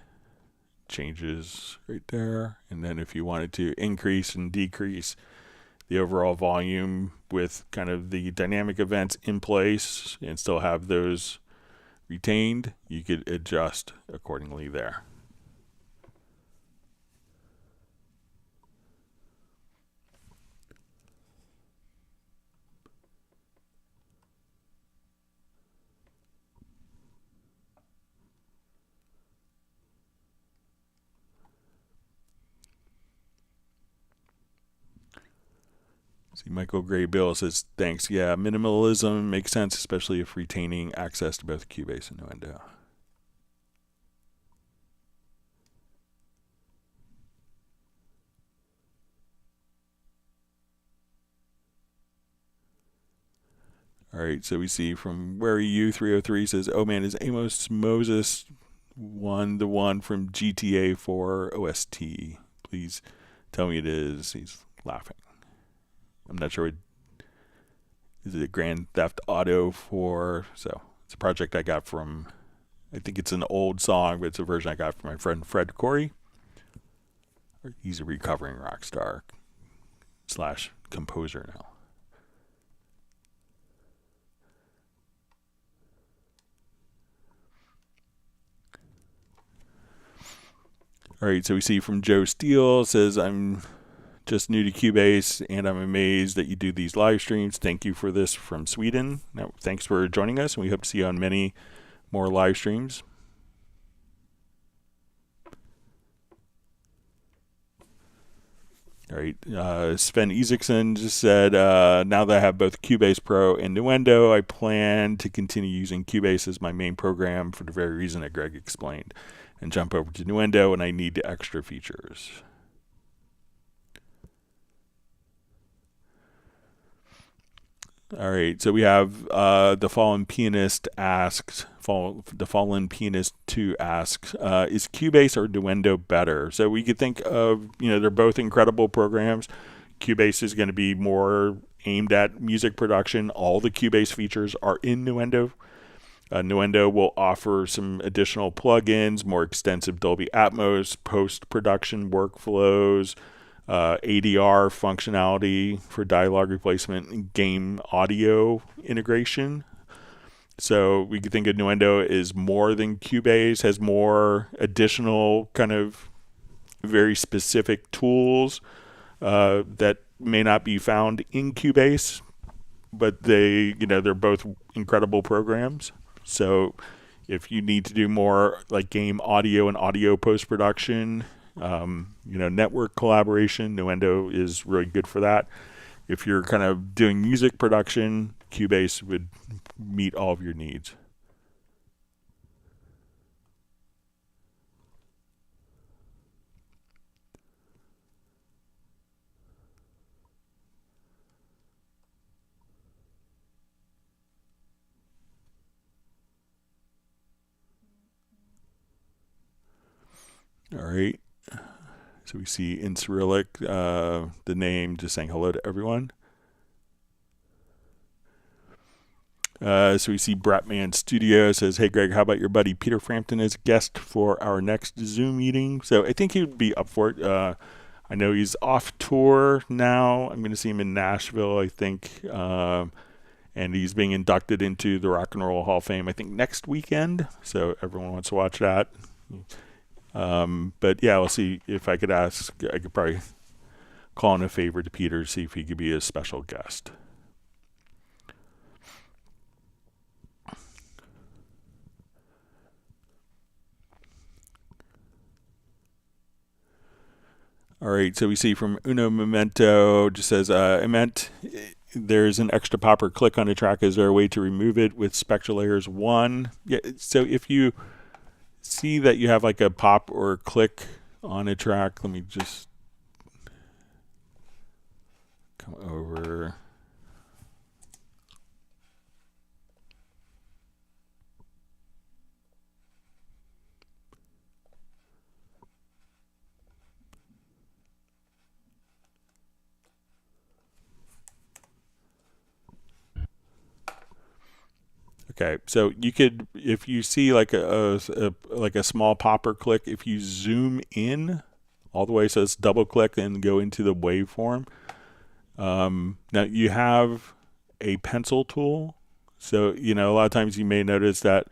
changes right there. And then if you wanted to increase and decrease the overall volume with kind of the dynamic events in place and still have those retained, you could adjust accordingly there. See, Michael Gray Bill says, thanks. Yeah, minimalism makes sense, especially if retaining access to both Cubase and Nuendo. All right, so we see from Where Are You 303 says, oh man, is Amos Moses the one from GTA 4 OST? Please tell me it is. He's laughing. I'm not sure. Is it a Grand Theft Auto 4? So it's a project I got from, I think it's an old song, but it's a version I got from my friend Fred Corey. He's a recovering rock star / composer now. All right, so we see from Joe Steele, says, I'm just new to Cubase, and I'm amazed that you do these live streams. Thank you for this from Sweden. Now, thanks for joining us, and we hope to see you on many more live streams. All right, Sven Isaacson just said, now that I have both Cubase Pro and Nuendo, I plan to continue using Cubase as my main program for the very reason that Greg explained, and jump over to Nuendo when I need the extra features. All right, so we have the Fallen Pianist asks, the Fallen Pianist 2 asks, is Cubase or Nuendo better? So we could think of, they're both incredible programs. Cubase is going to be more aimed at music production. All the Cubase features are in Nuendo. Nuendo will offer some additional plugins, more extensive Dolby Atmos post-production workflows, ADR functionality for dialogue replacement, and game audio integration. So we could think of Nuendo is more than Cubase, has more additional kind of very specific tools that may not be found in Cubase, but they're both incredible programs. So if you need to do more like game audio and audio post-production, network collaboration, Nuendo is really good for that. If you're kind of doing music production, Cubase would meet all of your needs. All right. So we see in Cyrillic, the name just saying hello to everyone. So we see Bratman Studio says, hey Greg, how about your buddy Peter Frampton as guest for our next Zoom meeting? So I think he would be up for it. I know he's off tour now. I'm going to see him in Nashville, I think. And he's being inducted into the Rock and Roll Hall of Fame, I think, next weekend. So everyone wants to watch that. But yeah, we'll see if I could ask. I could probably call in a favor to Peter to see if he could be a special guest. All right, so we see from Uno Memento, just says, I meant there's an extra pop or click on a track. Is there a way to remove it with Spectral Layers 1? Yeah, so if you see that you have like a pop or click on a track, let me just come over. Okay, so you could, if you see like a small pop or click, if you zoom in all the way, so it's double click and go into the waveform. Now you have a pencil tool, so a lot of times you may notice that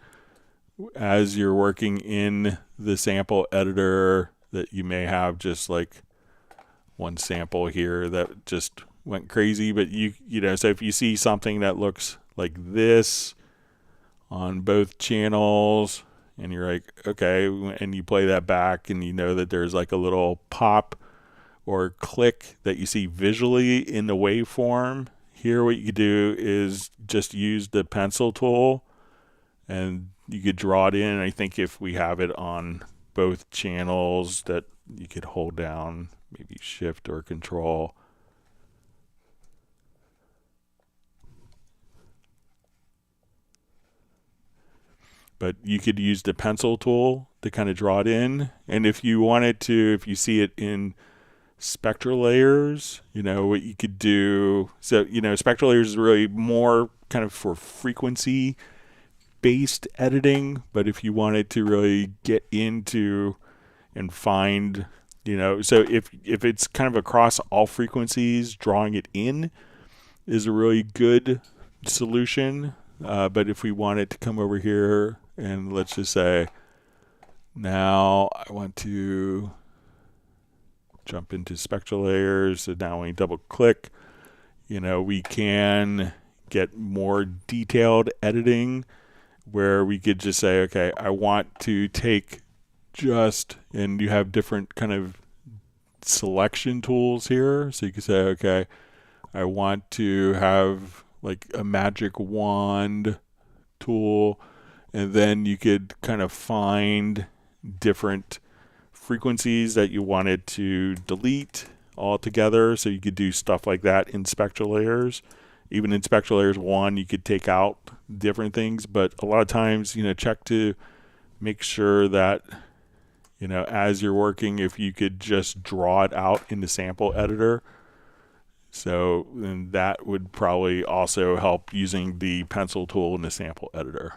as you're working in the sample editor, that you may have just like one sample here that just went crazy. But so if you see something that looks like this on both channels, and you're like, okay, and you play that back, and you know that there's like a little pop or click that you see visually in the waveform. Here what you could do is just use the pencil tool, and you could draw it in. I think if we have it on both channels, that you could hold down maybe shift or control. But you could use the pencil tool to kind of draw it in. And if you wanted to, if you see it in Spectral Layers, what you could do. So, Spectral Layers is really more kind of for frequency based editing. But if you wanted to really get into and find, so if it's kind of across all frequencies, drawing it in is a really good solution. But if we wanted to come over here, and let's just say now I want to jump into Spectral Layers. So now when you double click, we can get more detailed editing where we could just say, okay, I want to take and you have different kind of selection tools here. So you can say, okay, I want to have like a magic wand tool, and then you could kind of find different frequencies that you wanted to delete altogether. So you could do stuff like that in Spectral Layers. Even in Spectral Layers 1, you could take out different things, but a lot of times, check to make sure that, as you're working, if you could just draw it out in the sample editor. So then that would probably also help using the pencil tool in the sample editor.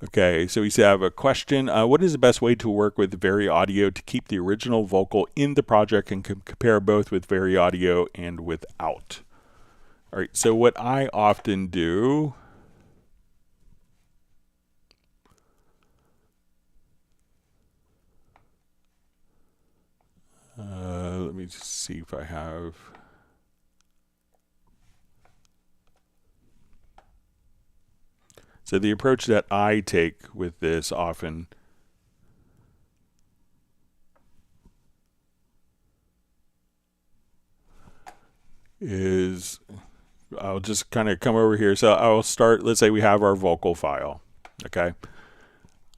Okay, so we have a question. What is the best way to work with Vari Audio to keep the original vocal in the project and compare both with Vari Audio and without? All right, so what I often do, let me just see if I have. So the approach that I take with this often is I'll just kind of come over here. So I'll start, let's say we have our vocal file, okay?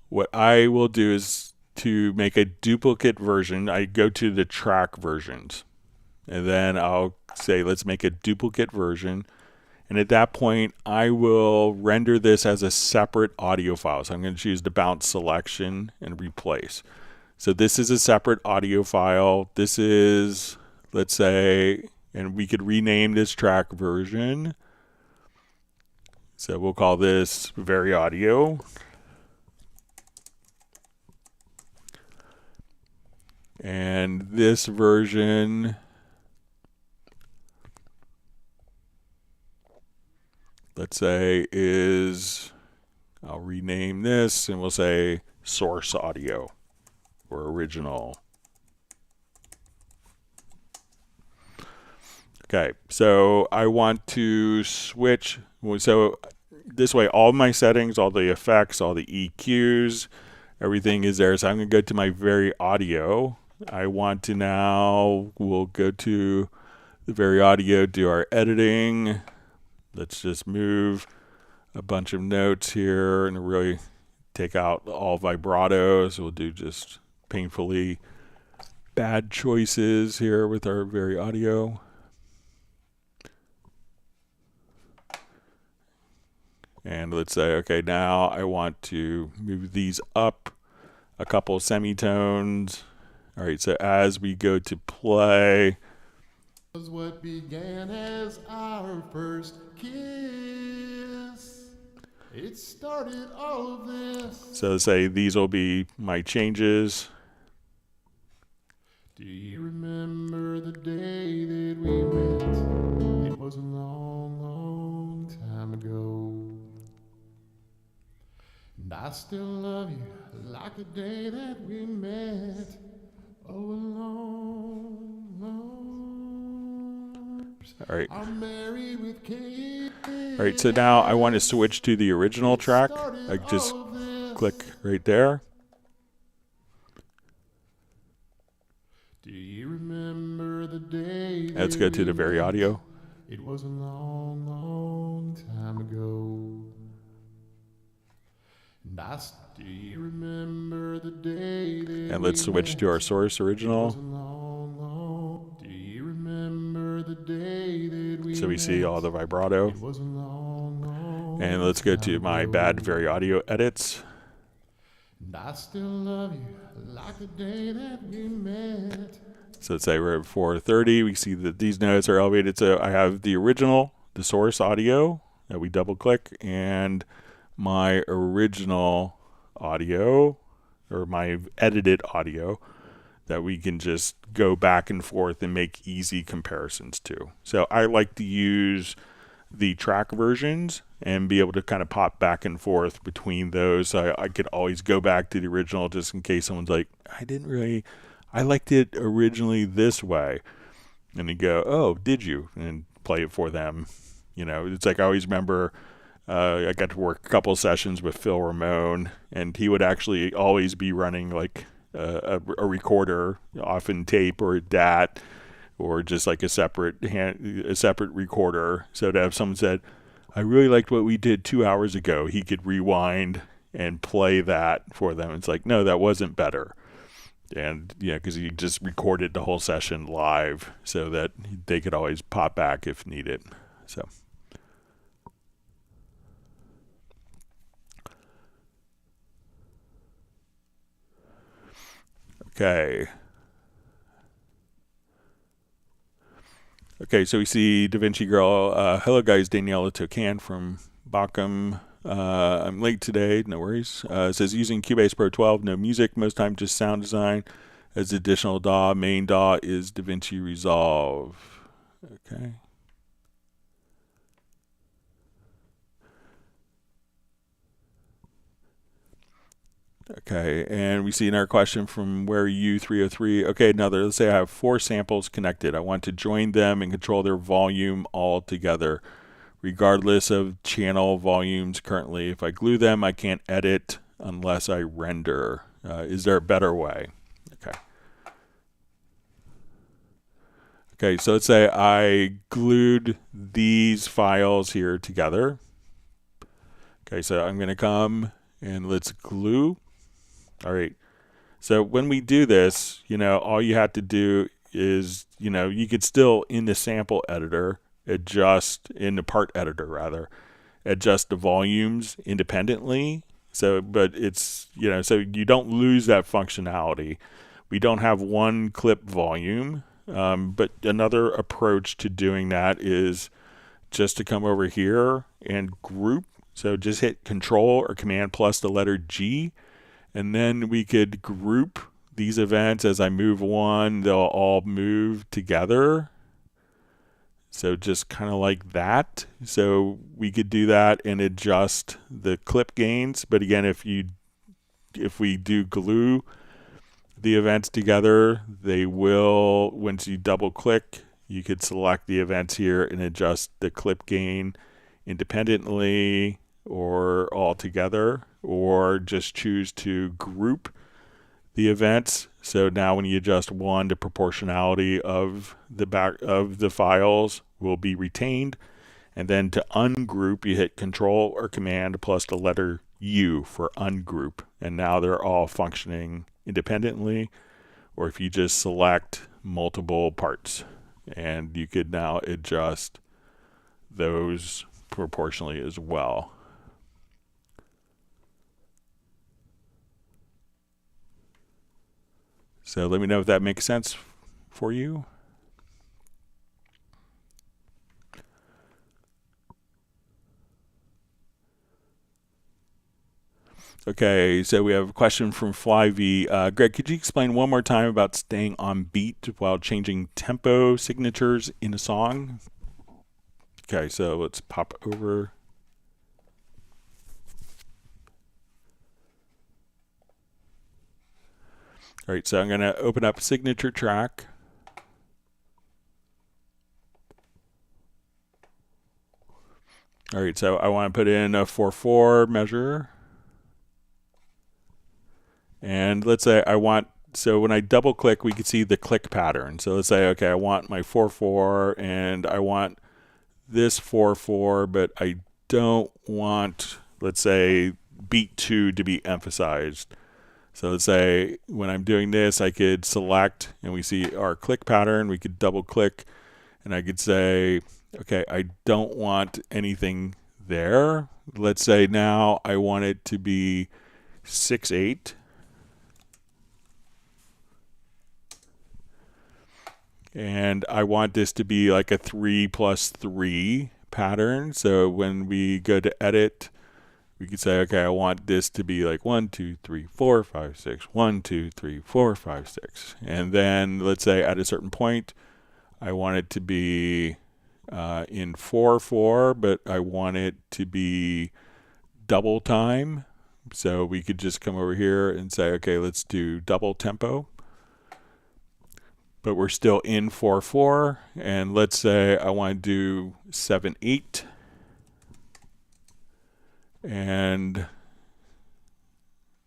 What I will do is to make a duplicate version, I go to the track versions, and then I'll say, let's make a duplicate version. And at that point, I will render this as a separate audio file. So I'm going to choose the bounce selection and replace. So this is a separate audio file. This is, let's say, and we could rename this track version. So we'll call this Vari Audio. And this version, let's say, is, I'll rename this and we'll say source audio or original. Okay, so I want to switch. So this way, all my settings, all the effects, all the EQs, everything is there. So I'm going to go to my very audio. I want to now, we'll go to the very audio, do our editing. Let's just move a bunch of notes here and really take out all vibratos. We'll do just painfully bad choices here with our very audio. And let's say, okay, now I want to move these up a couple of semitones. All right, so as we go to play, what began as our first kiss. It started all of this. So say these will be my changes. Do you remember the day that we met? It was a long, long time ago. And I still love you like the day that we met. Oh, a long, long. All right. I'm married with kids. All right, so now I want to switch to the original track. I just click right there. Do you remember the day? Let's go to the very audio. It was a long, long time ago. And do you remember the day that And let's switch to our source original. Do you remember the day that we So we see all the vibrato. It was a long, long And let's go to my bad very audio edits. And I still love you like the day that we met. So let's say we're at 430. We see that these notes are elevated. So I have the original, the source audio that we double click, and my original audio, or my edited audio, that we can just go back and forth and make easy comparisons to. So I like to use the track versions and be able to kind of pop back and forth between those. So I could always go back to the original just in case someone's like, I liked it originally this way. And you go, oh, did you? And play it for them. You know, it's like I always remember I got to work a couple of sessions with Phil Ramone, and he would actually always be running like a recorder, often tape or a DAT, or just like a separate recorder. So to have someone said, I really liked what we did 2 hours ago, he could rewind and play that for them. It's like, no, that wasn't better. And yeah, because he just recorded the whole session live so that they could always pop back if needed. So. Okay. Okay, so we see DaVinci Girl. Hello, guys. Daniela Tocan from Bockham. I'm late today. No worries. It says using Cubase Pro 12, no music, most time just sound design. As additional DAW, main DAW is DaVinci Resolve. Okay. Okay, and we see another question from Where Are You 303. Okay, another. Let's say I have 4 samples connected. I want to join them and control their volume all together, regardless of channel volumes currently. If I glue them, I can't edit unless I render. Is there a better way? Okay. Okay, so let's say I glued these files here together. Okay, so I'm going to come and let's glue. All right. So when we do this, you know, all you have to do is, you know, you could still in the sample editor adjust, in the part editor rather, adjust the volumes independently. So, but it's, you know, so you don't lose that functionality. We don't have one clip volume, but another approach to doing that is just to come over here and group. So just hit Control or Command plus the letter G, and then we could group these events. As I move one, they'll all move together. So just kind of like that. So we could do that and adjust the clip gains. But again, if we do glue the events together, they will, once you double click, you could select the events here and adjust the clip gain independently or all together, or just choose to group the events. So now when you adjust one, the proportionality of the back of the files will be retained. And then to ungroup, you hit Control or Command plus the letter U for ungroup. And now they're all functioning independently. Or if you just select multiple parts, and you could now adjust those proportionally as well. So let me know if that makes sense for you. Okay, so we have a question from FlyV. Greg, could you explain one more time about staying on beat while changing tempo signatures in a song? Okay, so let's pop over. All right, so I'm going to open up signature track. All right, so I want to put in a 4/4 measure. And let's say I want, so when I double click, we can see the click pattern. So let's say, okay, I want my 4/4 and I want this 4/4, but I don't want, let's say, beat 2 to be emphasized. So let's say when I'm doing this, I could select and we see our click pattern. We could double click and I could say, okay, I don't want anything there. Let's say now I want it to be 6/8. And I want this to be like a 3+3 pattern. So when we go to edit, we could say, okay, I want this to be like 1, 2, 3, 4, 5, 6, 1, 2, 3, 4, 5, 6. And then let's say at a certain point, I want it to be in 4/4, but I want it to be double time. So we could just come over here and say, okay, let's do double tempo. But we're still in 4/4, and let's say I want to do 7/8, and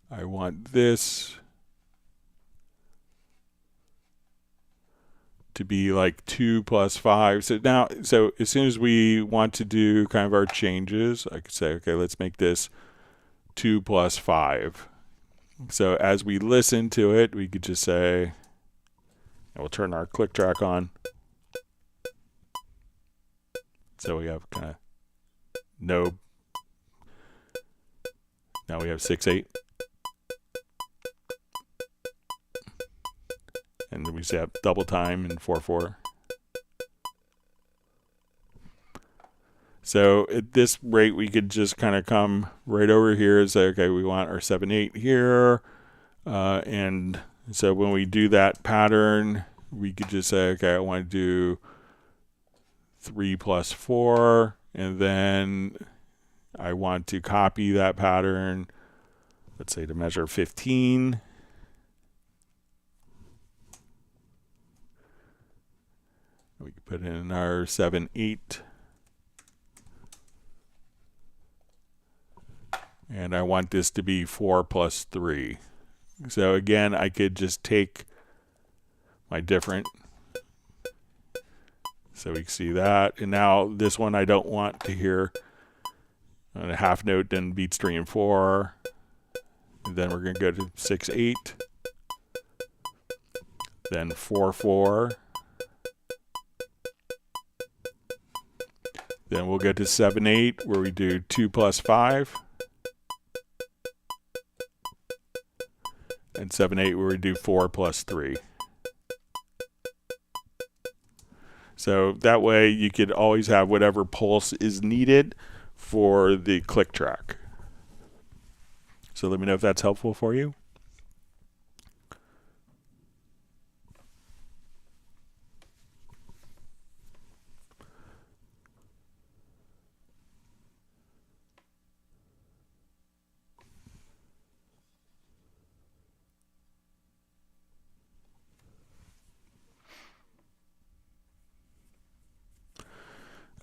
I want this to be like 2+5. So now, so as soon as we want to do kind of our changes, I could say, okay, let's make this 2+5. So as we listen to it, we could just say, and we'll turn our click track on. So we have kind of no. Now we have 6/8. And then we have double time in 4/4. So at this rate, we could just kind of come right over here and say, okay, we want our 7/8 here. And so when we do that pattern, we could just say, okay, I want to do 3+4, and then I want to copy that pattern, let's say to measure 15. We can put in our 7/8. And I want this to be 4+3. So again, I could just take my different. So we can see that. And now this one I don't want to hear on a half note, then beats 3 and 4. And then we're going to go to 6/8. Then 4/4. Then we'll go to 7/8 where we do 2+5. And 7/8 where we do 4+3. So that way you could always have whatever pulse is needed for the click track. So let me know if that's helpful for you.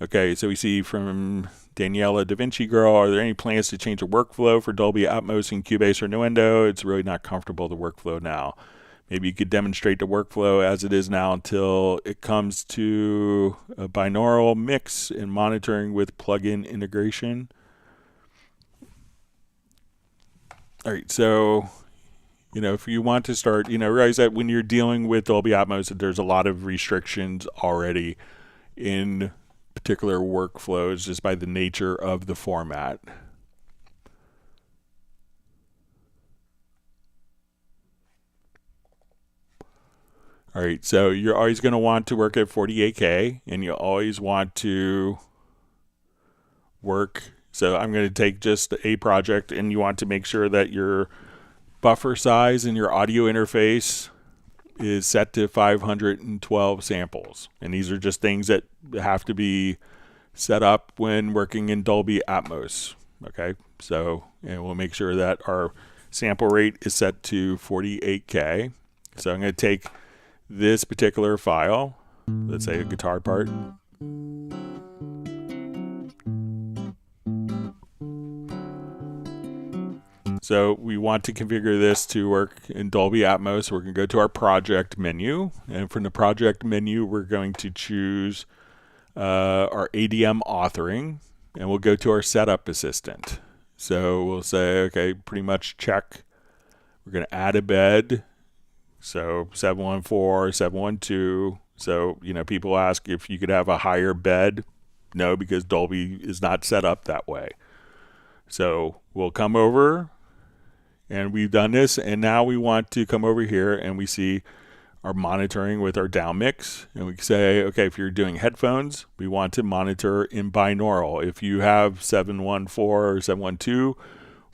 Okay, so we see from Daniela Da Vinci Girl, are there any plans to change the workflow for Dolby Atmos in Cubase or Nuendo? It's really not comfortable, the workflow now. Maybe you could demonstrate the workflow as it is now until it comes to a binaural mix and monitoring with plugin integration. All right, so, if you want to start, realize that when you're dealing with Dolby Atmos, there's a lot of restrictions already in particular workflows just by the nature of the format. All right, so you're always going to want to work at 48K, and you always want to work. So I'm going to take just a project, and you want to make sure that your buffer size in your audio interface is set to 512 samples. And these are just things that have to be set up when working in Dolby Atmos. Okay, so and we'll make sure that our sample rate is set to 48K. So I'm going to take this particular file, let's say a guitar part. So we want to configure this to work in Dolby Atmos. We're going to go to our project menu, and from the project menu we're going to choose our ADM authoring, and we'll go to our setup assistant. So we'll say, okay, pretty much check. We're going to add a bed. So 714, 712. So, people ask if you could have a higher bed. No, because Dolby is not set up that way. So we'll come over, and we've done this, and now we want to come over here and we see our monitoring with our down mix, and we can say, okay, if you're doing headphones, we want to monitor in binaural. If you have 714 or 712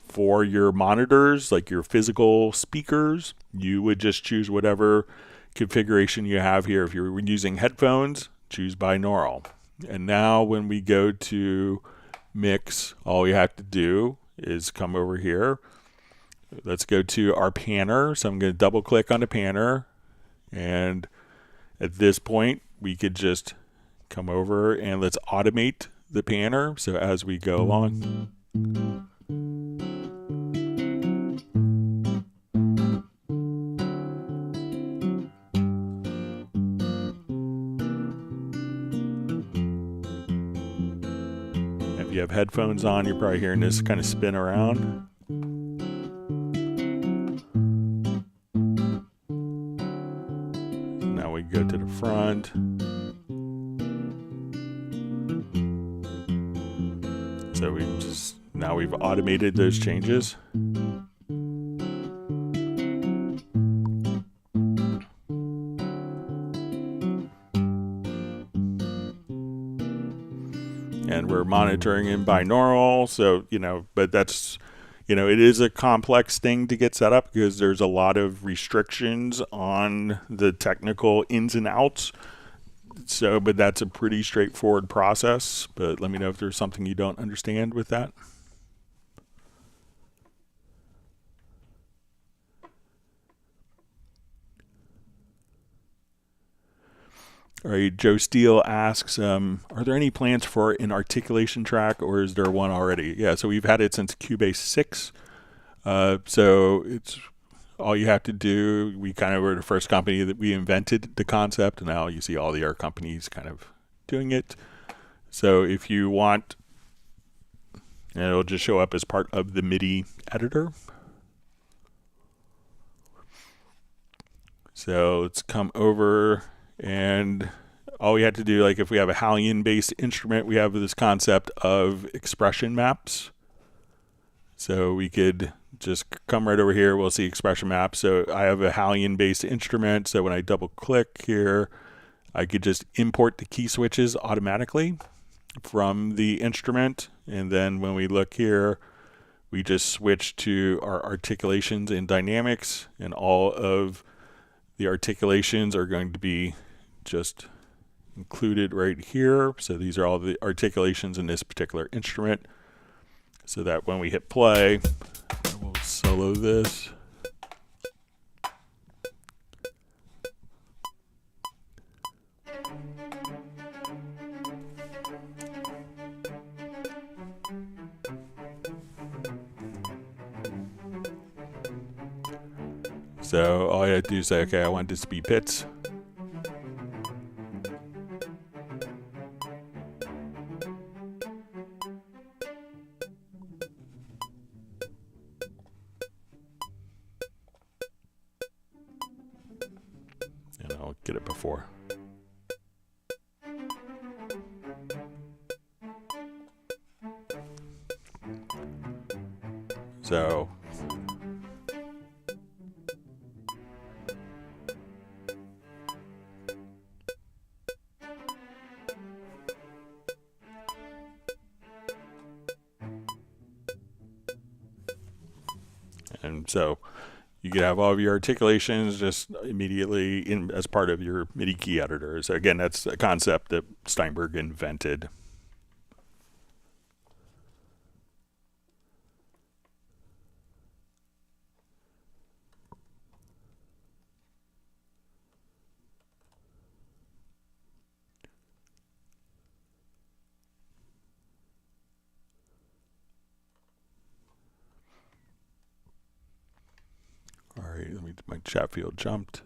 for your monitors, like your physical speakers, you would just choose whatever configuration you have here. If you're using headphones, choose binaural. And now when we go to mix, all we have to do is come over here. Let's go to our panner. So I'm going to double click on the panner. And at this point, we could just come over and let's automate the panner. So as we go along. If you have headphones on, you're probably hearing this kind of spin around. Now we go to the front. So now we've automated those changes. And we're monitoring in binaural, so but that's it is a complex thing to get set up because there's a lot of restrictions on the technical ins and outs. So, but that's a pretty straightforward process. But let me know if there's something you don't understand with that. All right, Joe Steele asks, are there any plans for an articulation track, or is there one already? Yeah, so we've had it since Cubase 6. So it's all you have to do. We kind of were the first company that we invented the concept, and now you see all the other companies kind of doing it. So if you want, and it'll just show up as part of the MIDI editor. So let's come over. And all we had to do, like if we have a Halion-based instrument, we have this concept of expression maps. So we could just come right over here, we'll see expression maps. So I have a Halion-based instrument, so when I double click here, I could just import the key switches automatically from the instrument. And then when we look here, we just switch to our articulations in dynamics, and all of the articulations are going to be just included right here. So these are all the articulations in this particular instrument, so that when we hit play, we'll solo this. So all I have to do is say, okay, I want this to be bits. And I'll get it before. So and so you could have all of your articulations just immediately in as part of your MIDI key editor. So again, that's a concept that Steinberg invented. All right, my chat field jumped.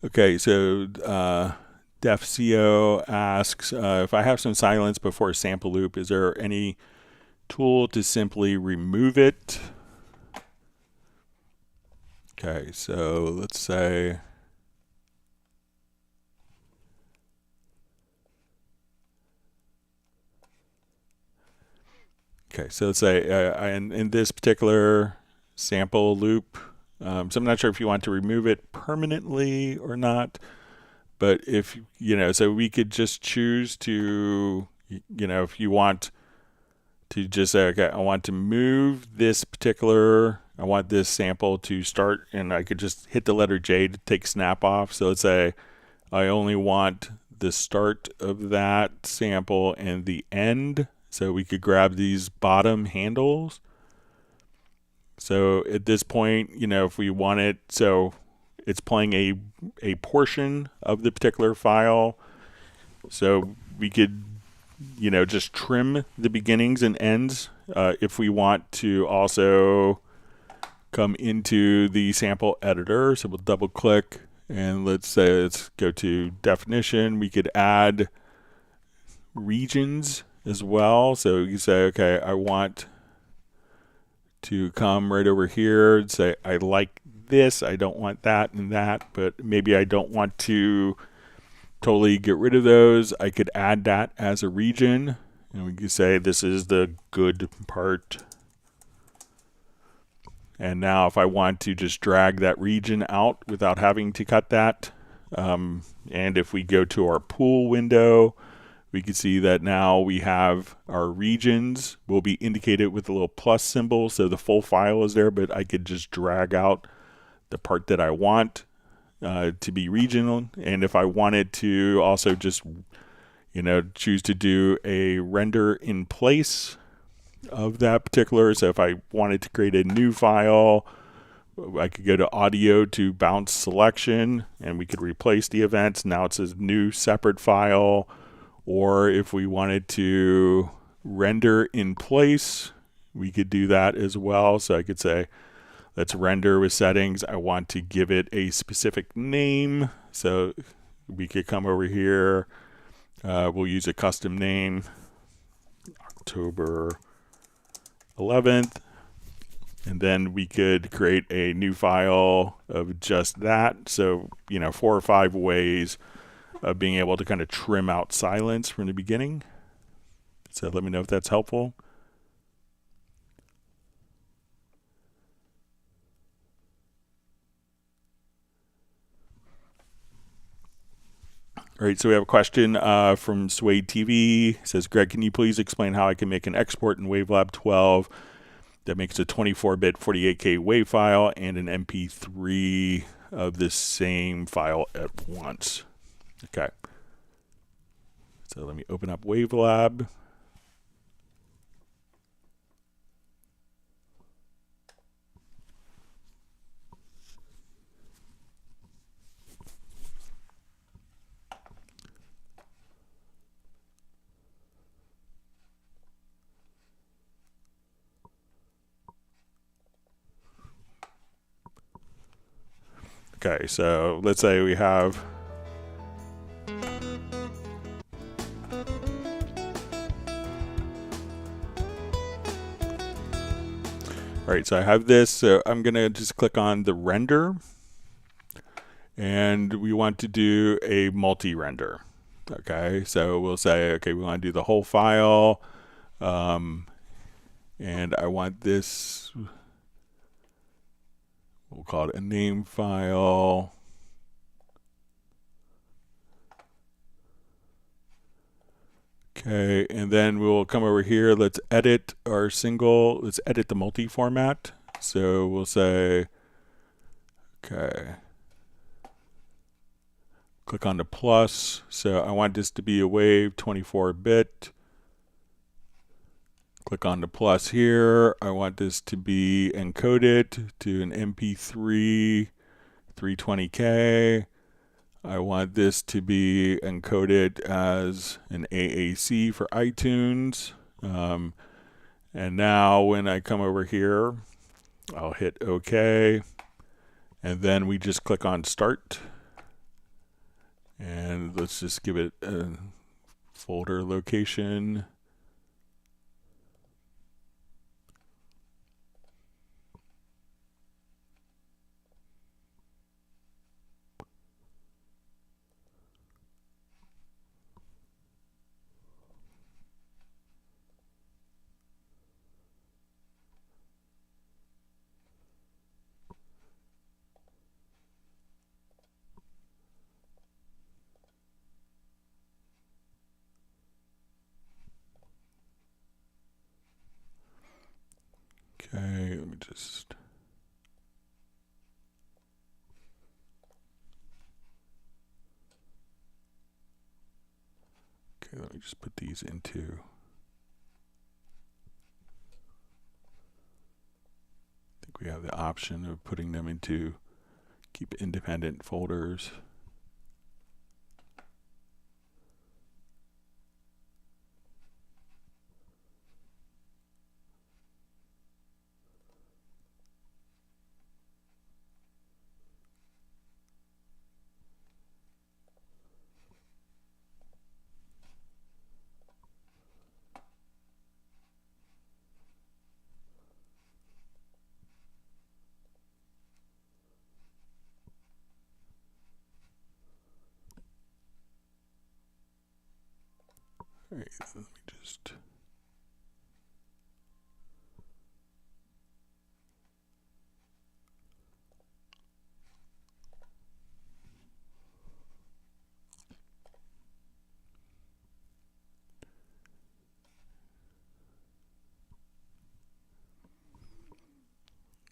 Okay, so DefCO asks, if I have some silence before a sample loop, is there any tool to simply remove it? Okay, so let's say in this particular sample loop, so I'm not sure if you want to remove it permanently or not, but if, so we could just choose to, if you want to just say, okay, I want to move I want this sample to start, and I could just hit the letter J to take snap off. So let's say I only want the start of that sample and the end. So we could grab these bottom handles. So at this point, if we want it, so it's playing a portion of the particular file. So we could, just trim the beginnings and ends if we want to also come into the sample editor. So we'll double click and let's go to definition. We could add regions as well. So you say, okay, I want to come right over here and say, I like this, I don't want that and that, but maybe I don't want to totally get rid of those. I could add that as a region, and we could say this is the good part. And now if I want to just drag that region out without having to cut that, and if we go to our pool window, we can see that now we have our regions will be indicated with a little plus symbol. So the full file is there, but I could just drag out the part that I want to be regional. And if I wanted to also just, choose to do a render in place of that particular. So if I wanted to create a new file, I could go to audio to bounce selection and we could replace the events. Now it's a new separate file. Or if we wanted to render in place, we could do that as well. So I could say, let's render with settings. I want to give it a specific name. So we could come over here. We'll use a custom name, October 11th. And then we could create a new file of just that. So, 4 or 5 ways of being able to kind of trim out silence from the beginning. So let me know if that's helpful. All right, so we have a question from Suede TV. It says, Greg, can you please explain how I can make an export in WaveLab 12 that makes a 24-bit 48K WAV file and an MP3 of the same file at once? Okay. So let me open up WaveLab. Okay, so let's say we have all right, so I have this, so I'm gonna just click on the render, and we want to do a multi-render. Okay, so we'll say, okay, we want to do the whole file, and I want this, we'll call it a name file. Okay, and then we'll come over here, let's edit our single, let's edit the multi-format. So we'll say, okay, click on the plus. So I want this to be a wave 24-bit. Click on the plus here. I want this to be encoded to an MP3 320K. I want this to be encoded as an AAC for iTunes. And now when I come over here, I'll hit OK. And then we just click on Start. And let's just give it a folder location. Okay, let me just. Okay, let me just put these into. I think we have the option of putting them into keep independent folders. All right, let me just.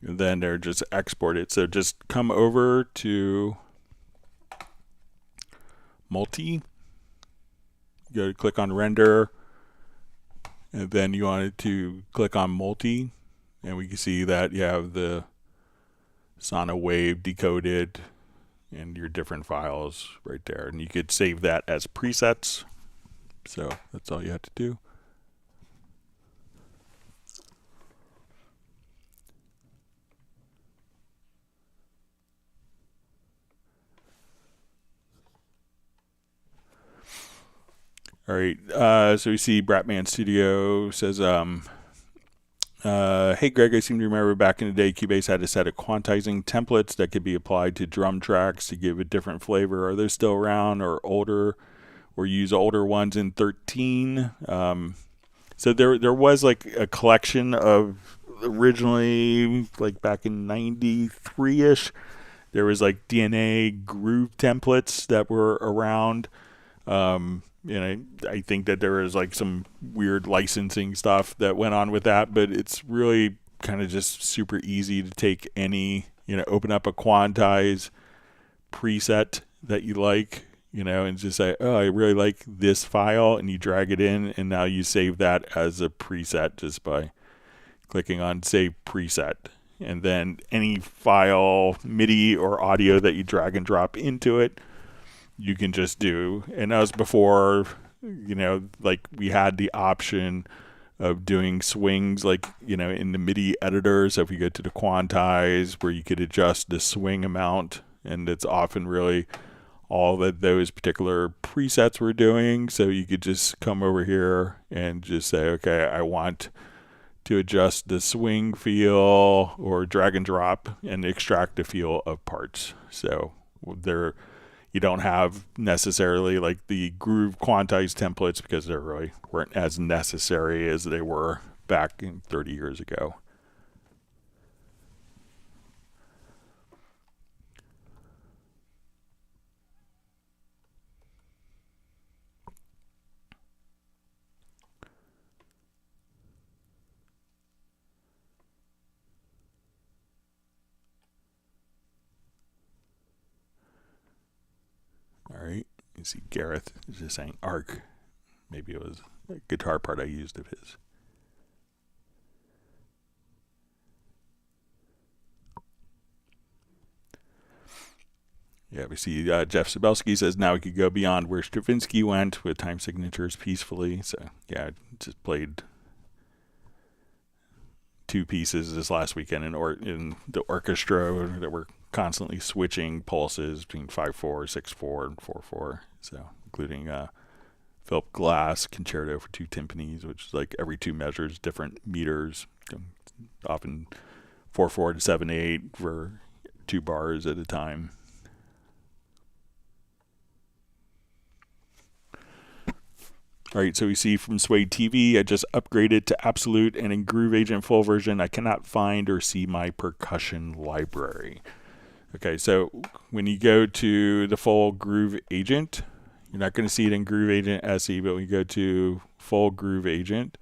And then they're just export it. So just come over to multi. Go to click on render, and then you wanted to click on multi, and we can see that you have the Sona wave decoded and your different files right there, and you could save that as presets. So that's all you have to do. All right, so we see Bratman Studio says, hey Greg, I seem to remember back in the day Cubase had a set of quantizing templates that could be applied to drum tracks to give a different flavor. Are those still around or older, or use older ones in 13? So there was like a collection of originally, like back in 93-ish, there was like DNA groove templates that were around. And I think that there is like some weird licensing stuff that went on with that, but it's really kind of just super easy to take any, open up a Quantize preset that you like, and just say, oh, I really like this file, and you drag it in, and now you save that as a preset just by clicking on Save Preset. And then any file, MIDI or audio that you drag and drop into it, you can just do. And that was before, like we had the option of doing swings, like, in the MIDI editor. So if you go to the Quantize, where you could adjust the swing amount and it's often really all that those particular presets were doing. So you could just come over here and just say, okay, I want to adjust the swing feel or drag and drop and extract the feel of parts. So there, you don't have necessarily like the groove quantize templates because they really weren't as necessary as they were back in 30 years ago. All right, you see Gareth is just saying arc. Maybe it was a guitar part I used of his. Yeah, we see Jeff Sabelski says now we could go beyond where Stravinsky went with time signatures peacefully. So yeah, I just played 2 pieces this last weekend in the orchestra that were constantly switching pulses between 5/4, 6/4, and 4/4. So including Philip Glass Concerto for 2 timpanis, which is like every 2 measures, different meters, often 4/4 to 7/8 for 2 bars at a time. All right, so we see from Suede TV, I just upgraded to Absolute, and in Groove Agent full version, I cannot find or see my percussion library. Okay, so when you go to the full Groove Agent, you're not going to see it in Groove Agent SE, but when you go to full Groove Agent,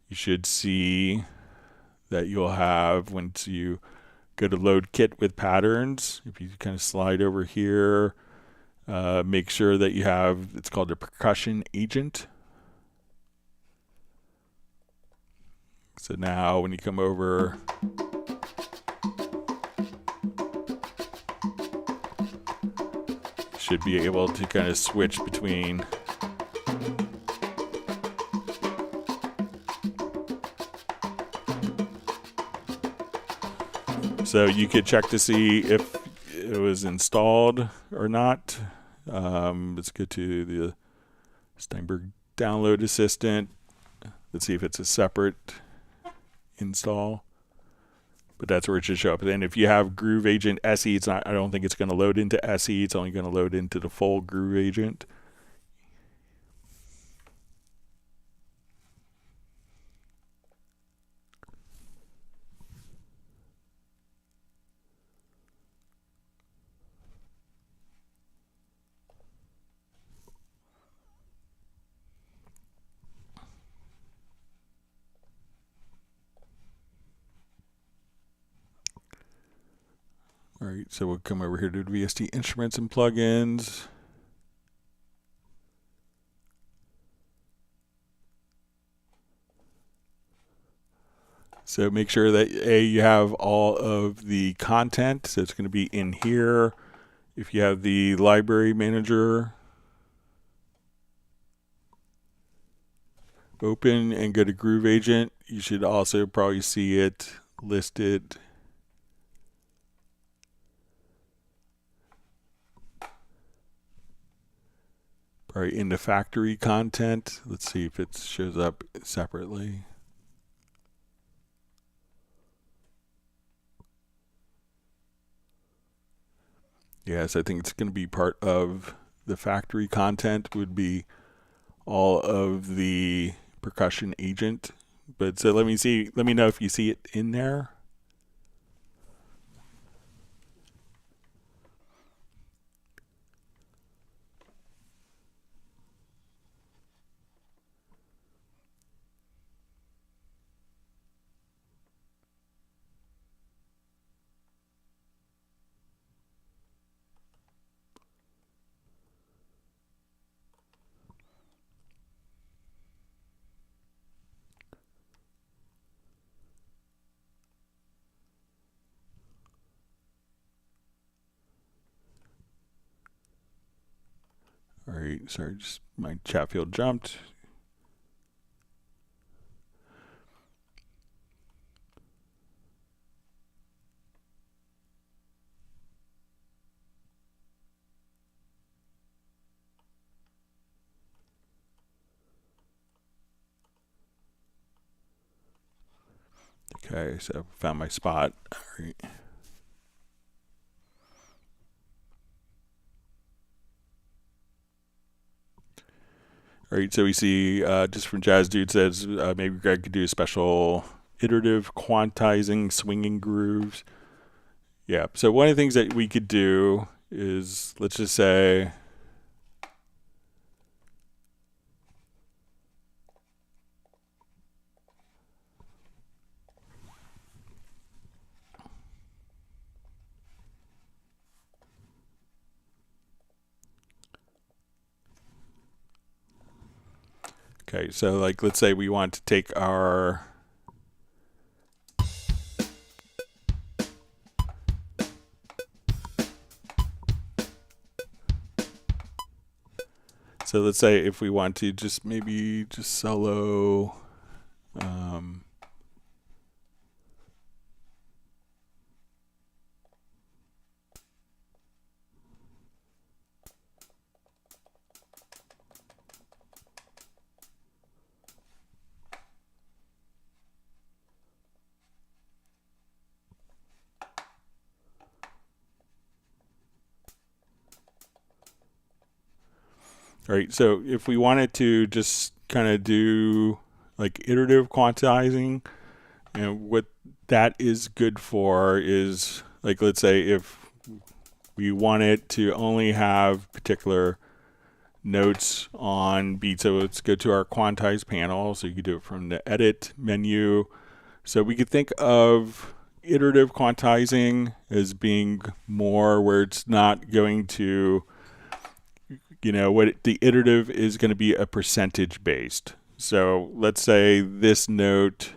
you should see that you'll have, once you go to Load Kit with Patterns, if you kind of slide over here, make sure that you have, it's called a percussion agent. So now when you come over, you should be able to kind of switch between so you could check to see if it was installed or not. Let's go to the Steinberg download assistant. Let's see if it's a separate install, but that's where it should show up. And then if you have Groove Agent SE, it's not, I don't think it's going to load into SE. It's only going to load into the full Groove Agent. All right, so we'll come over here to VST Instruments and Plugins. So make sure that you have all of the content. So it's going to be in here. If you have the library manager open and go to Groove Agent, you should also probably see it listed. Probably in the factory content. Let's see if it shows up separately. Yes, I think it's going to be part of the factory content would be all of the percussion agent. But so let me know if you see it in there. All right, sorry, just my chat field jumped. Okay, so found my spot. All right. All right, so we see just from Jazz Dude says maybe Greg could do a special iterative quantizing swinging grooves. Yeah, so one of the things that we could do is, let's just say, okay, so like let's say we want to take our so let's say if we want to just maybe just solo all right, so if we wanted to just kind of do like iterative quantizing, and what that is good for is, like, let's say if we wanted to only have particular notes on beats, so let's go to our Quantize panel, so you could do it from the edit menu. So we could think of iterative quantizing as being more where it's not going to, what the iterative is going to be a percentage based. So let's say this note,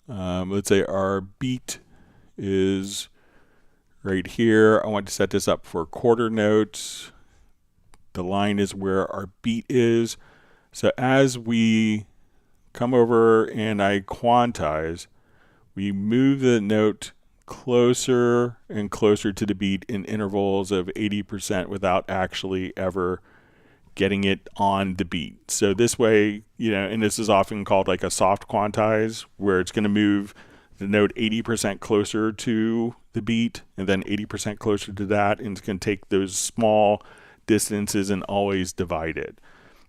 let's say our beat is right here. I want to set this up for quarter notes. The line is where our beat is. So as we come over and I quantize, we move the note closer and closer to the beat in intervals of 80% without actually ever getting it on the beat. So this way, and this is often called like a soft quantize, where it's going to move the note 80% closer to the beat and then 80% closer to that, and it's going to take those small distances and always divide it.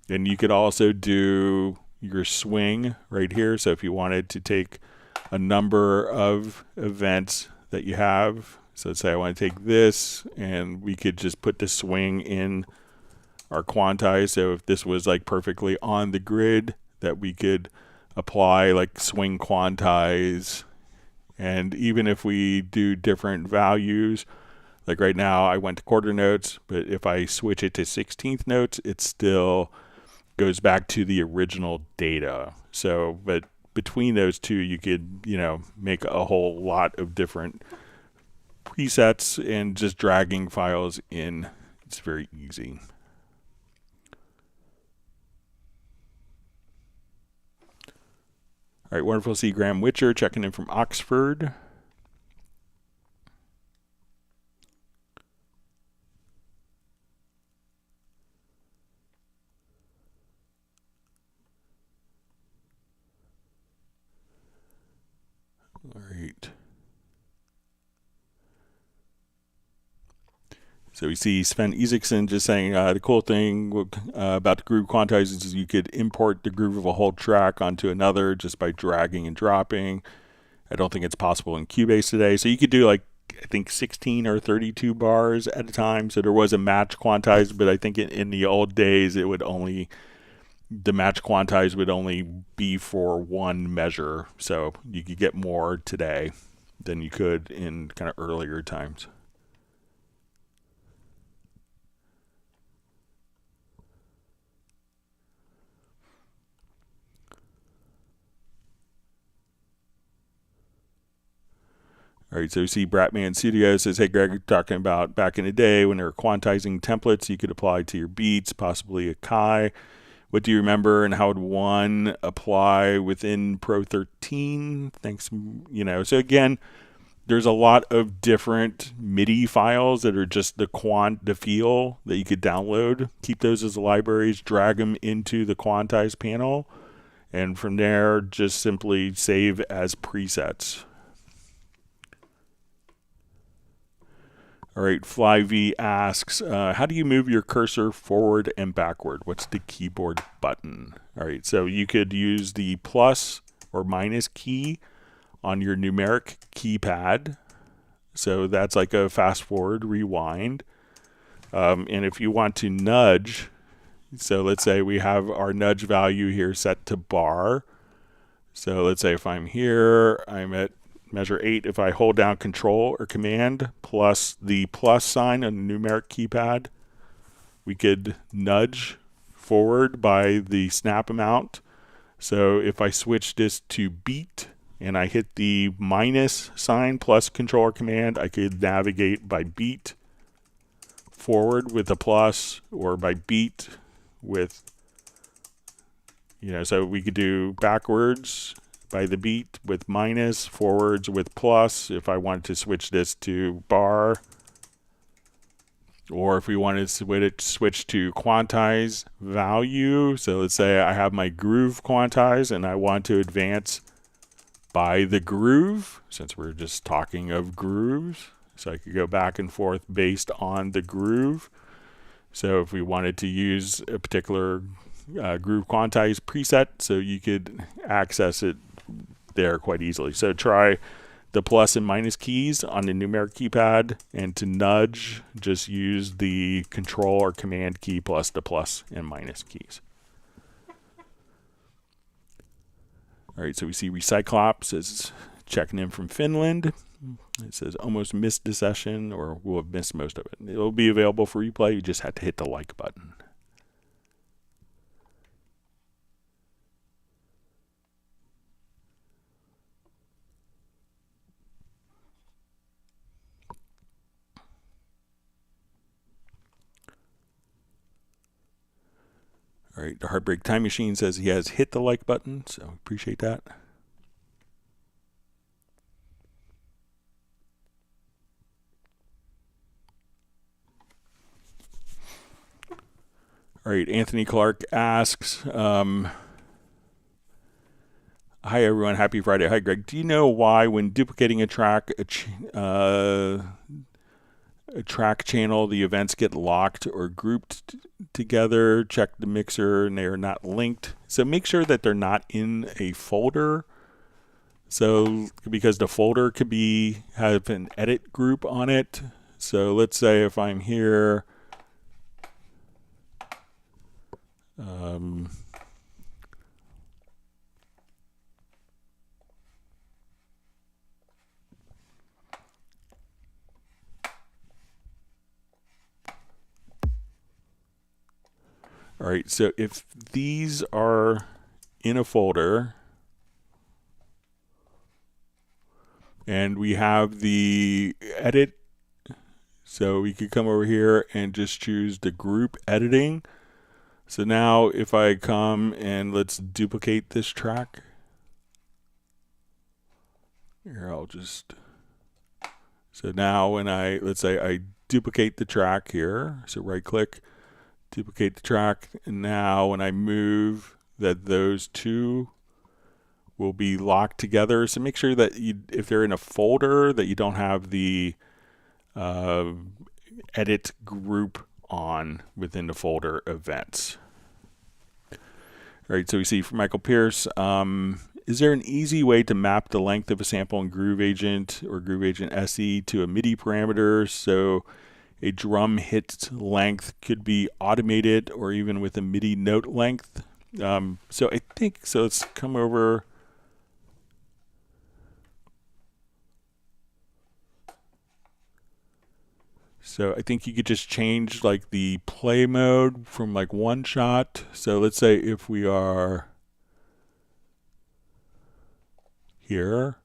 And you could also do your swing right here. So if you wanted to take a number of events that you have, so let's say I want to take this, and we could just put the swing in our quantize. So if this was like perfectly on the grid, that we could apply like swing quantize. And even if we do different values, like right now I went to quarter notes, but if I switch it to 16th notes, it still goes back to the original data. So, but between those two, you could, make a whole lot of different presets, and just dragging files in, it's very easy. All right, wonderful to see Graham Witcher checking in from Oxford. All right. So we see Sven Isaacson just saying the cool thing about the groove quantize is you could import the groove of a whole track onto another just by dragging and dropping. I don't think it's possible in Cubase today. So you could do like, I think 16 or 32 bars at a time. So there was a match quantize, but I think in the old days it would only, the match quantize would only be for one measure. So you could get more today than you could in kind of earlier times. All right, so we see Bratman Studio says, hey, Greg, talking about back in the day when they were quantizing templates you could apply to your beats, possibly a Kai. What do you remember, and how would one apply within Pro 13? Thanks, So again, there's a lot of different MIDI files that are just the feel that you could download. Keep those as libraries, drag them into the Quantize panel, And from there, just simply save as presets. All right, FlyV asks, how do you move your cursor forward and backward? What's the keyboard button? All right, so you could use the plus or minus key on your numeric keypad. So that's like a fast forward, rewind. And if you want to nudge, so let's say we have our nudge value here set to bar. So let's say if I'm here, I'm at measure 8. If I hold down Control or Command plus the plus sign on the numeric keypad, we could nudge forward by the snap amount. So if I switch this to beat and I hit the minus sign plus Control or Command, I could navigate by beat forward with a plus, or by beat with, so we could do backwards by the beat with minus, forwards with plus, if I wanted to switch this to bar, or if we wanted to switch to quantize value. So let's say I have my groove quantize and I want to advance by the groove, since we're just talking of grooves. So I could go back and forth based on the groove. So if we wanted to use a particular groove quantize preset, so you could access it there quite easily. So try the plus and minus keys on the numeric keypad, and to nudge, just use the Control or Command key plus the plus and minus keys. All right, so we see Recyclops is checking in from Finland. It says almost missed the session, or will have missed most of it. It'll be available for replay. You just have to hit the like button. All right, the Heartbreak Time Machine says he has hit the like button, so appreciate that. All right, Anthony Clark asks, hi everyone, happy Friday. Hi Greg, do you know why when duplicating a track, a track channel, the events get locked or grouped together? Check the mixer and they are not linked. So make sure that they're not in a folder. So because the folder could have an edit group on it. So let's say if I'm here, all right, so if these are in a folder and we have the edit, so we could come over here and just choose the group editing. So now if I come and let's duplicate this track. Here, so now when let's say I duplicate the track here, so right click, duplicate the track, and now when I move, that those two will be locked together. So make sure that if they're in a folder, that you don't have the edit group on within the folder events. All right, so we see from Michael Pierce, is there an easy way to map the length of a sample in Groove Agent or Groove Agent SE to a MIDI parameter, so a drum hit length could be automated, or even with a MIDI note length? So I think, so let's come over. So I think you could just change like the play mode from like one shot. So let's say if we are here,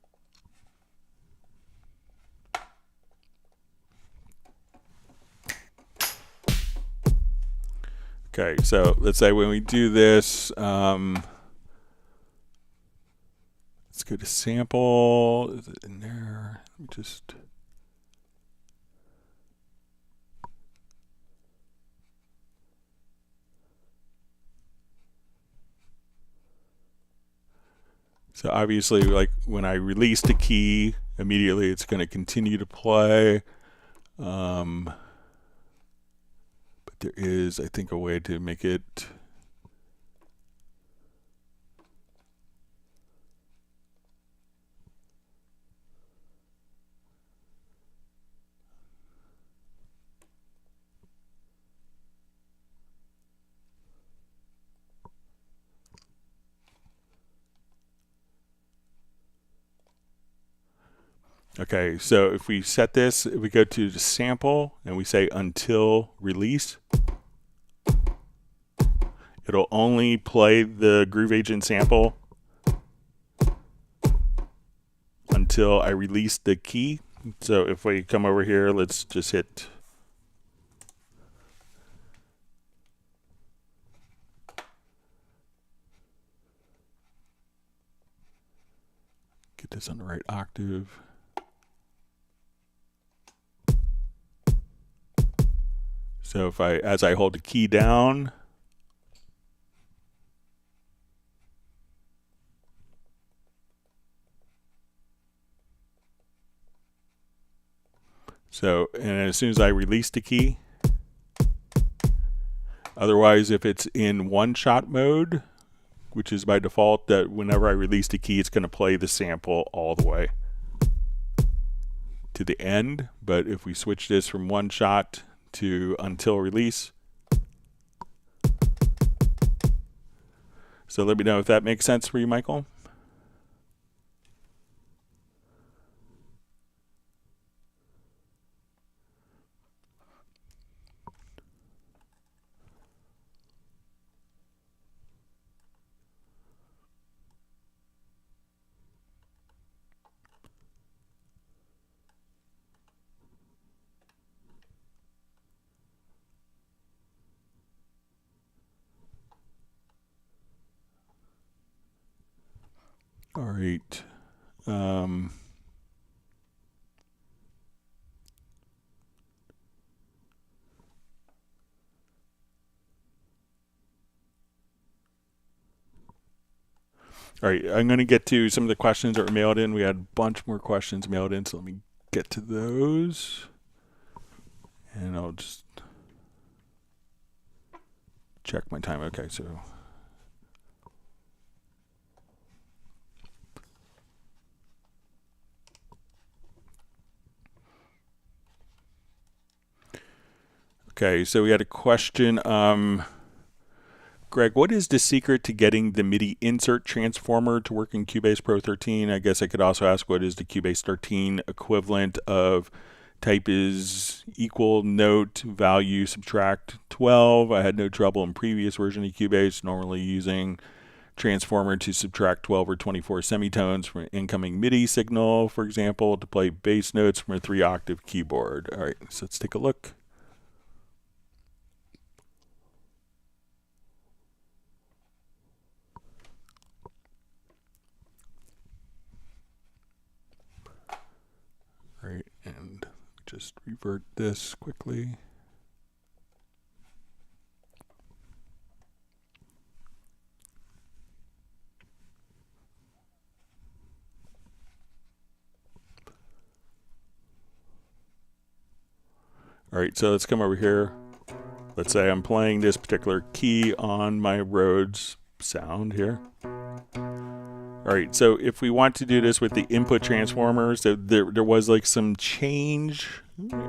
okay, so let's say when we do this, let's go to sample. Is it in there? Let me just. So obviously, like when I release the key, immediately it's going to continue to play. But there is, I think, a way to make it okay. So if we set this, if we go to the sample and we say until release, it'll only play the Groove Agent sample until I release the key. So if we come over here, let's just hit get this on the right octave. So if as I hold the key down, so, and as soon as I release the key, otherwise if it's in one-shot mode, which is by default, that whenever I release the key, it's going to play the sample all the way to the end. But if we switch this from one shot to until release, so let me know if that makes sense for you, Michael. All right. All right, I'm going to get to some of the questions that were mailed in. We had a bunch more questions mailed in, so let me get to those. And I'll just check my time. Okay, so okay, so we had a question. Greg, what is the secret to getting the MIDI insert transformer to work in Cubase Pro 13? I guess I could also ask, what is the Cubase 13 equivalent of type is equal note value subtract 12? I had no trouble in previous version of Cubase, normally using transformer to subtract 12 or 24 semitones from an incoming MIDI signal, for example, to play bass notes from a 3-octave keyboard. All right, so let's take a look. Right, and just revert this quickly. All right, so let's come over here. Let's say I'm playing this particular key on my Rhodes sound here. All right, so if we want to do this with the input transformer, so there was like some change.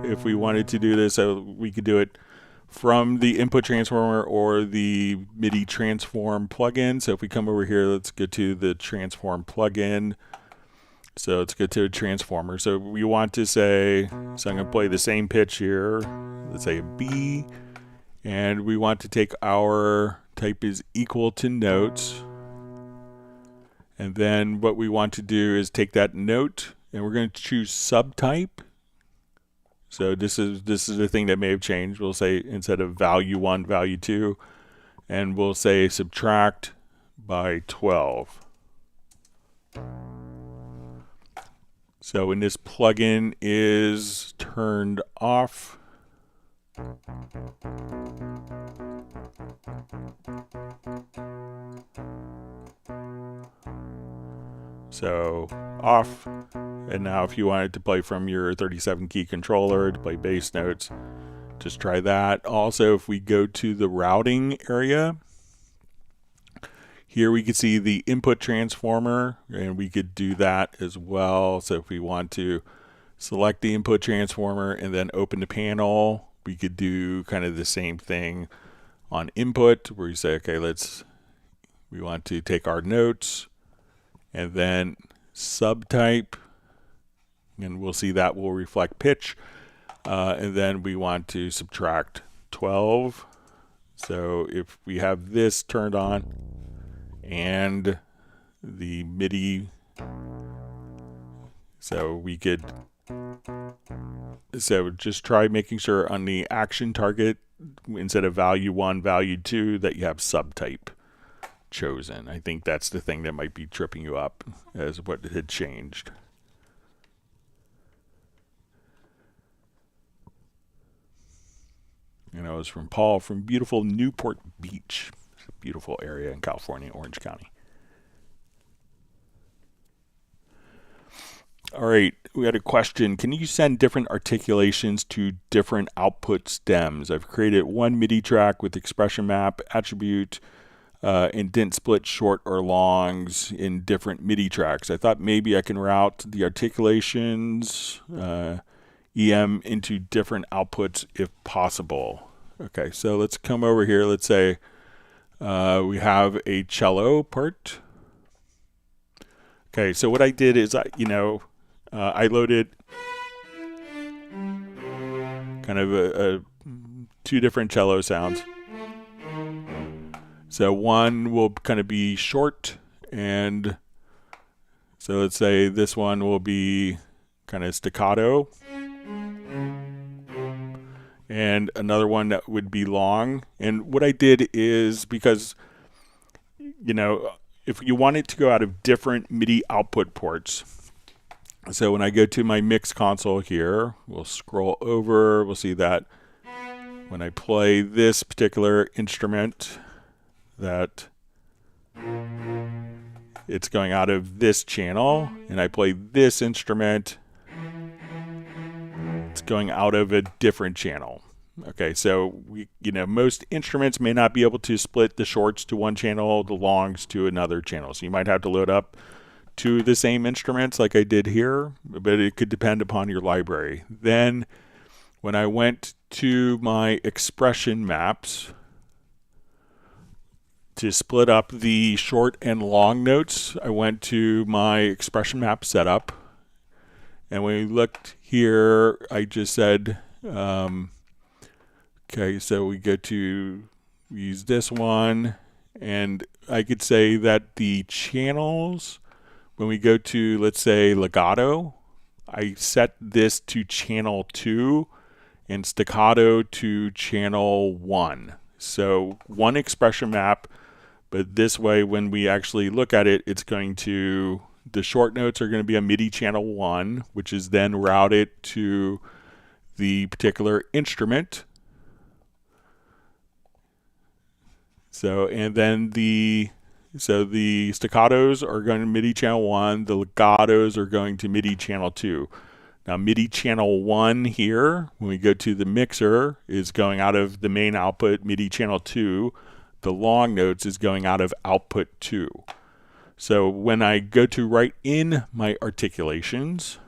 If we wanted to do this, so we could do it from the input transformer or the MIDI transform plugin. So if we come over here, let's go to the transform plugin. So let's go to a transformer. So we want to say, so I'm going to play the same pitch here. Let's say a B, and we want to take our type is equal to notes. And then what we want to do is take that note, and we're going to choose subtype. So this is the thing that may have changed. We'll say instead of value 1, value 2, and we'll say subtract by 12. So when this plugin is turned off, So off. And now if you wanted to play from your 37 key controller to play bass notes, just try that. Also, if we go to the routing area, here we can see the input transformer, and we could do that as well. So if we want to select the input transformer and then open the panel, we could do kind of the same thing on input, where you say, okay, we want to take our notes and then subtype, and we'll see that will reflect pitch. And then we want to subtract 12. So if we have this turned on and the MIDI, so just try making sure on the action target, instead of value 1, value 2, that you have subtype chosen. I think that's the thing that might be tripping you up as what had changed. And it was from Paul from beautiful Newport Beach. It's a beautiful area in California, Orange County. All right, we had a question. Can you send different articulations to different output stems? I've created one MIDI track with expression map, attribute, and didn't split short or longs in different MIDI tracks. I thought maybe I can route the articulations, EM, into different outputs if possible. Okay, so let's come over here. Let's say we have a cello part. Okay, so what I did is I loaded kind of two different cello sounds. So one will kind of be short, and so let's say this one will be kind of staccato, and another one that would be long. And what I did is, because if you want it to go out of different MIDI output ports, so when I go to my mix console here, we'll scroll over, we'll see that when I play this particular instrument, that it's going out of this channel, and I play this instrument, it's going out of a different channel. Okay, so most instruments may not be able to split the shorts to one channel, the longs to another channel. So you might have to load up to the same instruments like I did here, but it could depend upon your library. Then when I went to my expression maps to split up the short and long notes, I went to my expression map setup, and when we looked here, I just said, okay, so we use this one, and I could say that the channels, when we go to, let's say, legato, I set this to channel 2 and staccato to channel 1. So one expression map, but this way when we actually look at it, it's going to, the short notes are going to be a MIDI channel 1, which is then routed to the particular instrument. So, and then the staccatos are going to MIDI channel 1, the legatos are going to MIDI channel 2. Now MIDI channel 1 here, when we go to the mixer, is going out of the main output, MIDI channel 2. The long notes is going out of output 2. So when I go to write in my articulations,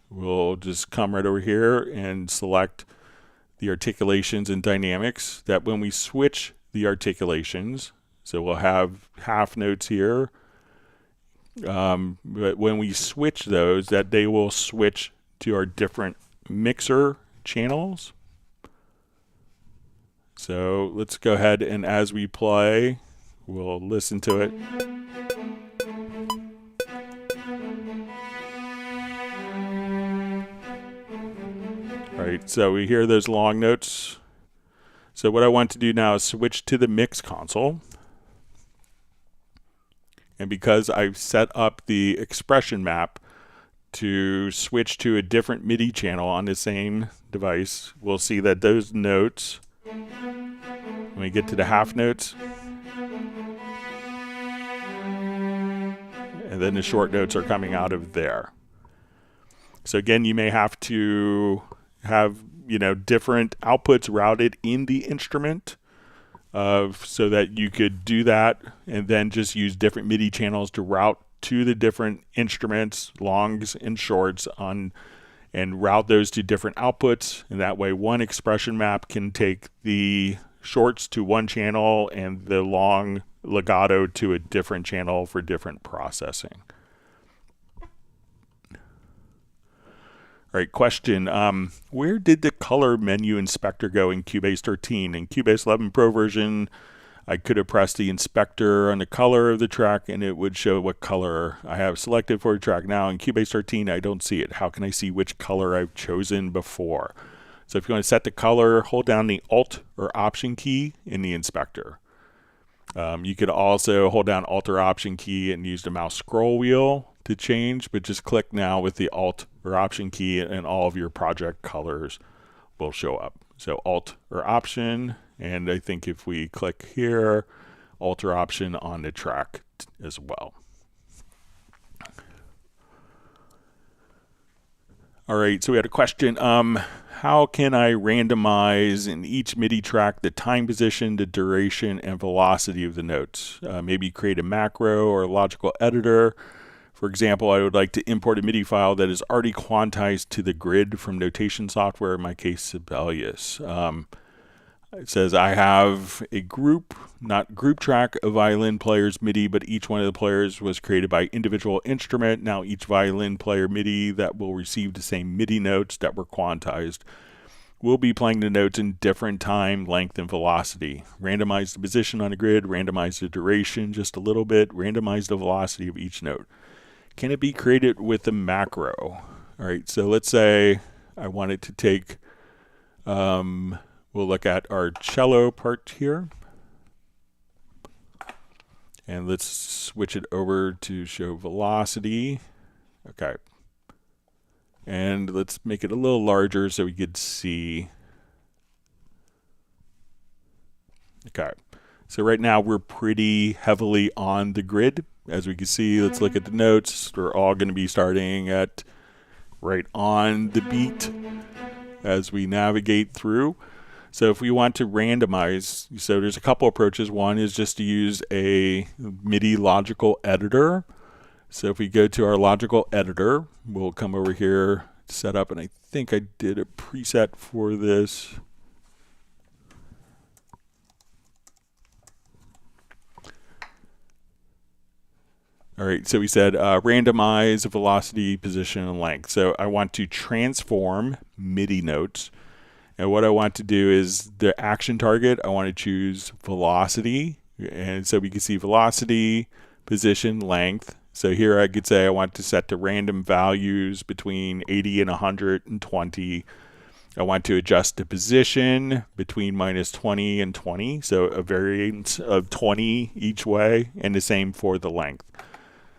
we'll just come right over here and select the articulations and dynamics, that when we switch the articulations, so we'll have half notes here, but when we switch those, that they will switch to our different mixer channels. So let's go ahead, and as we play, we'll listen to it. All right, so we hear those long notes. So what I want to do now is switch to the mix console. And because I've set up the expression map to switch to a different MIDI channel on the same device, we'll see that those notes, when When we get to the half notes, and then the short notes are coming out of there. So again, you may have to have, different outputs routed in the instrument so that you could do that and then just use different MIDI channels to route to the different instruments, longs and shorts and route those to different outputs. And that way one expression map can take the shorts to one channel and the long legato to a different channel for different processing. All right, question. Where did the color menu inspector go in Cubase 13? In Cubase 11 Pro version, I could have pressed the inspector on the color of the track and it would show what color I have selected for the track. Now in Cubase 13, I don't see it. How can I see which color I've chosen before? So if you want to set the color, hold down the Alt or Option key in the inspector. You could also hold down Alt or Option key and use the mouse scroll wheel to change, but just click now with the Alt or Option key and all of your project colors will show up. So Alt or Option, and I think if we click here, Alt or Option on the track as well. All right, so we had a question. How can I randomize in each MIDI track the time position, the duration, and velocity of the notes? Maybe create a macro or a logical editor. For example, I would like to import a MIDI file that is already quantized to the grid from notation software, in my case, Sibelius. It says I have a group track of violin players MIDI, but each one of the players was created by individual instrument. Now each violin player MIDI that will receive the same MIDI notes that were quantized will be playing the notes in different time, length, and velocity. Randomize the position on the grid, randomize the duration just a little bit, randomize the velocity of each note. Can it be created with a macro? All right, so let's say I wanted to take, we'll look at our cello part here. And let's switch it over to show velocity. Okay. And let's make it a little larger so we could see. Okay. So right now we're pretty heavily on the grid. As we can see, let's look at the notes. We're all going to be starting at right on the beat as we navigate through. So if we want to randomize, so there's a couple approaches. One is just to use a MIDI logical editor. So if we go to our logical editor, we'll come over here, set up, and I think I did a preset for this. All right, so we said randomize velocity, position, and length. So I want to transform MIDI notes. And what I want to do is the action target, I want to choose velocity. And so we can see velocity, position, length. So here I could say I want to set the random values between 80 and 120. I want to adjust the position between -20 and 20. So a variance of 20 each way, and the same for the length.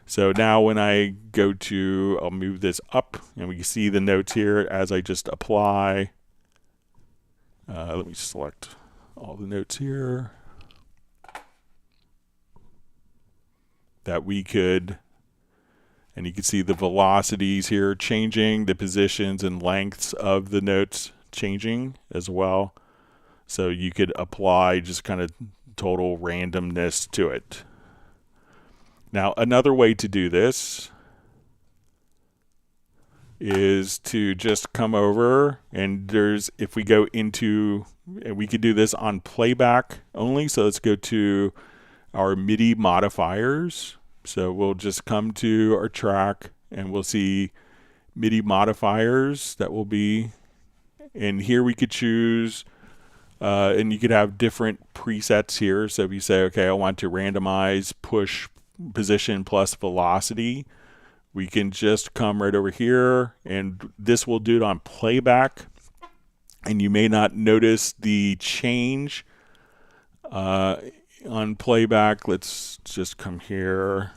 So now when I go to, I'll move this up, and we can see the notes here as I just apply. Let me select all the notes here that we could, and you can see the velocities here changing, the positions and lengths of the notes changing as well. So you could apply just kind of total randomness to it. Now, another way to do this is to just come over, and there's, if we go into, and we could do this on playback only. So let's go to our MIDI modifiers. So we'll just come to our track and we'll see MIDI modifiers that will be, and here we could choose, and you could have different presets here. So if you say, okay, I want to randomize push position plus velocity, we can just come right over here, and this will do it on playback. And you may not notice the change on playback. Let's just come here.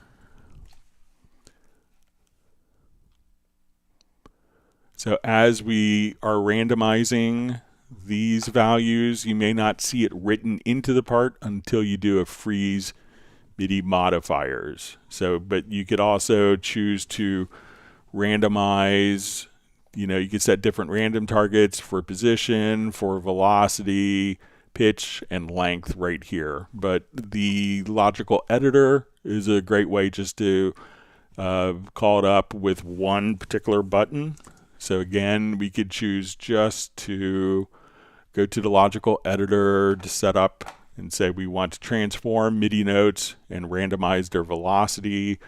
So as we are randomizing these values. You may not see it written into the part until you do a freeze MIDI modifiers. So, but you could also choose to randomize, you know, you could set different random targets for position, for velocity, pitch, and length right here. But the logical editor is a great way just to call it up with one particular button. So again, we could choose just to go to the logical editor to set up and say we want to transform MIDI notes and randomize their velocity,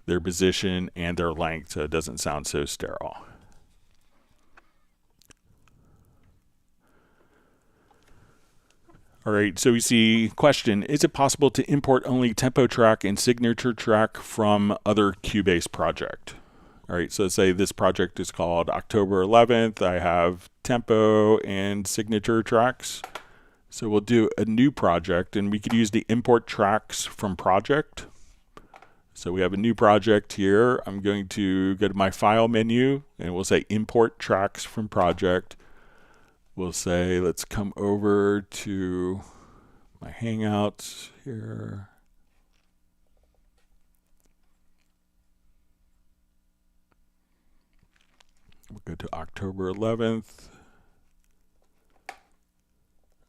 their position, and their length so it doesn't sound so sterile. All right, so we see question, is it possible to import only tempo track and signature track from other Cubase project? All right, so say this project is called October 11th. I have tempo and signature tracks. So we'll do a new project, and we could use the import tracks from project. So we have a new project here. I'm going to go to my file menu, and we'll say import tracks from project. We'll say, let's come over to my Hangouts here. We'll go to October 11th.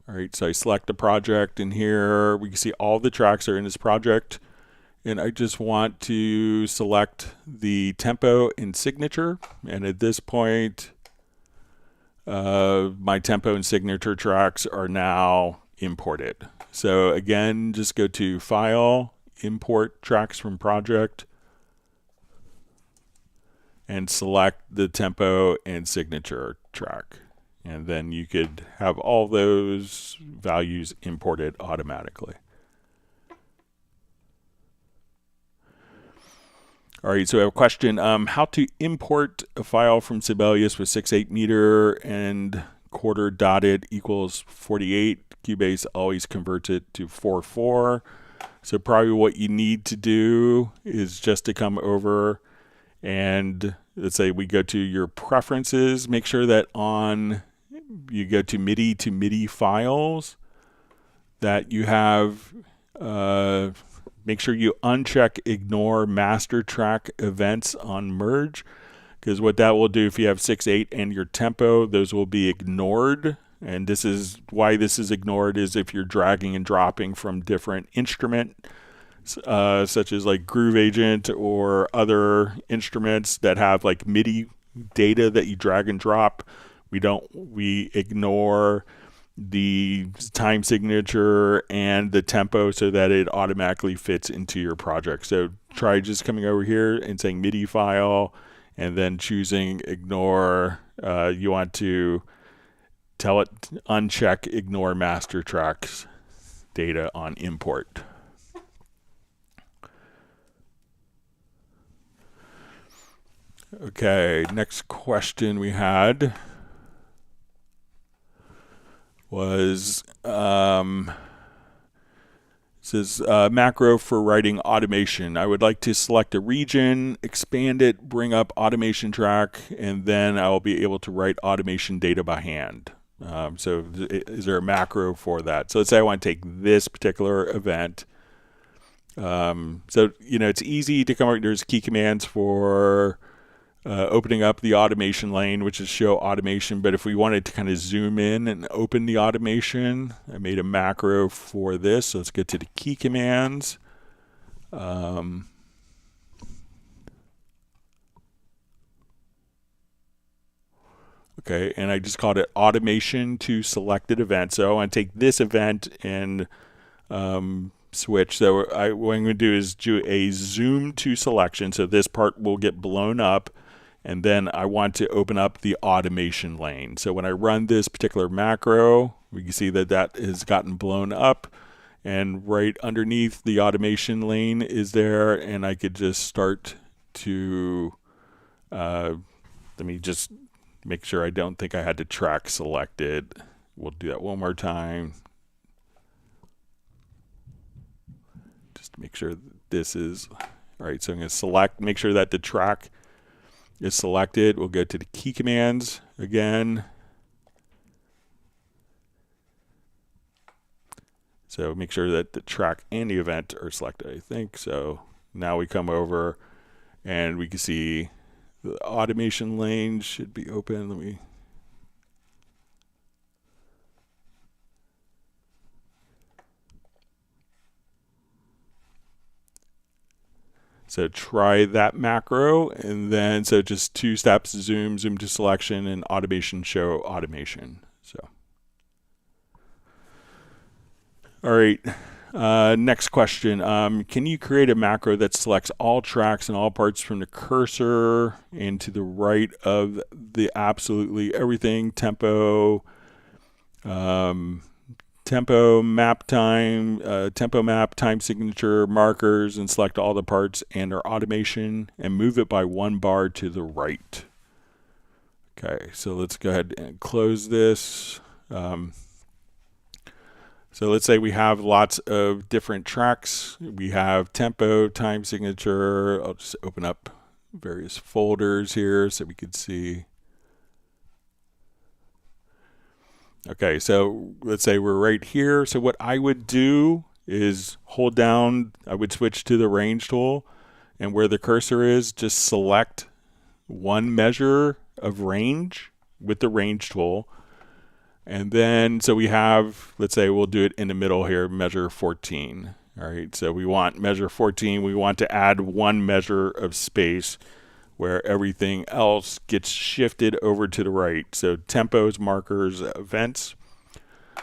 All right, so I select the project, and here we can see all the tracks are in this project. And I just want to select the tempo and signature. And at this point, my tempo and signature tracks are now imported. So again, just go to File, Import Tracks from Project, and select the tempo and signature track. And then you could have all those values imported automatically. All right, so I have a question. How to import a file from Sibelius with 6/8 meter and quarter dotted equals 48. Cubase always converts it to 4/4. So probably what you need to do is just to come over and let's say we go to your preferences. Make sure that you go to MIDI files, that you have make sure you uncheck ignore master track events on merge, because what that will do if you have 6/8 and your tempo, those will be ignored. And this is why this is ignored, is if you're dragging and dropping from different instruments, such as like Groove Agent or other instruments that have like MIDI data that you drag and drop. We ignore the time signature and the tempo so that it automatically fits into your project. So try just coming over here and saying MIDI file and then choosing ignore. You want to tell it uncheck ignore master tracks data on import. Okay, next question we had was says macro for writing automation. I would like to select a region, expand it, bring up automation track, and then I will be able to write automation data by hand. So is there a macro for that? So let's say I want to take this particular event. So you know, it's easy to come up. There's key commands for opening up the automation lane, which is show automation. But if we wanted to kind of zoom in and open the automation, I made a macro for this. So let's get to the key commands. Okay, and I just called it automation to selected event. So I want to take this event and switch. So what I'm going to do is do a zoom to selection. So this part will get blown up. And then I want to open up the automation lane. So when I run this particular macro, we can see that that has gotten blown up. And right underneath the automation lane is there. And I could just start to, let me just make sure I don't think I had the track selected. We'll do that one more time. Just to make sure that this is, all right, so I'm going to select, make sure that the track is selected. We'll go to the key commands again. So make sure that the track and the event are selected, I think. So now we come over and we can see the automation lane should be open. Let me. So try that macro, and then so just 2 steps: zoom to selection, and automation show automation. So, all right. Next question. Can you create a macro that selects all tracks and all parts from the cursor and to the right of the absolutely everything, tempo, tempo map, time signature, markers, and select all the parts and their automation and move it by 1 bar to the right? Okay, so let's go ahead and close this. So let's say we have lots of different tracks. We have tempo, time signature. I'll just open up various folders here so we can see. Okay, so let's say we're right here. So what I would do is hold down, I would switch to the range tool, and where the cursor is, just select 1 measure of range with the range tool. And then, so we have, let's say we'll do it in the middle here, measure 14. All right, so we want measure 14. We want to add 1 measure of space where everything else gets shifted over to the right. So tempos, markers, events.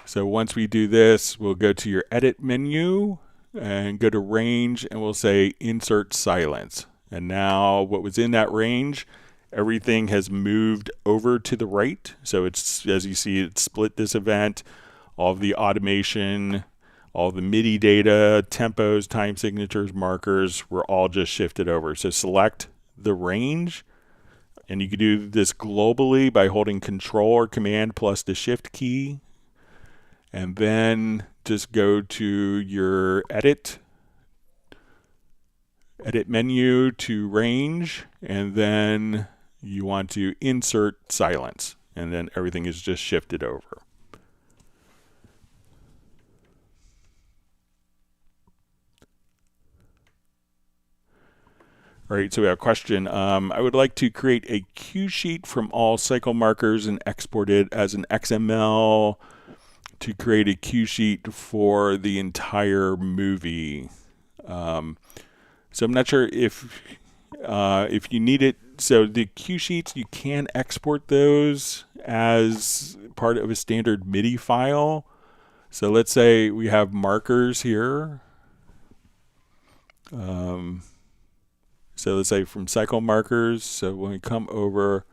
So once we do this, we'll go to your edit menu and go to range, and we'll say insert silence. And now what was in that range, everything has moved over to the right. So it's, as you see, it split this event. All of the automation, all the MIDI data, tempos, time signatures, markers were all just shifted over. So select the range, and you can do this globally by holding Control or Command plus the Shift key, and then just go to your edit menu to range, and then you want to insert silence, and then everything is just shifted over. All right, so we have a question. I would like to create a cue sheet from all cycle markers and export it as an XML to create a cue sheet for the entire movie. So I'm not sure if you need it. So the cue sheets, you can export those as part of a standard MIDI file. So let's say we have markers here. So let's say from cycle markers. So when we come over,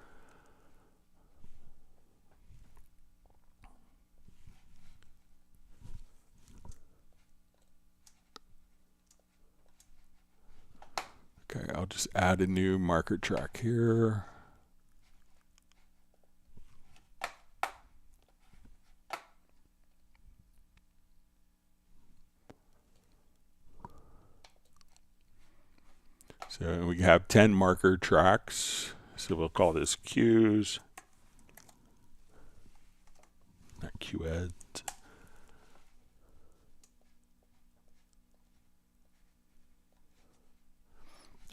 okay, I'll just add a new marker track here. So we have 10 marker tracks. So we'll call this cues, not QED.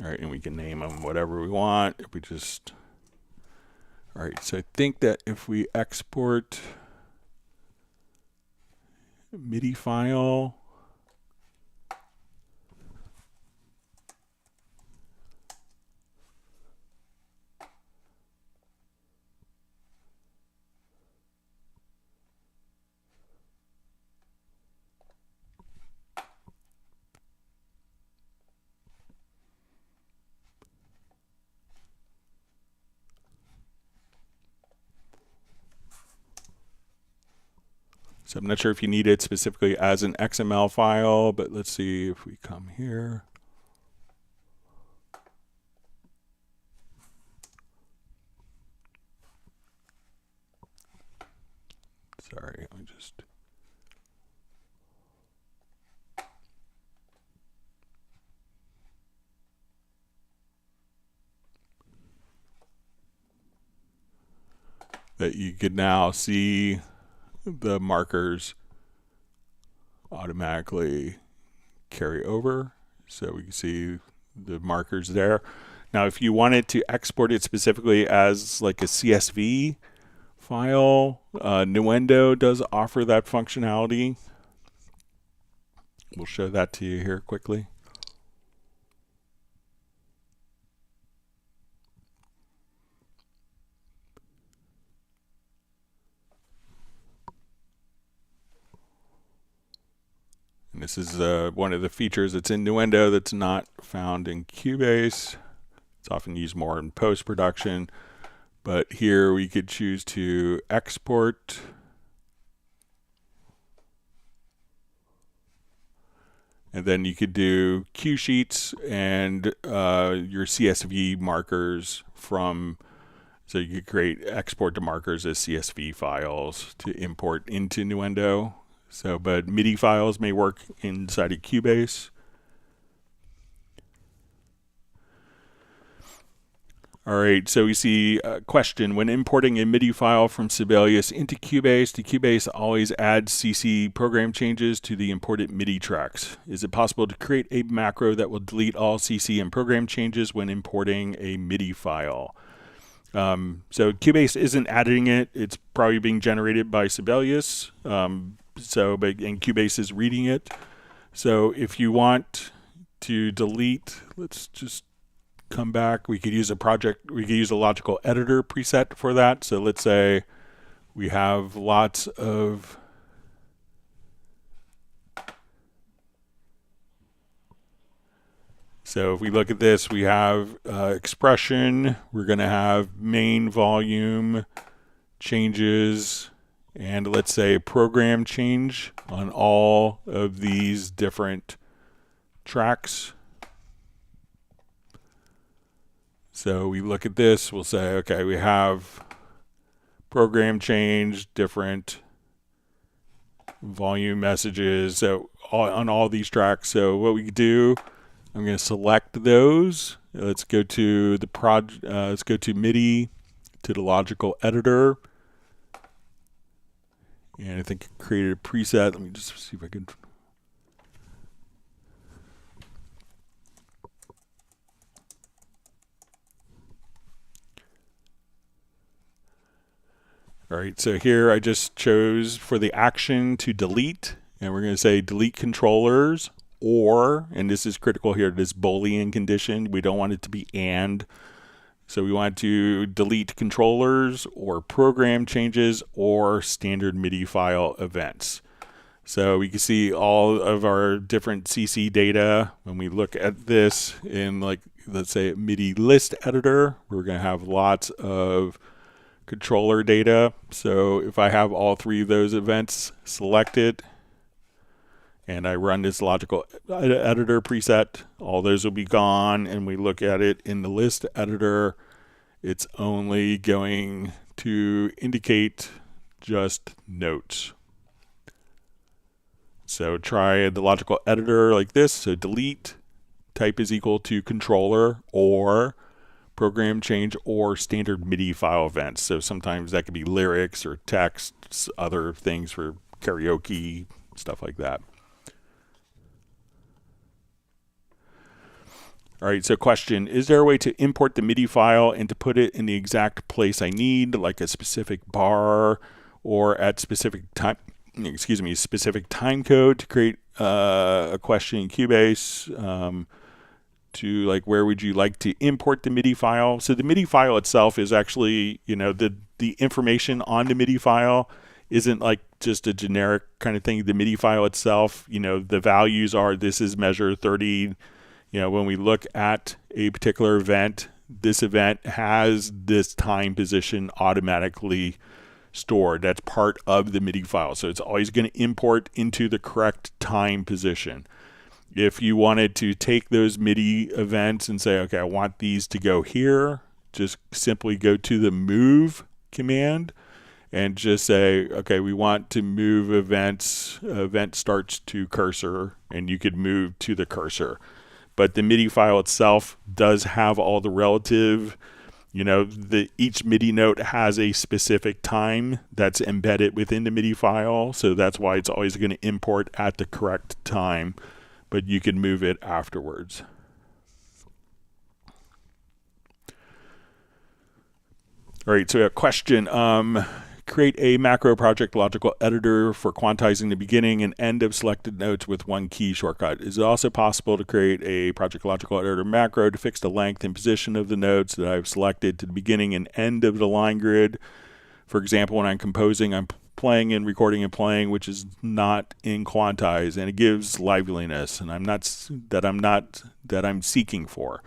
All right, and we can name them whatever we want. If we just, all right, so I think that if we export MIDI file, so I'm not sure if you need it specifically as an XML file, but let's see if we come here. Sorry, let me just. That you can now see the markers automatically carry over. So we can see the markers there. Now, if you wanted to export it specifically as like a CSV file, Nuendo does offer that functionality. We'll show that to you here quickly. And this is one of the features that's in Nuendo that's not found in Cubase. It's often used more in post-production, but here we could choose to export. And then you could do cue sheets and your CSV markers from, so you could create export to markers as CSV files to import into Nuendo. So, but MIDI files may work inside of Cubase. All right, so we see a question. When importing a MIDI file from Sibelius into Cubase, do Cubase always add CC program changes to the imported MIDI tracks? Is it possible to create a macro that will delete all CC and program changes when importing a MIDI file? So Cubase isn't adding it. It's probably being generated by Sibelius. And Cubase is reading it. So if you want to delete, let's just come back. We could use a logical editor preset for that. So let's say we have lots of so if we look at this, we have expression, we're going to have main volume changes, and let's say program change on all of these different tracks. So we look at this, we'll say, okay, we have program change, different volume messages, so on all these tracks. So what we do, I'm going to select those. Let's go to the let's go to MIDI, to the logical editor. And I think I created a preset. Let me just see if I can. All right, so here I just chose for the action to delete, and we're going to say delete controllers, or, and this is critical here, this Boolean condition. We don't want it to be and. So we want to delete controllers or program changes or standard MIDI file events. So we can see all of our different CC data. When we look at this in, like, let's say MIDI list editor, we're going to have lots of controller data. So if I have all three of those events selected and I run this logical editor preset, all those will be gone. And we look at it in the list editor, it's only going to indicate just notes. So try the logical editor like this. So delete type is equal to controller or program change or standard MIDI file events. So sometimes that could be lyrics or text, other things for karaoke, stuff like that. All right, so question, is there a way to import the MIDI file and to put it in the exact place I need, like a specific bar or at specific time, specific time code to create a question in Cubase? To like, where would you like to import the MIDI file? So the MIDI file itself is actually, the information on the MIDI file isn't like just a generic kind of thing. The MIDI file itself, the values are, this is measure 30. When we look at a particular event, this event has this time position automatically stored. That's part of the MIDI file. So it's always going to import into the correct time position. If you wanted to take those MIDI events and say, okay, I want these to go here, just simply go to the move command and just say, okay, we want to move event starts to cursor, and you could move to the cursor. But the MIDI file itself does have all the relative, each MIDI note has a specific time that's embedded within the MIDI file, so that's why it's always going to import at the correct time, but you can move it afterwards. All right, so a question. Create a macro project logical editor for quantizing the beginning and end of selected notes with one key shortcut. Is it also possible to create a project logical editor macro to fix the length and position of the notes that I've selected to the beginning and end of the line grid? For example, when I'm composing, I'm playing and recording and playing, which is not in Quantize, and it gives liveliness, and I'm seeking for.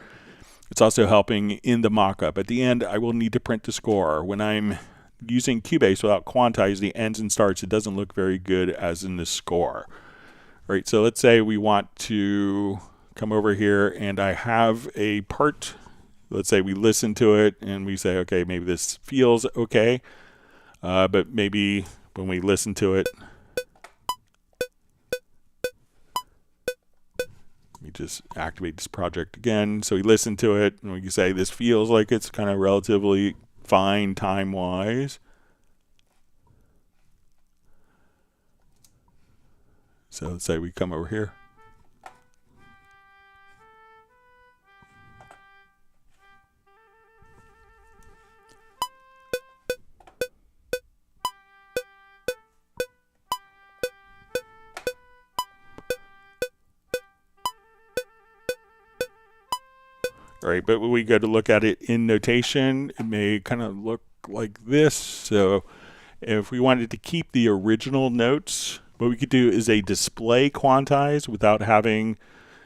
It's also helping in the mockup. At the end, I will need to print the score. When I'm using Cubase without Quantize, the ends and starts, it doesn't look very good as in the score. All right, so let's say we want to come over here and I have a part. Let's say we listen to it and we say, okay, maybe this feels okay, but maybe when we listen to it, we just activate this project again. So we listen to it and we can say this feels like it's kind of relatively fine time-wise. So let's say we come over here. All right, but when we go to look at it in notation, it may kind of look like this. So if we wanted to keep the original notes, what we could do is a display quantize without having,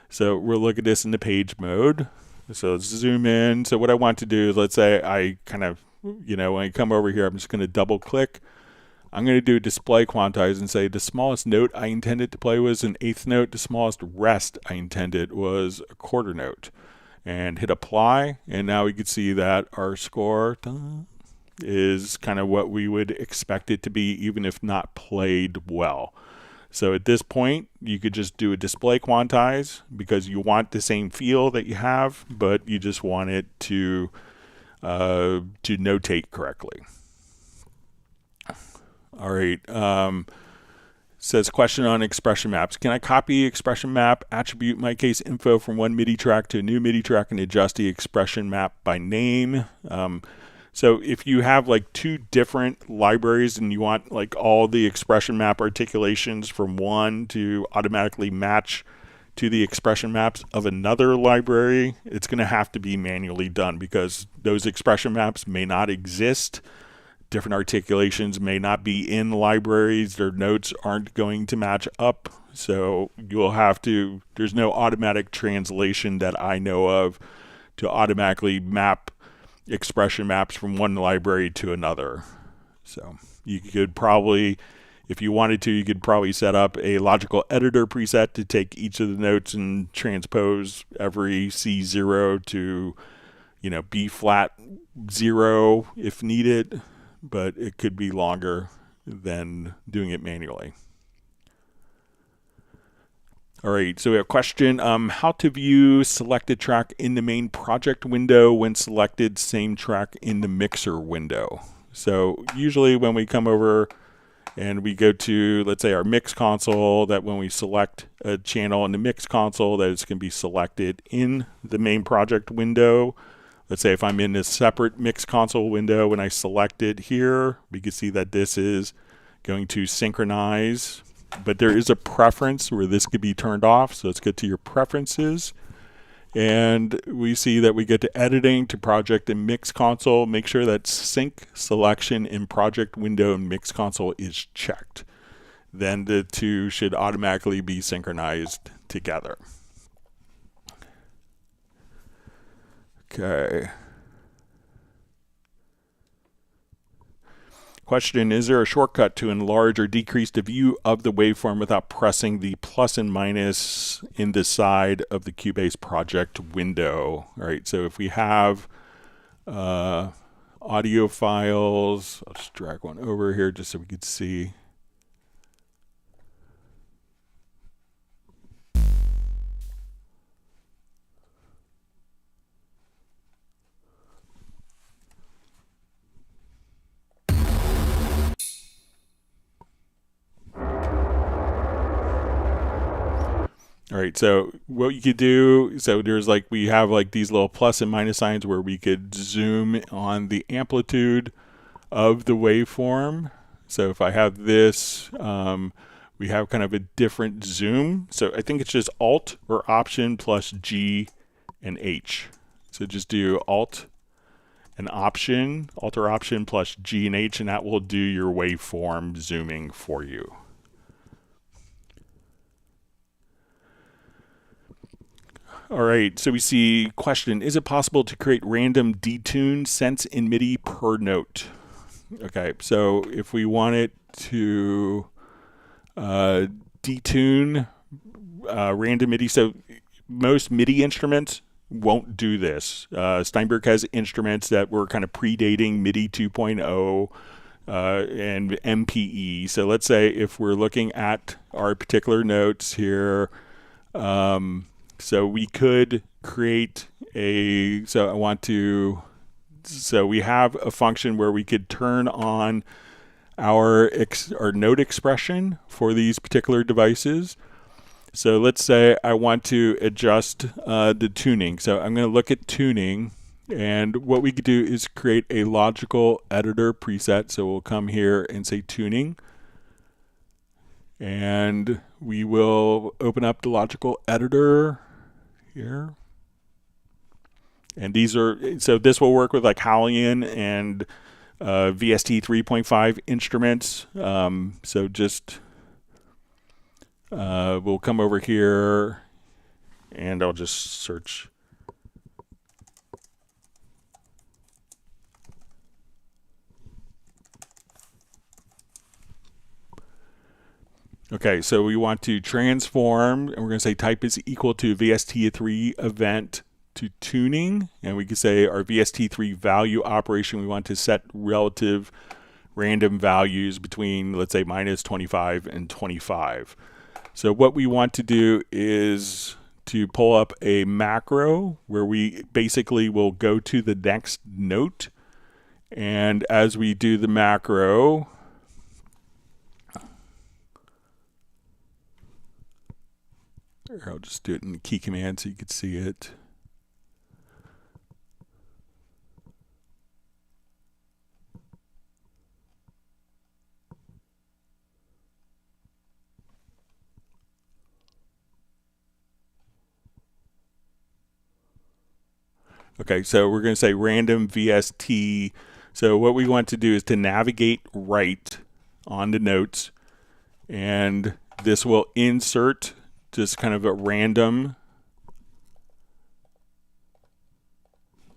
so we'll look at this in the page mode. So let's zoom in. So what I want to do is, let's say I kind of, when I come over here, I'm just going to double click. I'm going to do display quantize and say the smallest note I intended to play was an eighth note. The smallest rest I intended was a quarter note. And hit apply, and now we can see that our score is kind of what we would expect it to be, even if not played well. So at this point, you could just do a display quantize because you want the same feel that you have, but you just want it to notate correctly. All right. Says question on expression maps. Can I copy expression map attribute my case info from one MIDI track to a new MIDI track and adjust the expression map by name? So if you have like two different libraries and you want like all the expression map articulations from one to automatically match to the expression maps of another library, it's going to have to be manually done because those expression maps may not exist. Different articulations may not be in libraries. Their notes aren't going to match up. So you'll have to, there's no automatic translation that I know of to automatically map expression maps from one library to another. So you could probably, if you wanted to, you could probably set up a logical editor preset to take each of the notes and transpose every C0 to, B flat 0 if needed. But it could be longer than doing it manually. All right, so we have a question, how to view selected track in the main project window when selected same track in the mixer window. So usually when we come over and we go to, let's say, our mix console, that when we select a channel in the mix console, that it's going to be selected in the main project window. Let's say if I'm in a separate mix console window, when I select it here, we can see that this is going to synchronize, but there is a preference where this could be turned off. So let's get to your preferences. And we see that we get to editing, to project and mix console. Make sure that sync selection in project window and mix console is checked. Then the two should automatically be synchronized together. Okay. Question, is there a shortcut to enlarge or decrease the view of the waveform without pressing the plus and minus in the side of the Cubase project window? All right, so if we have audio files, I'll just drag one over here just so we could see. All right, so what you could do, so there's like, we have like these little plus and minus signs where we could zoom on the amplitude of the waveform. So if I have this, we have kind of a different zoom. So I think it's just Alt or Option plus G and H. So just do Alt and Option, Alt or Option plus G and H, and that will do your waveform zooming for you. All right, so we see question, is it possible to create random detune cents in MIDI per note? Okay, so if we wanted to detune random MIDI, so most MIDI instruments won't do this. Steinberg has instruments that were kind of predating MIDI 2.0 and MPE. So let's say if we're looking at our particular notes here, so we could create a, so we have a function where we could turn on our note expression for these particular devices. So let's say I want to adjust the tuning. So I'm going to look at tuning, and what we could do is create a logical editor preset. So we'll come here and say tuning, and we will open up the logical editor here. And these are, so this will work with like Halion and VST 3.5 instruments. So just, we'll come over here and I'll just search. Okay, so we want to transform, and we're going to say type is equal to VST3 event to tuning, and we can say our VST3 value operation, we want to set relative random values between, let's say, minus 25 and 25. So what we want to do is to pull up a macro where we basically will go to the next note, and as we do the macro, I'll just do it in the key command so you can see it. Okay, so we're going to say random VST. So what we want to do is to navigate right on the notes, and this will insert just kind of a random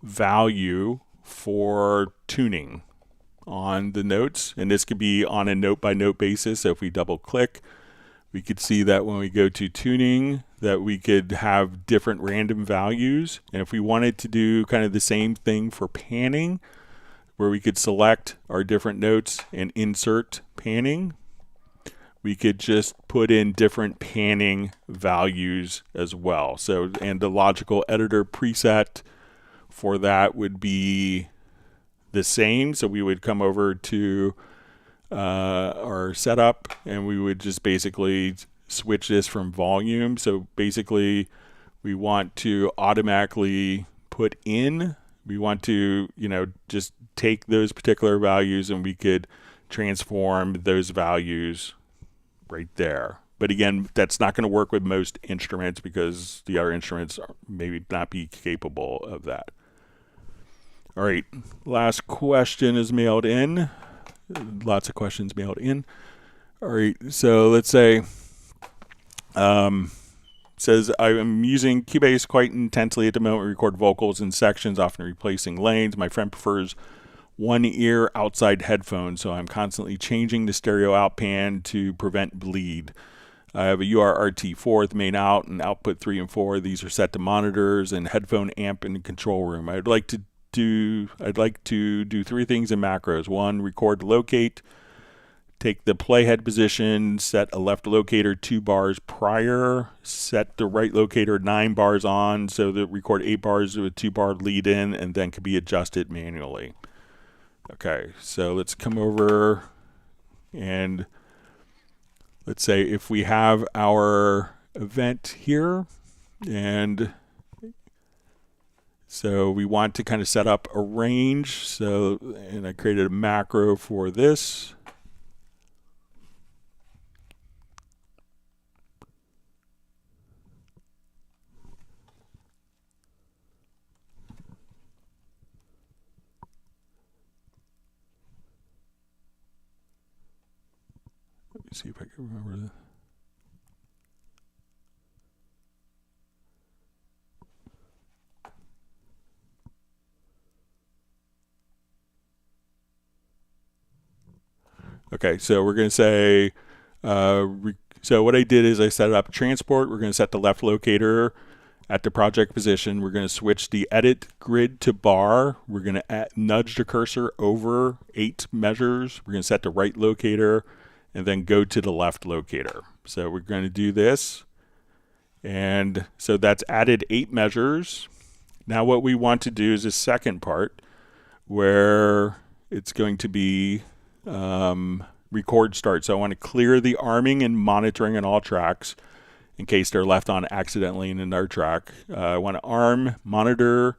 value for tuning on the notes, and this could be on a note by note basis. So if we double click, we could see that when we go to tuning that we could have different random values. And if we wanted to do kind of the same thing for panning, where we could select our different notes and insert panning, we could just put in different panning values as well. So, and the logical editor preset for that would be the same. So we would come over to our setup, and we would just basically switch this from volume. So basically we want to automatically put in, we want to, you know, just take those particular values and we could transform those values right there. But again, that's not going to work with most instruments because the other instruments maybe not be capable of that. All right, last question is mailed in. Lots of questions mailed in. All right, so let's say, says I am using Cubase quite intensely at the moment. We record vocals in sections, often replacing lanes. My friend prefers one ear outside headphones, so I'm constantly changing the stereo out pan to prevent bleed. I have a URRT4 main out and output 3 and 4. These are set to monitors and headphone amp in the control room. I'd like to do 3 things in macros. 1, record locate. Take the playhead position, set a left locator 2 bars prior, set the right locator 9 bars on, so that record 8 bars with 2 bar lead in, and then can be adjusted manually. Okay, so let's come over and let's say if we have our event here, and so we want to kind of set up a range. So, and I created a macro for this. Let me see if I can remember that. Okay, so we're going to say, so what I did is I set up transport. We're going to set the left locator at the project position. We're going to switch the edit grid to bar. We're going to nudge the cursor over 8 measures. We're going to set the right locator and then go to the left locator. So we're going to do this. And so that's added 8 measures. Now what we want to do is this second part where it's going to be record start. So I want to clear the arming and monitoring on all tracks in case they're left on accidentally in another track. I want to arm, monitor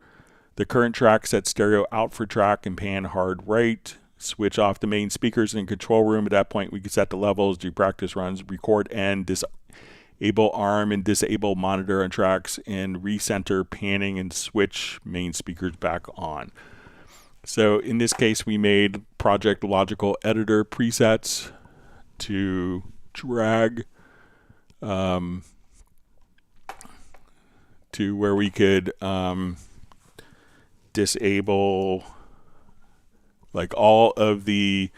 the current track, set stereo out for track and pan hard right, switch off the main speakers in the control room. At that point we can set the levels, do practice runs, record and disable arm and disable monitor on tracks, and recenter panning and switch main speakers back on. So in this case, we made Project Logical Editor presets to drag to where we could disable like all of the,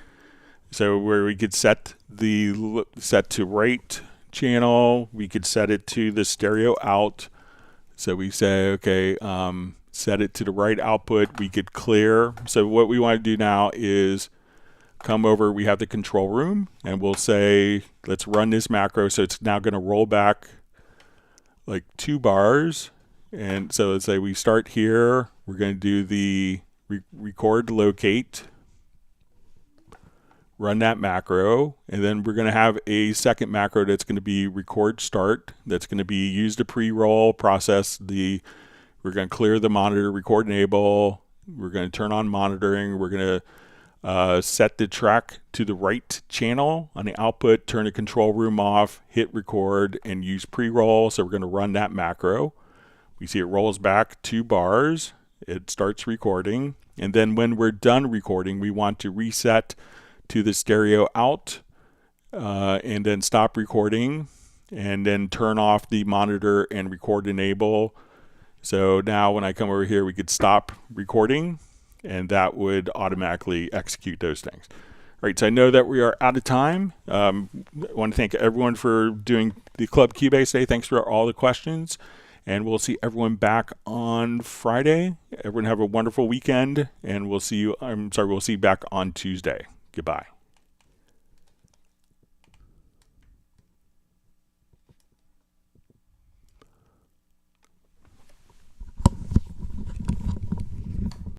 so where we could set the set to right channel, we could set it to the stereo out. So we say, okay, set it to the right output, we could clear. So what we want to do now is come over, we have the control room, and we'll say, let's run this macro. So it's now going to roll back like 2 bars. And so let's say we start here, we're going to do the record locate, run that macro, and then we're going to have a second macro that's going to be record start, that's going to be use the pre-roll, process the, we're going to clear the monitor, record enable, we're going to turn on monitoring, we're going to set the track to the right channel on the output, turn the control room off, hit record, and use pre-roll. So we're going to run that macro. We see it rolls back 2 bars, it starts recording, and then when we're done recording, we want to reset to the stereo out, and then stop recording, and then turn off the monitor and record enable. So now when I come over here, we could stop recording, and that would automatically execute those things. All right, so I know that we are out of time. I want to thank everyone for doing the Club Cubase today. Thanks for all the questions, and we'll see everyone back on Friday. Everyone have a wonderful weekend, and we'll see you, we'll see you back on Tuesday. Goodbye.